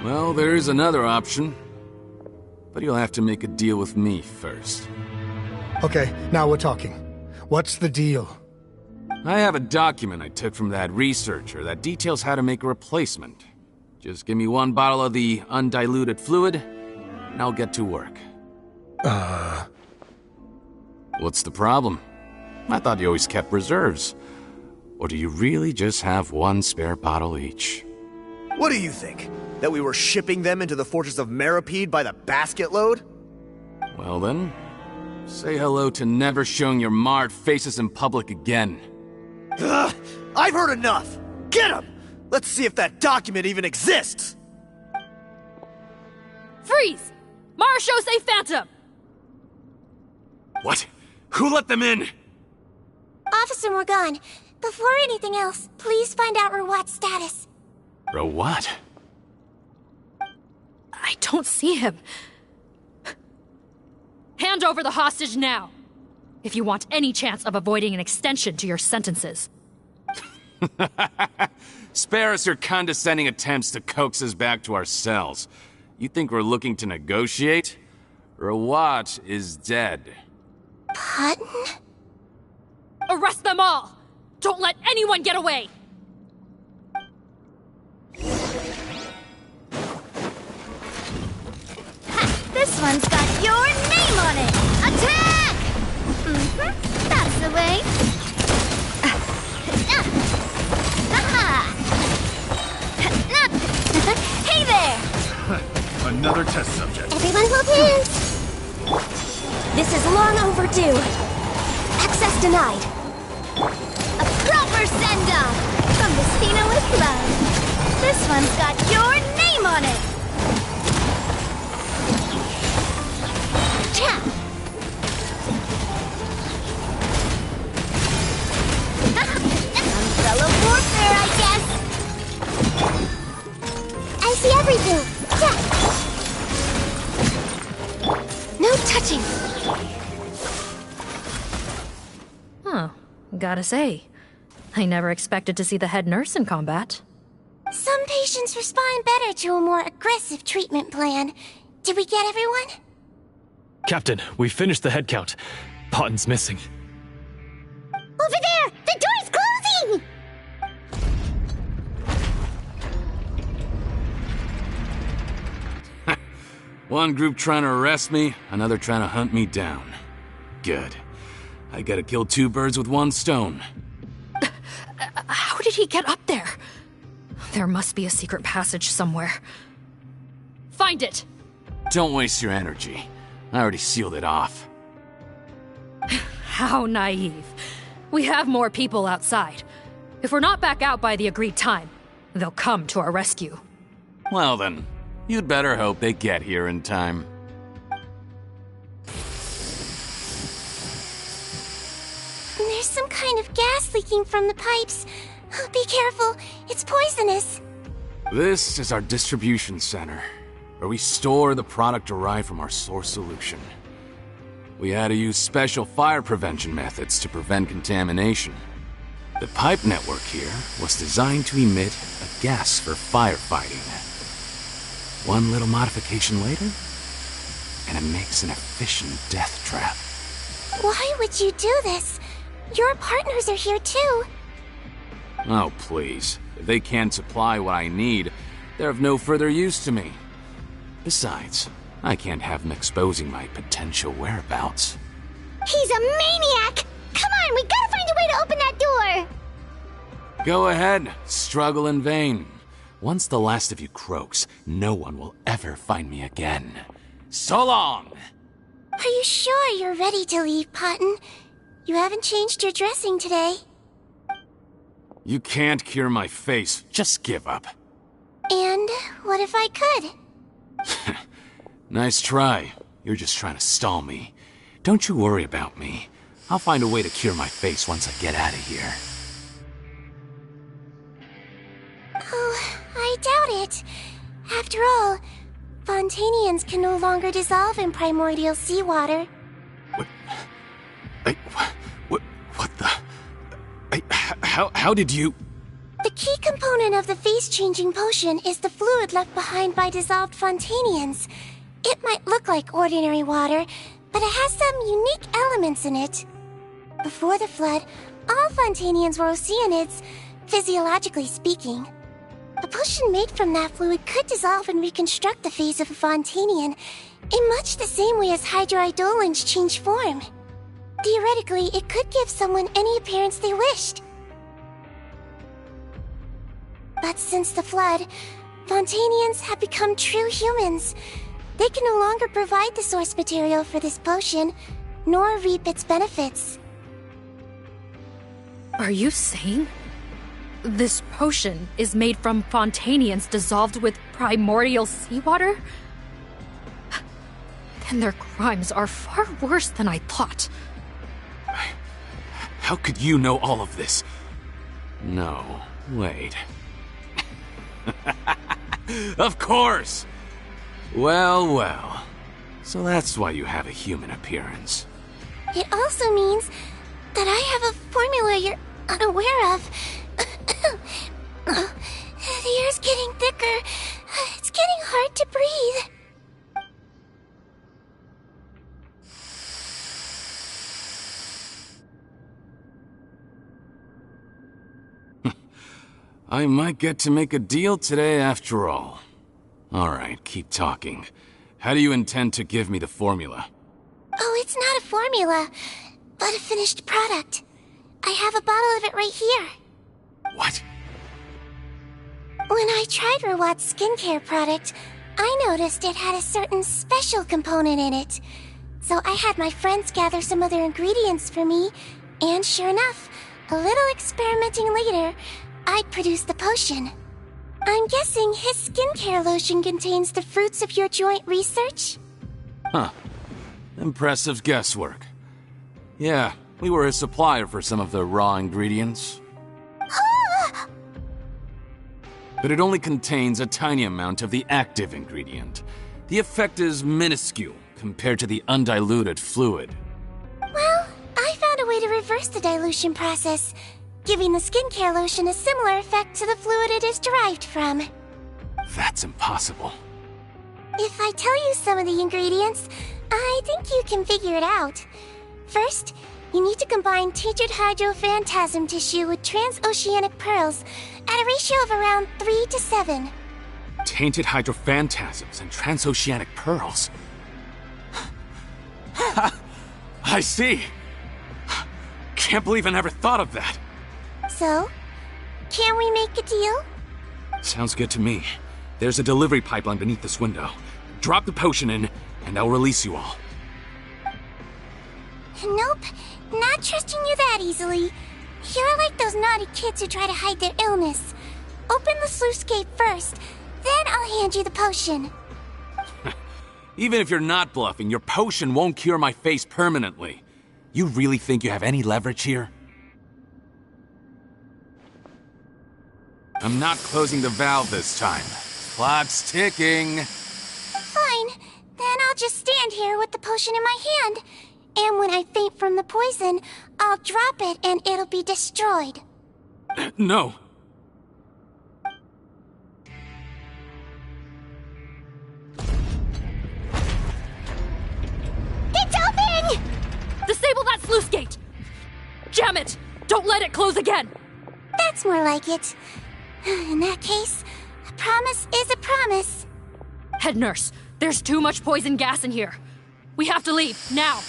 Speaker 11: Well, there's another option. But you'll have to make a deal with me first.
Speaker 13: Okay, now we're talking. What's the deal?
Speaker 11: I have a document I took from that researcher that details how to make a replacement. Just give me one bottle of the undiluted fluid, and I'll get to work. What's the problem? I thought you always kept reserves. Or do you really just have one spare bottle each?
Speaker 15: What do you think? That we were shipping them into the fortress of Meripede by the basket load?
Speaker 11: Well then, say hello to never showing your marred faces in public again.
Speaker 15: Ugh, I've heard enough! Get him! Let's see if that document even exists!
Speaker 16: Freeze! Marechaussee Phantom!
Speaker 11: What? Who let them in?
Speaker 2: Officer Morgan, before anything else, please find out Rawat's status.
Speaker 11: Rawat?
Speaker 16: I don't see him. Hand over the hostage now, if you want any chance of avoiding an extension to your sentences.
Speaker 11: Spare us your condescending attempts to coax us back to our cells. You think we're looking to negotiate? Rawat is dead.
Speaker 2: Potton?
Speaker 16: Arrest them all! Don't let anyone get away!
Speaker 1: This one's got your name on it! Attack! That's the way. Hey there!
Speaker 19: Another test subject.
Speaker 2: Everyone hold hands! This is long overdue. Access denied.
Speaker 1: A proper send-off from Vecina with love. This one's got your name on it. Cha! Umbrella warfare, I guess.
Speaker 2: I see everything. No touching.
Speaker 16: Huh. Gotta say, I never expected to see the head nurse in combat.
Speaker 2: Some patients respond better to a more aggressive treatment plan. Did we get everyone?
Speaker 10: Captain, we finished the head count. Potton's missing.
Speaker 1: Over there! The door's closing!
Speaker 11: One group trying to arrest me, another trying to hunt me down. Good. I gotta kill two birds with one stone.
Speaker 16: How did he get up there? There must be a secret passage somewhere. Find it!
Speaker 11: Don't waste your energy. I already sealed it off.
Speaker 16: How naive. We have more people outside. If we're not back out by the agreed time, they'll come to our rescue.
Speaker 11: Well then, you'd better hope they get here in time.
Speaker 2: There's some kind of gas leaking from the pipes. Be careful, it's poisonous.
Speaker 11: This is our distribution center, where we store the product derived from our source solution. We had to use special fire prevention methods to prevent contamination. The pipe network here was designed to emit a gas for firefighting. One little modification later, and it makes an efficient death trap.
Speaker 2: Why would you do this? Your partners are here too.
Speaker 11: Oh, please. If they can't supply what I need, they're of no further use to me. Besides, I can't have them exposing my potential whereabouts.
Speaker 1: He's a maniac! Come on, we gotta find a way to open that door!
Speaker 11: Go ahead, struggle in vain. Once the last of you croaks, no one will ever find me again. So long!
Speaker 2: Are you sure you're ready to leave, Potton? You haven't changed your dressing today.
Speaker 11: You can't cure my face. Just give up.
Speaker 2: And what if I could?
Speaker 11: Nice try. You're just trying to stall me. Don't you worry about me. I'll find a way to cure my face once I get out of here.
Speaker 2: Oh, I doubt it. After all, Fontainians can no longer dissolve in primordial seawater.
Speaker 11: What the... How did you...
Speaker 2: The key component of the face-changing potion is the fluid left behind by dissolved Fontainians. It might look like ordinary water, but it has some unique elements in it. Before the flood, all Fontainians were oceanids, physiologically speaking. A potion made from that fluid could dissolve and reconstruct the face of a Fontainian in much the same way as hydroidolins change form. Theoretically, it could give someone any appearance they wished. But since the flood, Fontainians have become true humans. They can no longer provide the source material for this potion, nor reap its benefits.
Speaker 16: Are you saying this potion is made from Fontainians dissolved with primordial seawater? Then their crimes are far worse than I thought.
Speaker 11: How could you know all of this? No, wait. Of course! Well, well. So that's why you have a human appearance.
Speaker 2: It also means that I have a formula you're unaware of. The air's getting thicker. It's getting hard to breathe.
Speaker 11: I might get to make a deal today after all. Alright, keep talking. How do you intend to give me the formula?
Speaker 2: Oh, it's not a formula, but a finished product. I have a bottle of it right here.
Speaker 11: What?
Speaker 2: When I tried Rawat's skincare product, I noticed it had a certain special component in it. So I had my friends gather some other ingredients for me, and sure enough, a little experimenting later, I'd produced the potion. I'm guessing his skincare lotion contains the fruits of your joint research?
Speaker 11: Huh. Impressive guesswork. Yeah, we were his supplier for some of the raw ingredients. But it only contains a tiny amount of the active ingredient. The effect is minuscule compared to the undiluted fluid.
Speaker 2: Well, I found a way to reverse the dilution process, giving the skincare lotion a similar effect to the fluid it is derived from.
Speaker 11: That's impossible.
Speaker 2: If I tell you some of the ingredients, I think you can figure it out. First, you need to combine tainted hydrophantasm tissue with transoceanic pearls at a ratio of around 3 to 7.
Speaker 11: Tainted hydrophantasms and transoceanic pearls. I see. Can't believe I never thought of that.
Speaker 2: So, can we make a deal?
Speaker 11: Sounds good to me. There's a delivery pipeline beneath this window. Drop the potion in, and I'll release you all.
Speaker 2: Nope, not trusting you that easily. You're like those naughty kids who try to hide their illness. Open the sluice gate first, then I'll hand you the potion.
Speaker 11: Even if you're not bluffing, your potion won't cure my face permanently. You really think you have any leverage here? I'm not closing the valve this time. Clock's ticking.
Speaker 2: Fine, then I'll just stand here with the potion in my hand. And when I faint from the poison, I'll drop it and it'll be destroyed.
Speaker 11: No.
Speaker 2: It's open!
Speaker 16: Disable that sluice gate! Jam it! Don't let it close again!
Speaker 2: That's more like it. In that case, a promise is a promise.
Speaker 16: Head nurse, there's too much poison gas in here. We have to leave, now!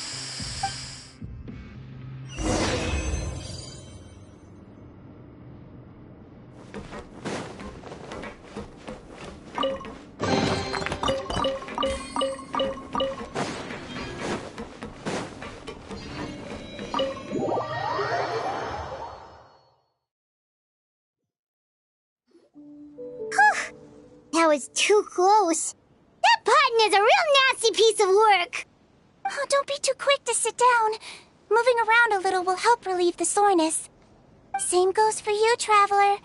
Speaker 1: was too close. That Potton is a real nasty piece of work.
Speaker 2: Oh, don't be too quick to sit down. Moving around a little will help relieve the soreness. Same goes for you, Traveler.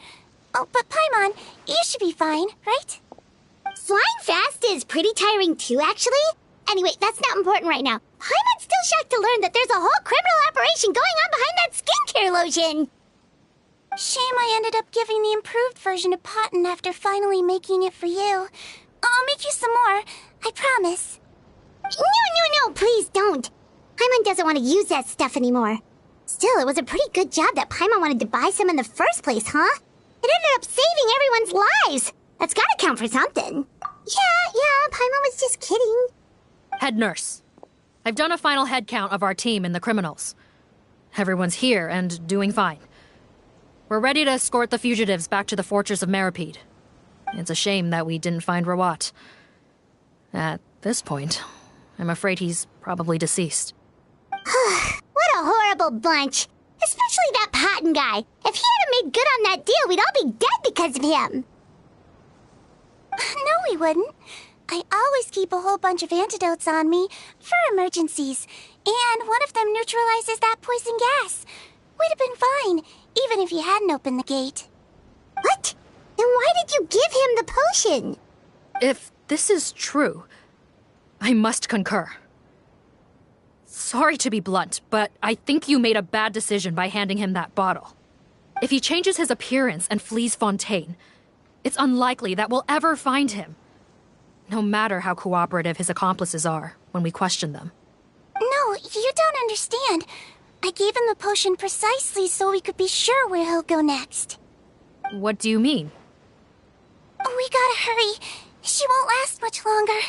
Speaker 2: Oh, but Paimon, you should be fine, right?
Speaker 1: Flying fast is pretty tiring too, actually. Anyway, that's not important right now. Paimon's still shocked to learn that there's a whole criminal operation going on behind that skincare lotion.
Speaker 2: Shame I ended up giving the improved version of Potton after finally making it for you. I'll make you some more, I promise.
Speaker 1: No, please don't. Paimon doesn't want to use that stuff anymore. Still, it was a pretty good job that Paimon wanted to buy some in the first place, huh? It ended up saving everyone's lives. That's gotta count for something. Yeah, Paimon was just kidding.
Speaker 16: Head nurse, I've done a final head count of our team and the criminals. Everyone's here and doing fine. We're ready to escort the fugitives back to the fortress of Meripede. It's a shame that we didn't find Rawat. At this point, I'm afraid he's probably deceased.
Speaker 1: What a horrible bunch. Especially that Potton guy. If he hadn't made good on that deal, we'd all be dead because of him.
Speaker 2: No, we wouldn't. I always keep a whole bunch of antidotes on me for emergencies, and one of them neutralizes that poison gas. We'd have been fine, even if you hadn't opened the gate.
Speaker 1: What? Then why did you give him the potion?
Speaker 16: If this is true, I must concur. Sorry to be blunt, but I think you made a bad decision by handing him that bottle. If he changes his appearance and flees Fontaine, it's unlikely that we'll ever find him. No matter how cooperative his accomplices are when we question them.
Speaker 2: No, you don't understand. I gave him the potion precisely so we could be sure where he'll go next.
Speaker 16: What do you mean?
Speaker 2: We gotta hurry. She won't last much longer.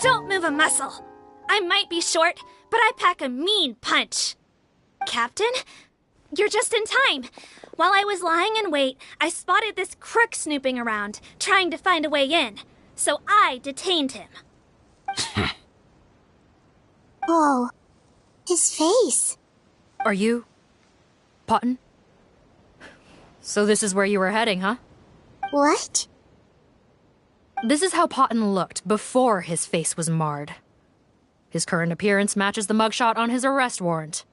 Speaker 6: Don't move a muscle. I might be short, but I pack a mean punch. Captain, you're just in time. While I was lying in wait, I spotted this crook snooping around, trying to find a way in. So I detained him.
Speaker 1: Oh, his face.
Speaker 16: Are you... Potton? So this is where you were heading, huh?
Speaker 1: What?
Speaker 16: This is how Potton looked before his face was marred. His current appearance matches the mugshot on his arrest warrant.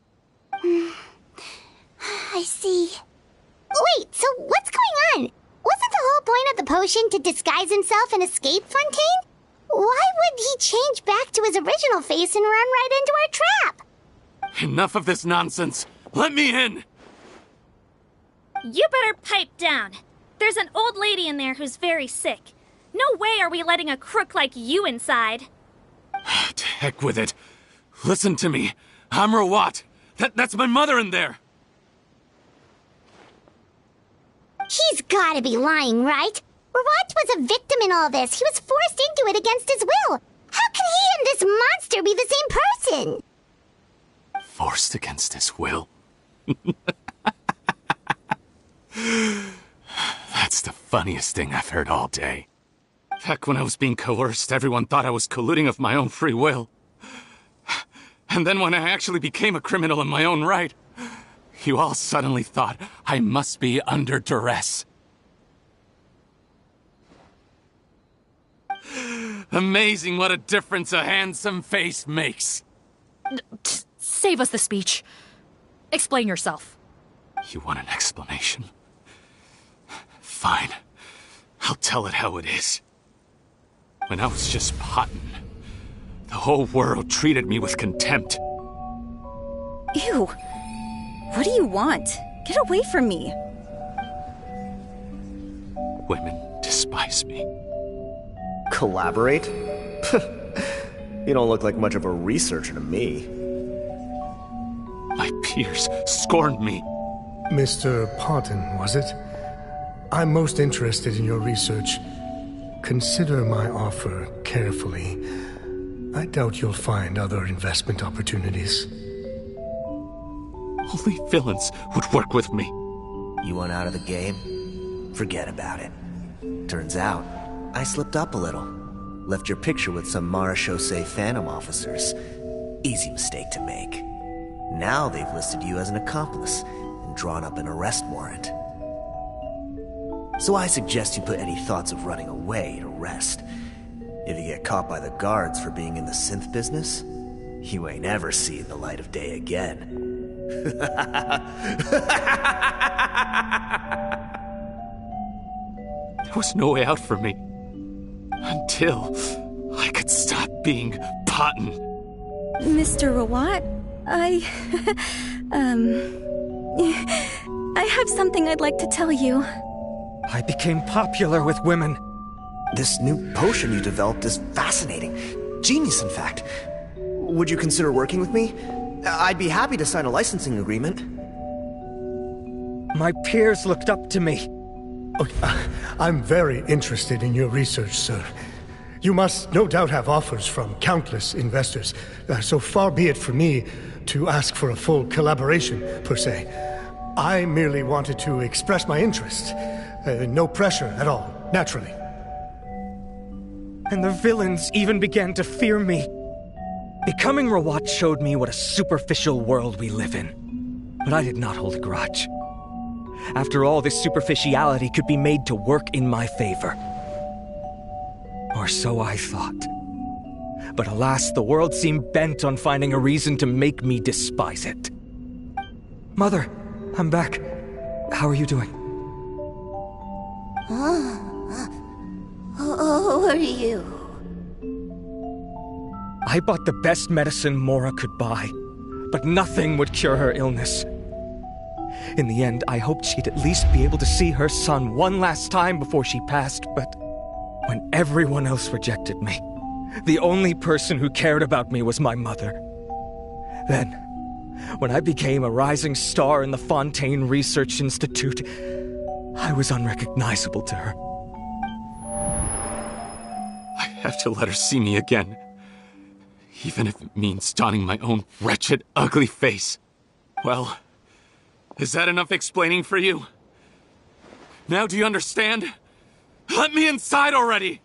Speaker 2: I see.
Speaker 1: Wait, so what's going on? Wasn't the whole point of the potion to disguise himself and escape Fontaine? Why would he change back to his original face and run right into our trap?
Speaker 11: Enough of this nonsense. Let me in!
Speaker 6: You better pipe down. There's an old lady in there who's very sick. No way are we letting a crook like you inside.
Speaker 11: To heck with it. Listen to me. I'm Rawat. That's my mother in there.
Speaker 1: He's gotta be lying, right? Rawat was a victim in all this. He was forced into it against his will. How can he and this monster be the same person?
Speaker 11: Forced against his will? That's the funniest thing I've heard all day. Back when I was being coerced, everyone thought I was colluding of my own free will. And then when I actually became a criminal in my own right, you all suddenly thought I must be under duress. Amazing what a difference a handsome face makes.
Speaker 16: Save us the speech. Explain yourself.
Speaker 11: You want an explanation? Fine. I'll tell it how it is. When I was just Potton, the whole world treated me with contempt.
Speaker 18: Ew. What do you want? Get away from me.
Speaker 11: Women despise me.
Speaker 15: Collaborate? You don't look like much of a researcher to me.
Speaker 11: My peers scorned me.
Speaker 13: Mr. Fontaine, was it? I'm most interested in your research. Consider my offer carefully. I doubt you'll find other investment opportunities.
Speaker 11: Only villains would work with me.
Speaker 15: You want out of the game? Forget about it. Turns out, I slipped up a little. Left your picture with some Marechaussee Phantom officers. Easy mistake to make. Now they've listed you as an accomplice and drawn up an arrest warrant. So I suggest you put any thoughts of running away to rest. If you get caught by the guards for being in the synth business, you ain't ever seen the light of day again.
Speaker 11: There was no way out for me. Until I could stop being Fontaine.
Speaker 18: Mr. Rawat, I have something I'd like to tell you.
Speaker 5: I became popular with women.
Speaker 15: This new potion you developed is fascinating. Genius, in fact. Would you consider working with me? I'd be happy to sign a licensing agreement.
Speaker 5: My peers looked up to me.
Speaker 13: I'm very interested in your research, sir. You must no doubt have offers from countless investors, so far be it from me to ask for a full collaboration, per se. I merely wanted to express my interest. No pressure at all, naturally.
Speaker 5: And the villains even began to fear me. Becoming Rawat showed me what a superficial world we live in. But I did not hold a grudge. After all, this superficiality could be made to work in my favor. Or so I thought. But alas, the world seemed bent on finding a reason to make me despise it. Mother, I'm back. How are you doing?
Speaker 1: Who are you?
Speaker 5: I bought the best medicine Mora could buy, but nothing would cure her illness. In the end, I hoped she'd at least be able to see her son one last time before she passed, but when everyone else rejected me, the only person who cared about me was my mother. Then, when I became a rising star in the Fontaine Research Institute, I was unrecognizable to her.
Speaker 11: I have to let her see me again. Even if it means donning my own wretched, ugly face. Well, is that enough explaining for you? Now do you understand? Let me inside already!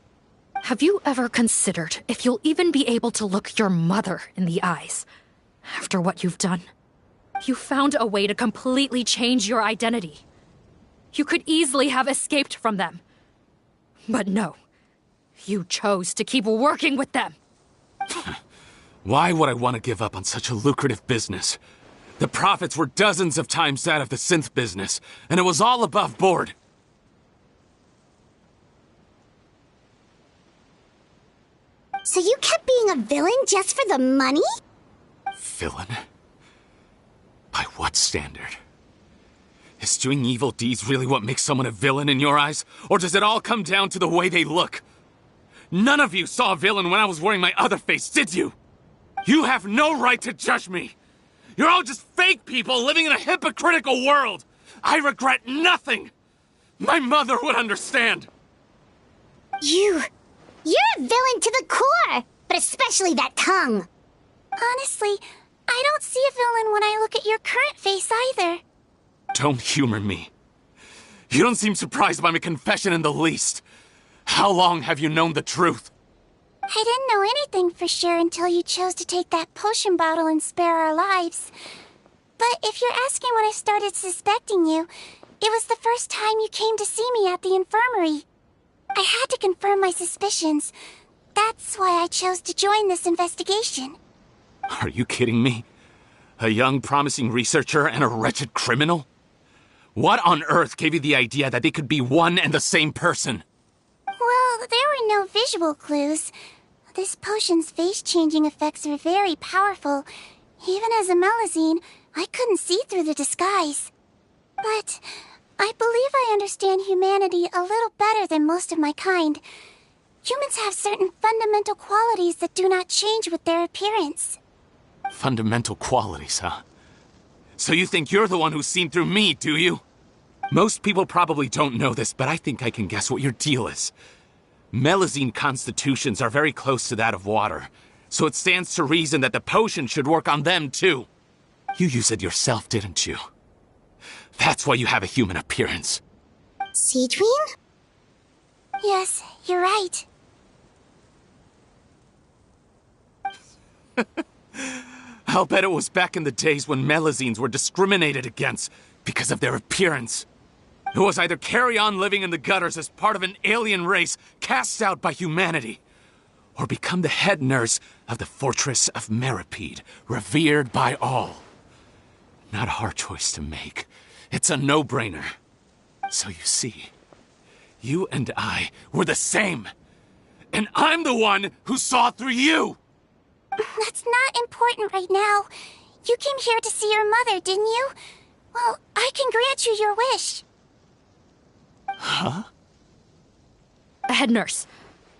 Speaker 16: Have you ever considered if you'll even be able to look your mother in the eyes after what you've done? You found a way to completely change your identity. You could easily have escaped from them. But no, you chose to keep working with them.
Speaker 11: Why would I want to give up on such a lucrative business? The profits were dozens of times that of the synth business, and it was all above board.
Speaker 1: So you kept being a villain just for the money?
Speaker 11: Villain? By what standard? Is doing evil deeds really what makes someone a villain in your eyes? Or does it all come down to the way they look? None of you saw a villain when I was wearing my other face, did you? You have no right to judge me! You're all just fake people living in a hypocritical world! I regret nothing! My mother would understand!
Speaker 1: You're a villain to the core! But especially that tongue!
Speaker 2: Honestly, I don't see a villain when I look at your current face either.
Speaker 11: Don't humor me. You don't seem surprised by my confession in the least. How long have you known the truth?
Speaker 2: I didn't know anything for sure until you chose to take that potion bottle and spare our lives. But if you're asking when I started suspecting you, it was the first time you came to see me at the infirmary. I had to confirm my suspicions. That's why I chose to join this investigation.
Speaker 11: Are you kidding me? A young, promising researcher and a wretched criminal? What on earth gave you the idea that they could be one and the same person?
Speaker 2: Well, there were no visual clues. This potion's face-changing effects are very powerful. Even as a Melusine, I couldn't see through the disguise. But I believe I understand humanity a little better than most of my kind. Humans have certain fundamental qualities that do not change with their appearance.
Speaker 11: Fundamental qualities, huh? So you think you're the one who's seen through me, do you? Most people probably don't know this, but I think I can guess what your deal is. Melazine constitutions are very close to that of water, so it stands to reason that the potion should work on them too. You use it yourself, didn't you? That's why you have a human appearance.
Speaker 1: Sigewinne?
Speaker 2: Yes, you're right.
Speaker 11: I'll bet it was back in the days when Melazines were discriminated against because of their appearance. It was either carry on living in the gutters as part of an alien race cast out by humanity, or become the head nurse of the fortress of Meropide, revered by all. Not a hard choice to make. It's a no-brainer. So you see, you and I were the same. And I'm the one who saw through you!
Speaker 2: That's not important right now. You came here to see your mother, didn't you? Well, I can grant you your wish.
Speaker 11: Huh?
Speaker 16: Head nurse,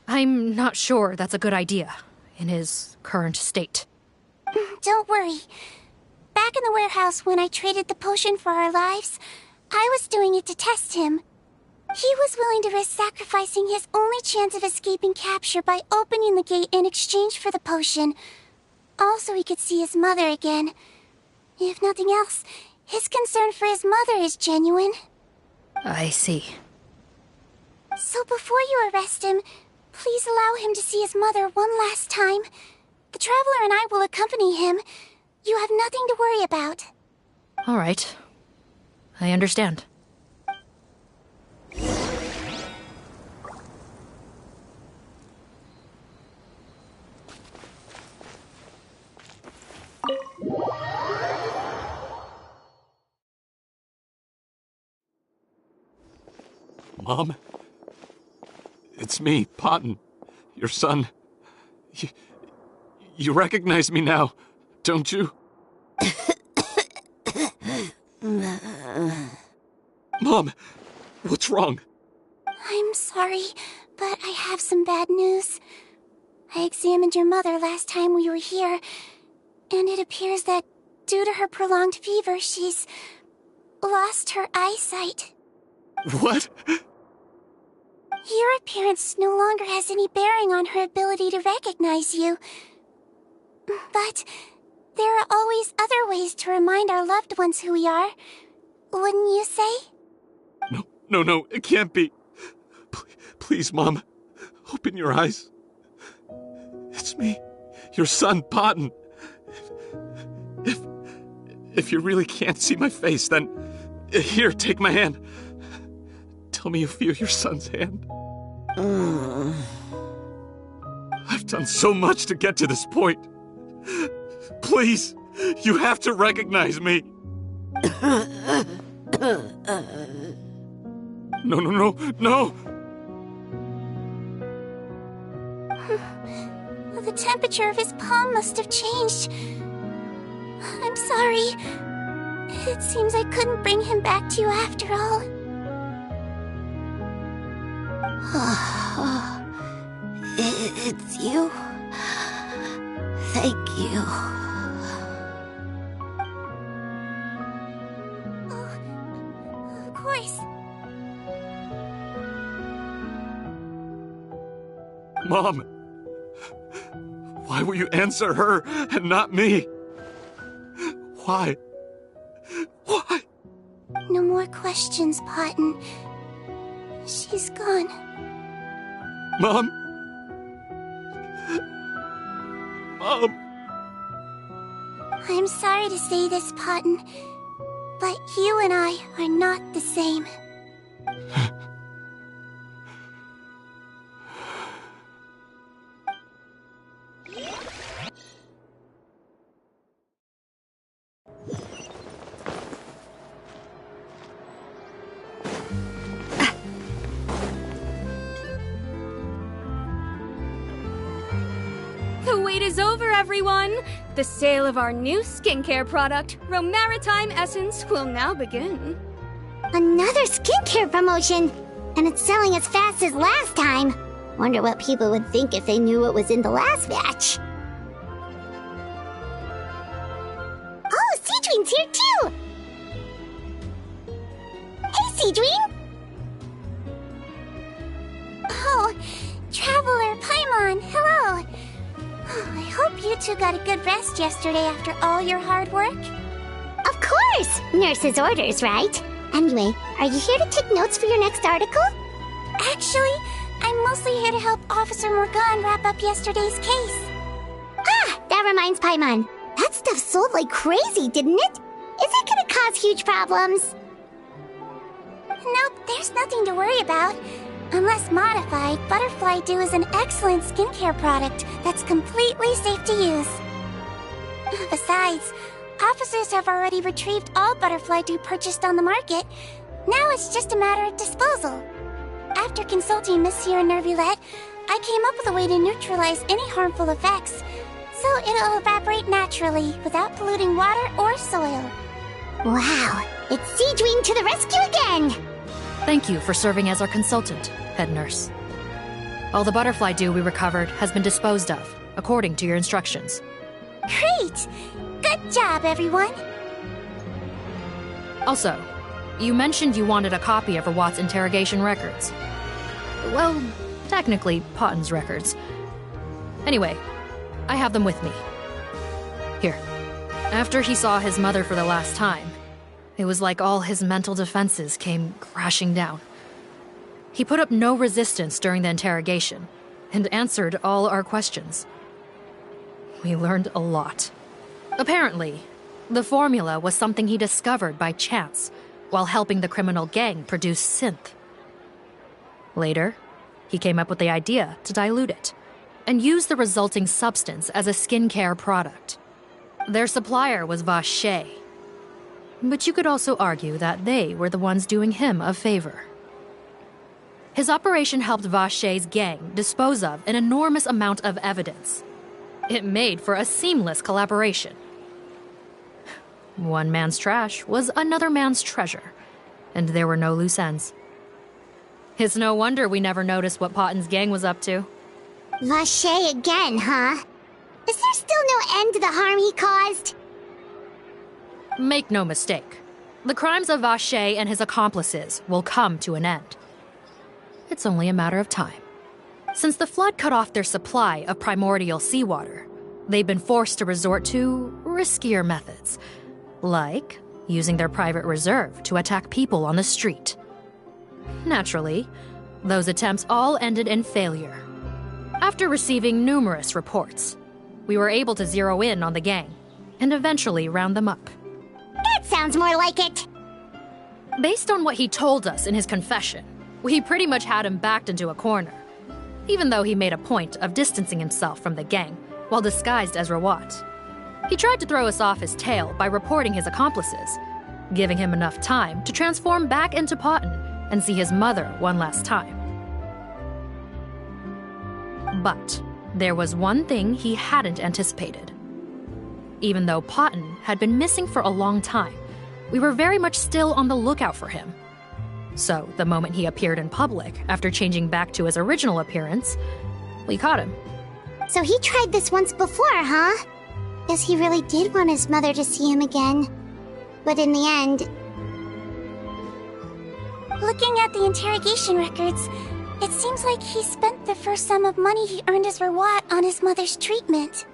Speaker 16: I'm not sure that's a good idea in his current state.
Speaker 2: Don't worry. Back in the warehouse when I traded the potion for our lives, I was doing it to test him. He was willing to risk sacrificing his only chance of escaping capture by opening the gate in exchange for the potion. Also, he could see his mother again. If nothing else, his concern for his mother is genuine.
Speaker 16: I see.
Speaker 2: So before you arrest him, please allow him to see his mother one last time. The Traveler and I will accompany him. You have nothing to worry about.
Speaker 16: All right. I understand.
Speaker 11: Mom? It's me, Fontaine, your son. You recognize me now, don't you? Mom, what's wrong?
Speaker 2: I'm sorry, but I have some bad news. I examined your mother last time we were here, and it appears that due to her prolonged fever, she's lost her eyesight.
Speaker 11: What?
Speaker 2: Your appearance no longer has any bearing on her ability to recognize you. But there are always other ways to remind our loved ones who we are. Wouldn't you say?
Speaker 11: No, it can't be. Please, Mom, open your eyes. It's me, your son, Fontaine. If you really can't see my face, then here, take my hand. Tell me you feel your son's hand. I've done so much to get to this point. Please, you have to recognize me. No.
Speaker 2: The temperature of his palm must have changed. I'm sorry. It seems I couldn't bring him back to you after all.
Speaker 1: It's you. Thank you.
Speaker 2: Oh, of course.
Speaker 11: Mom, why will you answer her and not me? Why?
Speaker 2: No more questions, Fontaine. She's gone.
Speaker 11: Mom?
Speaker 2: I'm sorry to say this, Fontaine, but you and I are not the same.
Speaker 4: The wait is over, everyone! The sale of our new skincare product, Romaritime Essence, will now begin.
Speaker 1: Another skincare promotion! And it's selling as fast as last time. Wonder what people would think if they knew what was in the last batch. Oh, Sigewinne's here too! Hey, Sigewinne!
Speaker 2: Oh, Traveler Paimon, hello! I hope you two got a good rest yesterday after all your hard work.
Speaker 1: Of course! Nurse's orders, right? Anyway, are you here to take notes for your next article?
Speaker 2: Actually, I'm mostly here to help Officer Morgan wrap up yesterday's case.
Speaker 1: Ah, that reminds Paimon. That stuff sold like crazy, didn't it? Is it gonna cause huge problems?
Speaker 2: Nope, there's nothing to worry about. Unless modified, Butterfly Dew is an excellent skincare product that's completely safe to use. Besides, officers have already retrieved all Butterfly Dew purchased on the market. Now it's just a matter of disposal. After consulting Monsieur Nervulette, I came up with a way to neutralize any harmful effects, so it'll evaporate naturally without polluting water or soil.
Speaker 1: Wow, it's Sigewinne to the rescue again!
Speaker 16: Thank you for serving as our consultant, head nurse. All the butterfly dew we recovered has been disposed of, according to your instructions.
Speaker 2: Great! Good job, everyone!
Speaker 16: Also, you mentioned you wanted a copy of Rawat's interrogation records. Well, technically, Potten's records. Anyway, I have them with me. Here. After he saw his mother for the last time, it was like all his mental defenses came crashing down. He put up no resistance during the interrogation, and answered all our questions. We learned a lot. Apparently, the formula was something he discovered by chance, while helping the criminal gang produce synth. Later, he came up with the idea to dilute it, and use the resulting substance as a skincare product. Their supplier was Vache. But you could also argue that they were the ones doing him a favor. His operation helped Vache's gang dispose of an enormous amount of evidence. It made for a seamless collaboration. One man's trash was another man's treasure, and there were no loose ends. It's no wonder we never noticed what Potten's gang was up to.
Speaker 1: Vache again, huh? Is there still no end to the harm he caused?
Speaker 16: Make no mistake. The crimes of Vache and his accomplices will come to an end. It's only a matter of time. Since the flood cut off their supply of primordial seawater, they've been forced to resort to riskier methods, like using their private reserve to attack people on the street. Naturally, those attempts all ended in failure. After receiving numerous reports, we were able to zero in on the gang and eventually round them up.
Speaker 1: That sounds more like it!
Speaker 16: Based on what he told us in his confession, we pretty much had him backed into a corner, even though he made a point of distancing himself from the gang while disguised as Rawat. He tried to throw us off his tail by reporting his accomplices, giving him enough time to transform back into Potten and see his mother one last time. But there was one thing he hadn't anticipated. Even though Potten had been missing for a long time, we were very much still on the lookout for him. So the moment he appeared in public, after changing back to his original appearance, we caught him.
Speaker 1: So he tried this once before, huh? Guess he really did want his mother to see him again. But in the end...
Speaker 2: Looking at the interrogation records, it seems like he spent the first sum of money he earned as Rawat on his mother's treatment.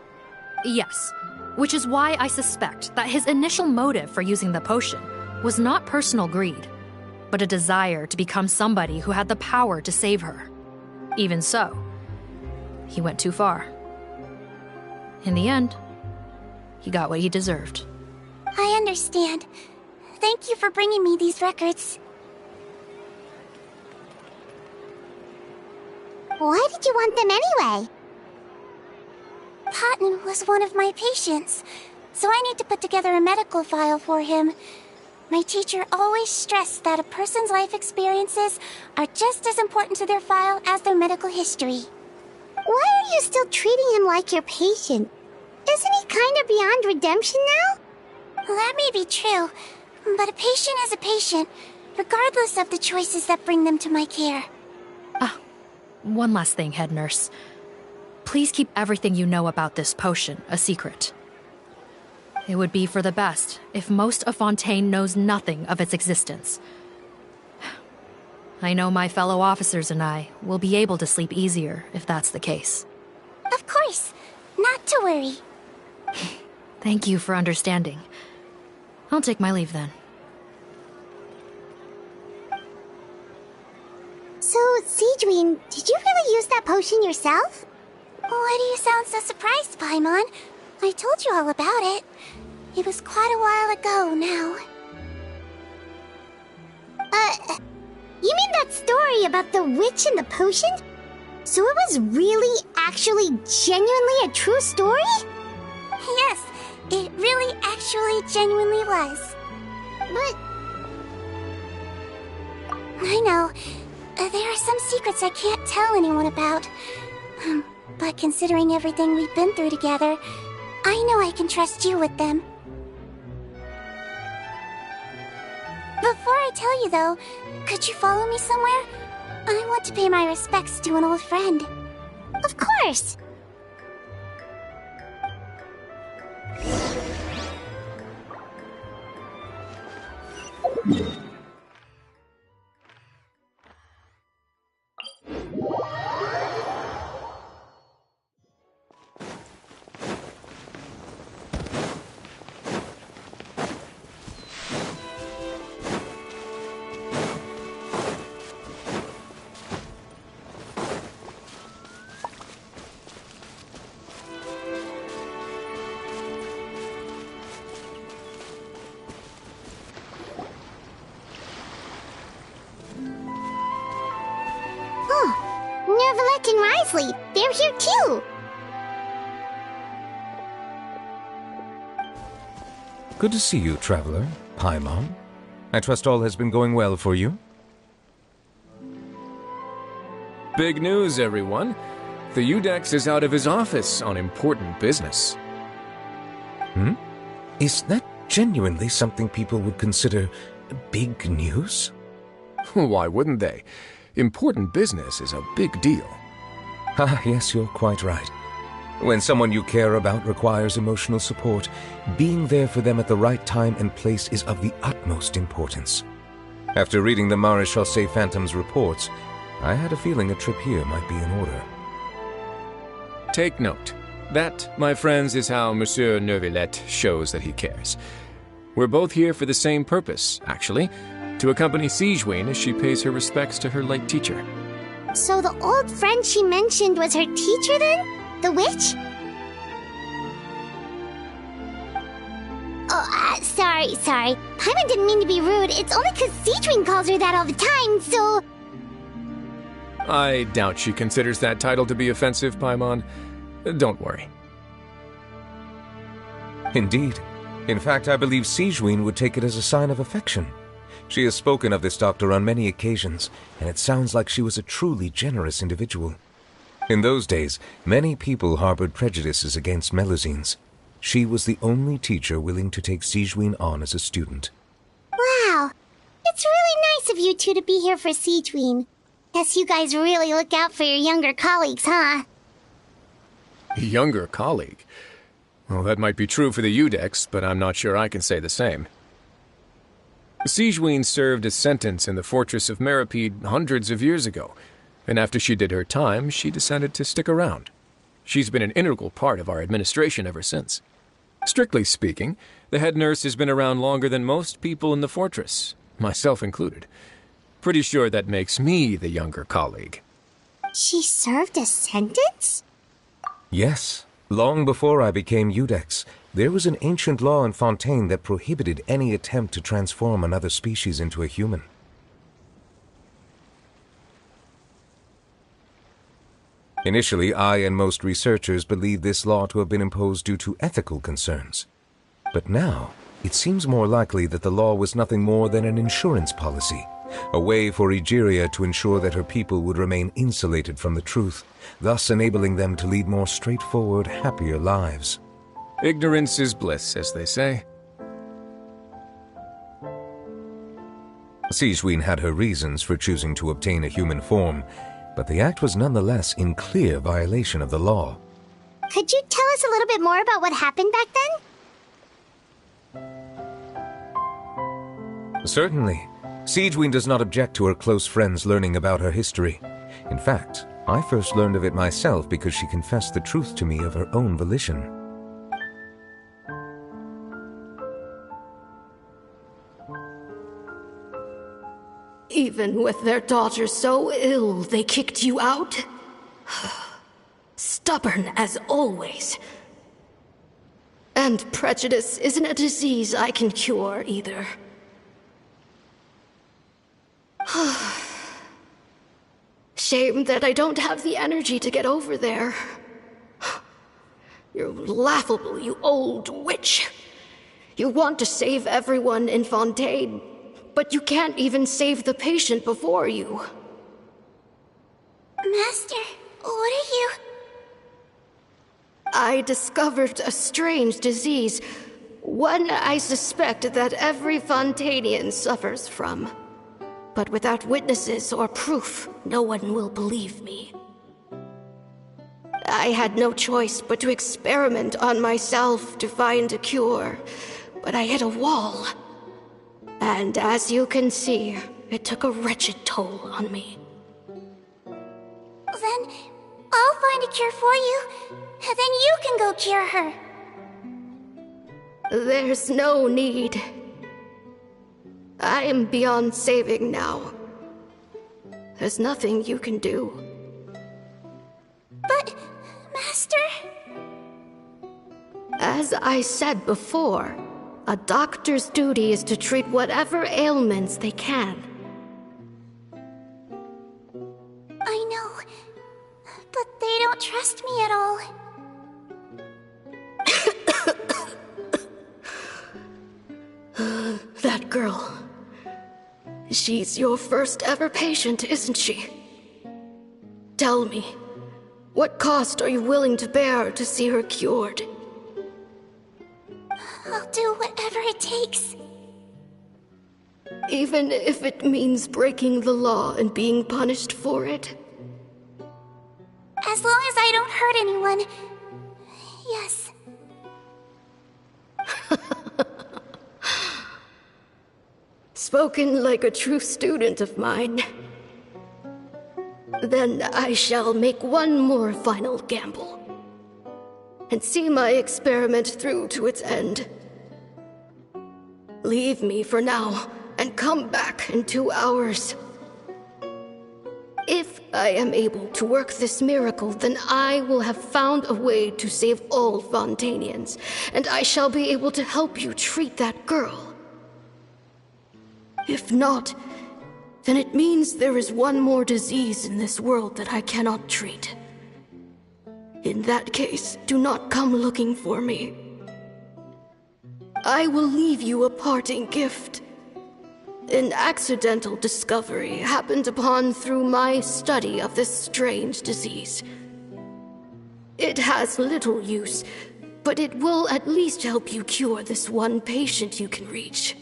Speaker 16: Yes, which is why I suspect that his initial motive for using the potion was not personal greed, but a desire to become somebody who had the power to save her. Even so, he went too far. In the end, he got what he deserved.
Speaker 2: I understand. Thank you for bringing me these records.
Speaker 1: Why did you want them anyway?
Speaker 2: Potten was one of my patients, so I need to put together a medical file for him. My teacher always stressed that a person's life experiences are just as important to their file as their medical history.
Speaker 1: Why are you still treating him like your patient? Isn't he kind of beyond redemption now?
Speaker 2: Well, that may be true, but a patient is a patient. regardless of the choices that bring them to my care.
Speaker 16: One last thing, head nurse. Please keep everything you know about this potion a secret. It would be for the best if most of Fontaine knows nothing of its existence. I know my fellow officers and I will be able to sleep easier if that's the case.
Speaker 2: Of course. Not to worry.
Speaker 16: Thank you for understanding. I'll take my leave then.
Speaker 1: So, Sigewinne, did you really use that potion yourself?
Speaker 2: Why do you sound so surprised, Paimon? I told you all about it. It was quite a while ago now.
Speaker 1: You mean that story about the witch and the potion? So it was really, actually, genuinely a true story?
Speaker 2: Yes, it really, actually, genuinely was.
Speaker 1: But...
Speaker 2: I know. There are some secrets I can't tell anyone about. But considering everything we've been through together, I know I can trust you with them. Before I tell you, though, could you follow me somewhere? I want to pay my respects to an old friend.
Speaker 1: Of course! Nervalek and Risley, they're here too!
Speaker 21: Good to see you, traveler. Paimon. I trust all has been going well for you?
Speaker 9: Big news, everyone. The Udex is out of his office on important business.
Speaker 21: Is that genuinely something people would consider big news?
Speaker 9: Why wouldn't they? Important business is a big deal.
Speaker 21: Ah, yes, you're quite right. When someone you care about requires emotional support, being there for them at the right time and place is of the utmost importance. After reading the Maréchal Phantom's reports, I had a feeling a trip here might be in order.
Speaker 9: Take note. That, my friends, is how Monsieur Neuvillette shows that he cares. We're both here for the same purpose, actually, to accompany Sigewinne as she pays her respects to her late teacher.
Speaker 1: So the old friend she mentioned was her teacher then? The witch? Oh, sorry. Paimon didn't mean to be rude. It's only because Sigewinne calls her that all the time, so...
Speaker 9: I doubt she considers that title to be offensive, Paimon. Don't worry.
Speaker 21: Indeed. In fact, I believe Sigewinne would take it as a sign of affection. She has spoken of this doctor on many occasions, and it sounds like she was a truly generous individual. In those days, many people harbored prejudices against Melusines. She was the only teacher willing to take Sigewinne on as a student.
Speaker 1: Wow. It's really nice of you two to be here for Sigewinne. Guess you guys really look out for your younger colleagues, huh?
Speaker 9: Younger colleague? Well, that might be true for the Udex, but I'm not sure I can say the same. Sigewinne served a sentence in the fortress of Meripede hundreds of years ago, and after she did her time, she decided to stick around. She's been an integral part of our administration ever since. Strictly speaking, the head nurse has been around longer than most people in the fortress, myself included. Pretty sure that makes me the younger colleague.
Speaker 1: She served a sentence?
Speaker 21: Yes. Long before I became Udex, there was an ancient law in Fontaine that prohibited any attempt to transform another species into a human. Initially, I and most researchers believed this law to have been imposed due to ethical concerns. But now, it seems more likely that the law was nothing more than an insurance policy, a way for Egeria to ensure that her people would remain insulated from the truth, thus enabling them to lead more straightforward, happier lives.
Speaker 9: Ignorance is bliss, as they say.
Speaker 21: Sigewinne had her reasons for choosing to obtain a human form, but the act was nonetheless in clear violation of the law.
Speaker 1: Could you tell us a little bit more about what happened back then?
Speaker 21: Certainly. Sigewinne does not object to her close friends learning about her history. In fact, I first learned of it myself because she confessed the truth to me of her own volition.
Speaker 3: Even with their daughter so ill, they kicked you out? Stubborn as always. And prejudice isn't a disease I can cure either. Shame that I don't have the energy to get over there. You're laughable, you old witch. You want to save everyone in Fontaine, but you can't even save the patient before you.
Speaker 2: Master, what are you...
Speaker 3: I discovered a strange disease, one I suspect that every Fontainian suffers from. But without witnesses or proof, no one will believe me. I had no choice but to experiment on myself to find a cure, but I hit a wall. And as you can see, it took a wretched toll on me.
Speaker 2: Then I'll find a cure for you, and then you can go cure her.
Speaker 3: There's no need. I am beyond saving now. There's nothing you can do.
Speaker 2: But, Master...
Speaker 3: As I said before, a doctor's duty is to treat whatever ailments they can.
Speaker 2: I know, but they don't trust me at all.
Speaker 3: That girl. She's your first ever patient, isn't she? Tell me, what cost are you willing to bear to see her cured?
Speaker 2: I'll do whatever it takes.
Speaker 3: Even if it means breaking the law and being punished for it?
Speaker 2: As long as I don't hurt anyone. Yes.
Speaker 3: Spoken like a true student of mine. Then I shall make one more final gamble. And see my experiment through to its end. Leave me for now, and come back in 2 hours. If I am able to work this miracle, then I will have found a way to save all Fontainians, and I shall be able to help you treat that girl. If not, then it means there is one more disease in this world that I cannot treat. In that case, do not come looking for me. I will leave you a parting gift. An accidental discovery happened upon through my study of this strange disease. It has little use, but it will at least help you cure this one patient you can reach.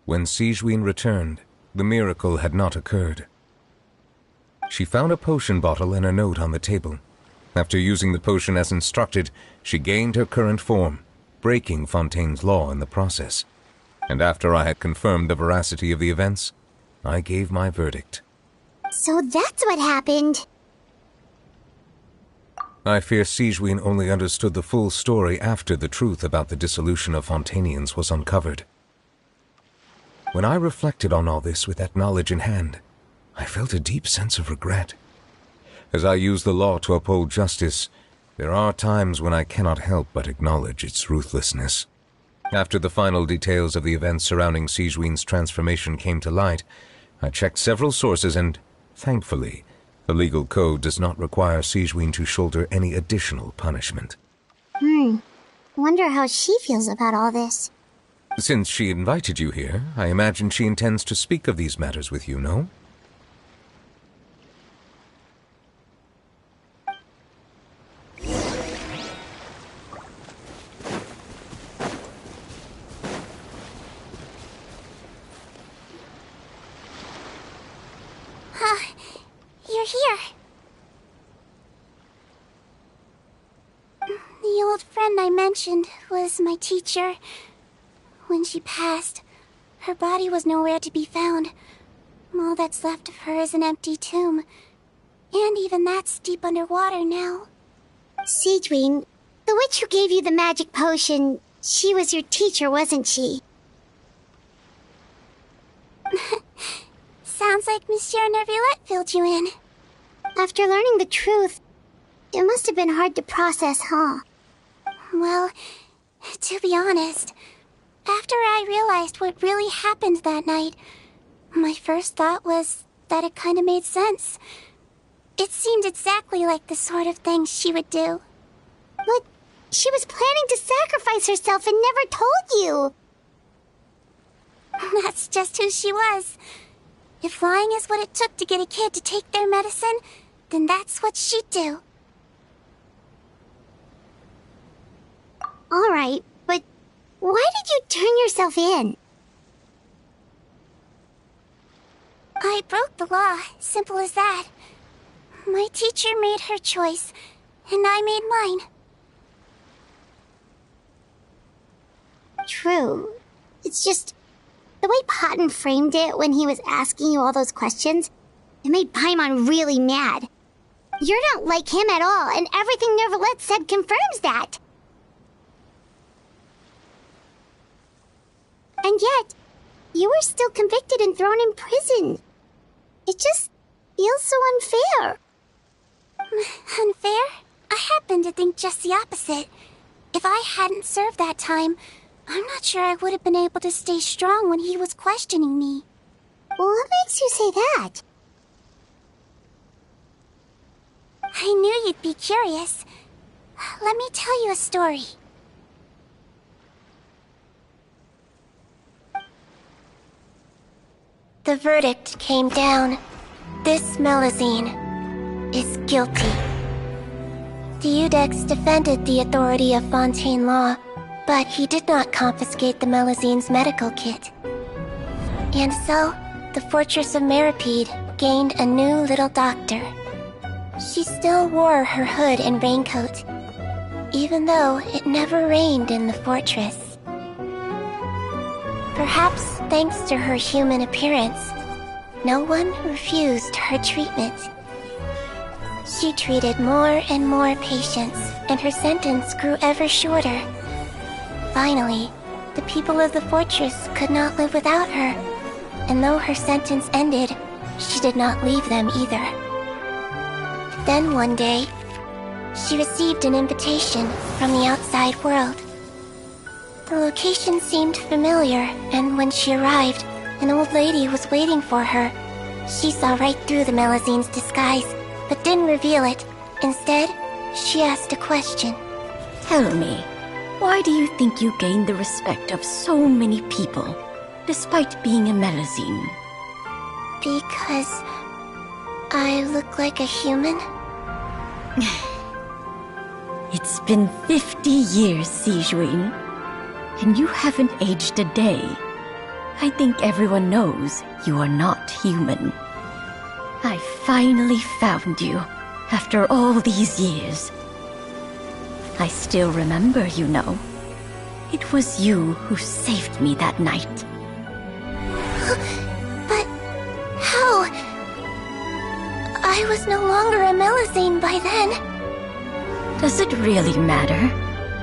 Speaker 21: When Sigewinne returned, the miracle had not occurred. She found a potion bottle and a note on the table. After using the potion as instructed, she gained her current form, breaking Fontaine's law in the process. And after I had confirmed the veracity of the events, I gave my verdict.
Speaker 1: So that's what happened.
Speaker 21: I fear Sigewinne only understood the full story after the truth about the dissolution of Fontainians was uncovered. When I reflected on all this with that knowledge in hand, I felt a deep sense of regret. As I use the law to uphold justice, there are times when I cannot help but acknowledge its ruthlessness. After the final details of the events surrounding Sigewinne's transformation came to light, I checked several sources and, thankfully, the legal code does not require Sigewinne to shoulder any additional punishment.
Speaker 1: Wonder how she feels about all this.
Speaker 21: Since she invited you here, I imagine she intends to speak of these matters with you, no?
Speaker 2: here. The old friend I mentioned was my teacher. When she passed, her body was nowhere to be found. All that's left of her is an empty tomb. And even that's deep underwater now.
Speaker 1: Sigewinne, the witch who gave you the magic potion, she was your teacher, wasn't she?
Speaker 2: Sounds like Monsieur Neuvillette filled you in.
Speaker 1: After learning the truth, it must have been hard to process, huh?
Speaker 2: Well, to be honest, after I realized what really happened that night, my first thought was that it kinda made sense. It seemed exactly like the sort of thing she would do.
Speaker 1: But she was planning to sacrifice herself and never told you.
Speaker 2: That's just who she was. If lying is what it took to get a kid to take their medicine, then that's what she'd do.
Speaker 1: Alright, but why did you turn yourself in?
Speaker 2: I broke the law, simple as that. My teacher made her choice, and I made mine.
Speaker 1: True. It's just, the way Fontaine framed it when he was asking you all those questions, it made Paimon really mad. You're not like him at all, and everything Neuvillette said confirms that. And yet, you were still convicted and thrown in prison. It just feels so unfair.
Speaker 2: Unfair? I happen to think just the opposite. If I hadn't served that time, I'm not sure I would have been able to stay strong when he was questioning me.
Speaker 1: What makes you say that?
Speaker 2: I knew you'd be curious. Let me tell you a story. The verdict came down. This Melusine is guilty. The Iudex defended the authority of Fontaine law, but he did not confiscate the Melusine's medical kit. And so, the fortress of Meripede gained a new little doctor. She still wore her hood and raincoat, even though it never rained in the fortress. Perhaps thanks to her human appearance, no one refused her treatment. She treated more and more patients, and her sentence grew ever shorter. Finally, the people of the fortress could not live without her, and though her sentence ended, she did not leave them either. Then one day, she received an invitation from the outside world. The location seemed familiar, and when she arrived, an old lady was waiting for her. She saw right through the Melusine's disguise, but didn't reveal it. Instead, she asked a question.
Speaker 7: Tell me, why do you think you gained the respect of so many people, despite being a Melusine?
Speaker 2: Because I look like a human?
Speaker 7: It's been 50 years, Sigewinne, and you haven't aged a day. I think everyone knows you are not human. I finally found you, after all these years. I still remember, you know. It was you who saved me that night.
Speaker 2: But how? I was no longer a Melusine by then.
Speaker 7: Does it really matter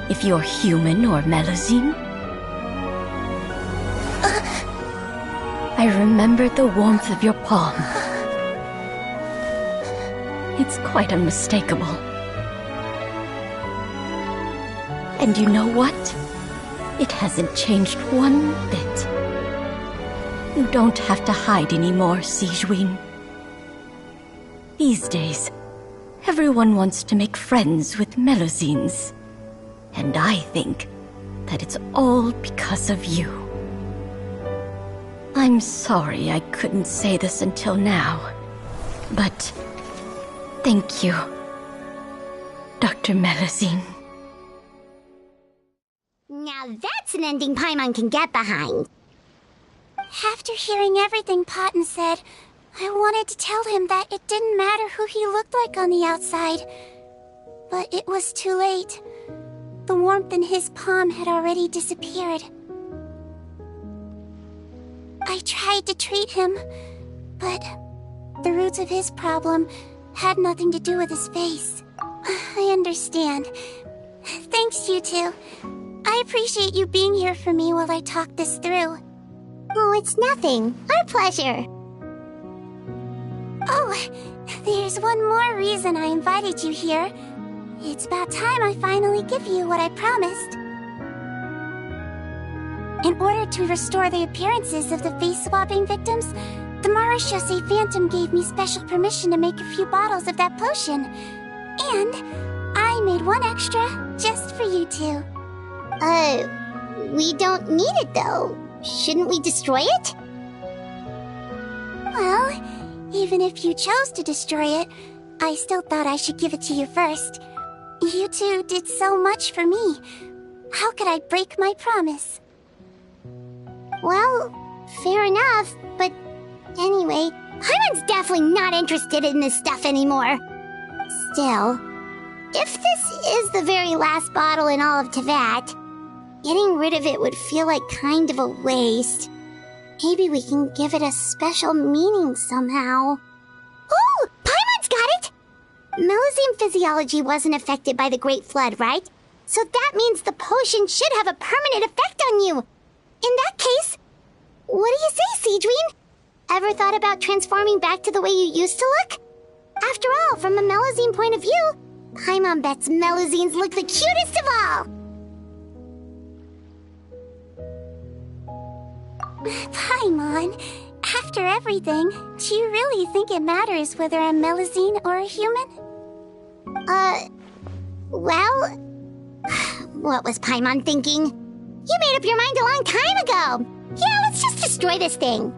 Speaker 7: if you're human or Melusine? I remember the warmth of your palm. It's quite unmistakable. And you know what? It hasn't changed one bit. You don't have to hide anymore, Sigewinne. These days, everyone wants to make friends with Melusines. And I think that it's all because of you. I'm sorry I couldn't say this until now, but thank you, Dr. Melusine.
Speaker 1: Now that's an ending Paimon can get behind.
Speaker 2: After hearing everything Fontaine said, I wanted to tell him that it didn't matter who he looked like on the outside. But it was too late. The warmth in his palm had already disappeared. I tried to treat him, but the roots of his problem had nothing to do with his face. I understand. Thanks, you two. I appreciate you being here for me while I talk this through.
Speaker 1: Oh, it's nothing. Our pleasure.
Speaker 2: Oh, there's one more reason I invited you here. It's about time I finally give you what I promised. In order to restore the appearances of the face-swapping victims, the Marechaussee Phantom gave me special permission to make a few bottles of that potion. And I made one extra just for you two.
Speaker 1: We don't need it though. Shouldn't we destroy it?
Speaker 2: Well, even if you chose to destroy it, I still thought I should give it to you first. You two did so much for me. How could I break my promise?
Speaker 1: Well, fair enough, but anyway, Paimon's definitely not interested in this stuff anymore. Still, if this is the very last bottle in all of Teyvat, getting rid of it would feel like kind of a waste. Maybe we can give it a special meaning somehow. Oh, Paimon's got it! Melusine physiology wasn't affected by the Great Flood, right? So that means the potion should have a permanent effect on you. In that case, what do you say, Sigewinne? Ever thought about transforming back to the way you used to look? After all, from a Melusine point of view, Paimon bets Melusines look the cutest of all.
Speaker 2: Paimon, after everything, do you really think it matters whether I'm Melusine or a human?
Speaker 1: Well, what was Paimon thinking? You made up your mind a long time ago. Yeah, let's just destroy this thing.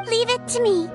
Speaker 2: Leave it to me.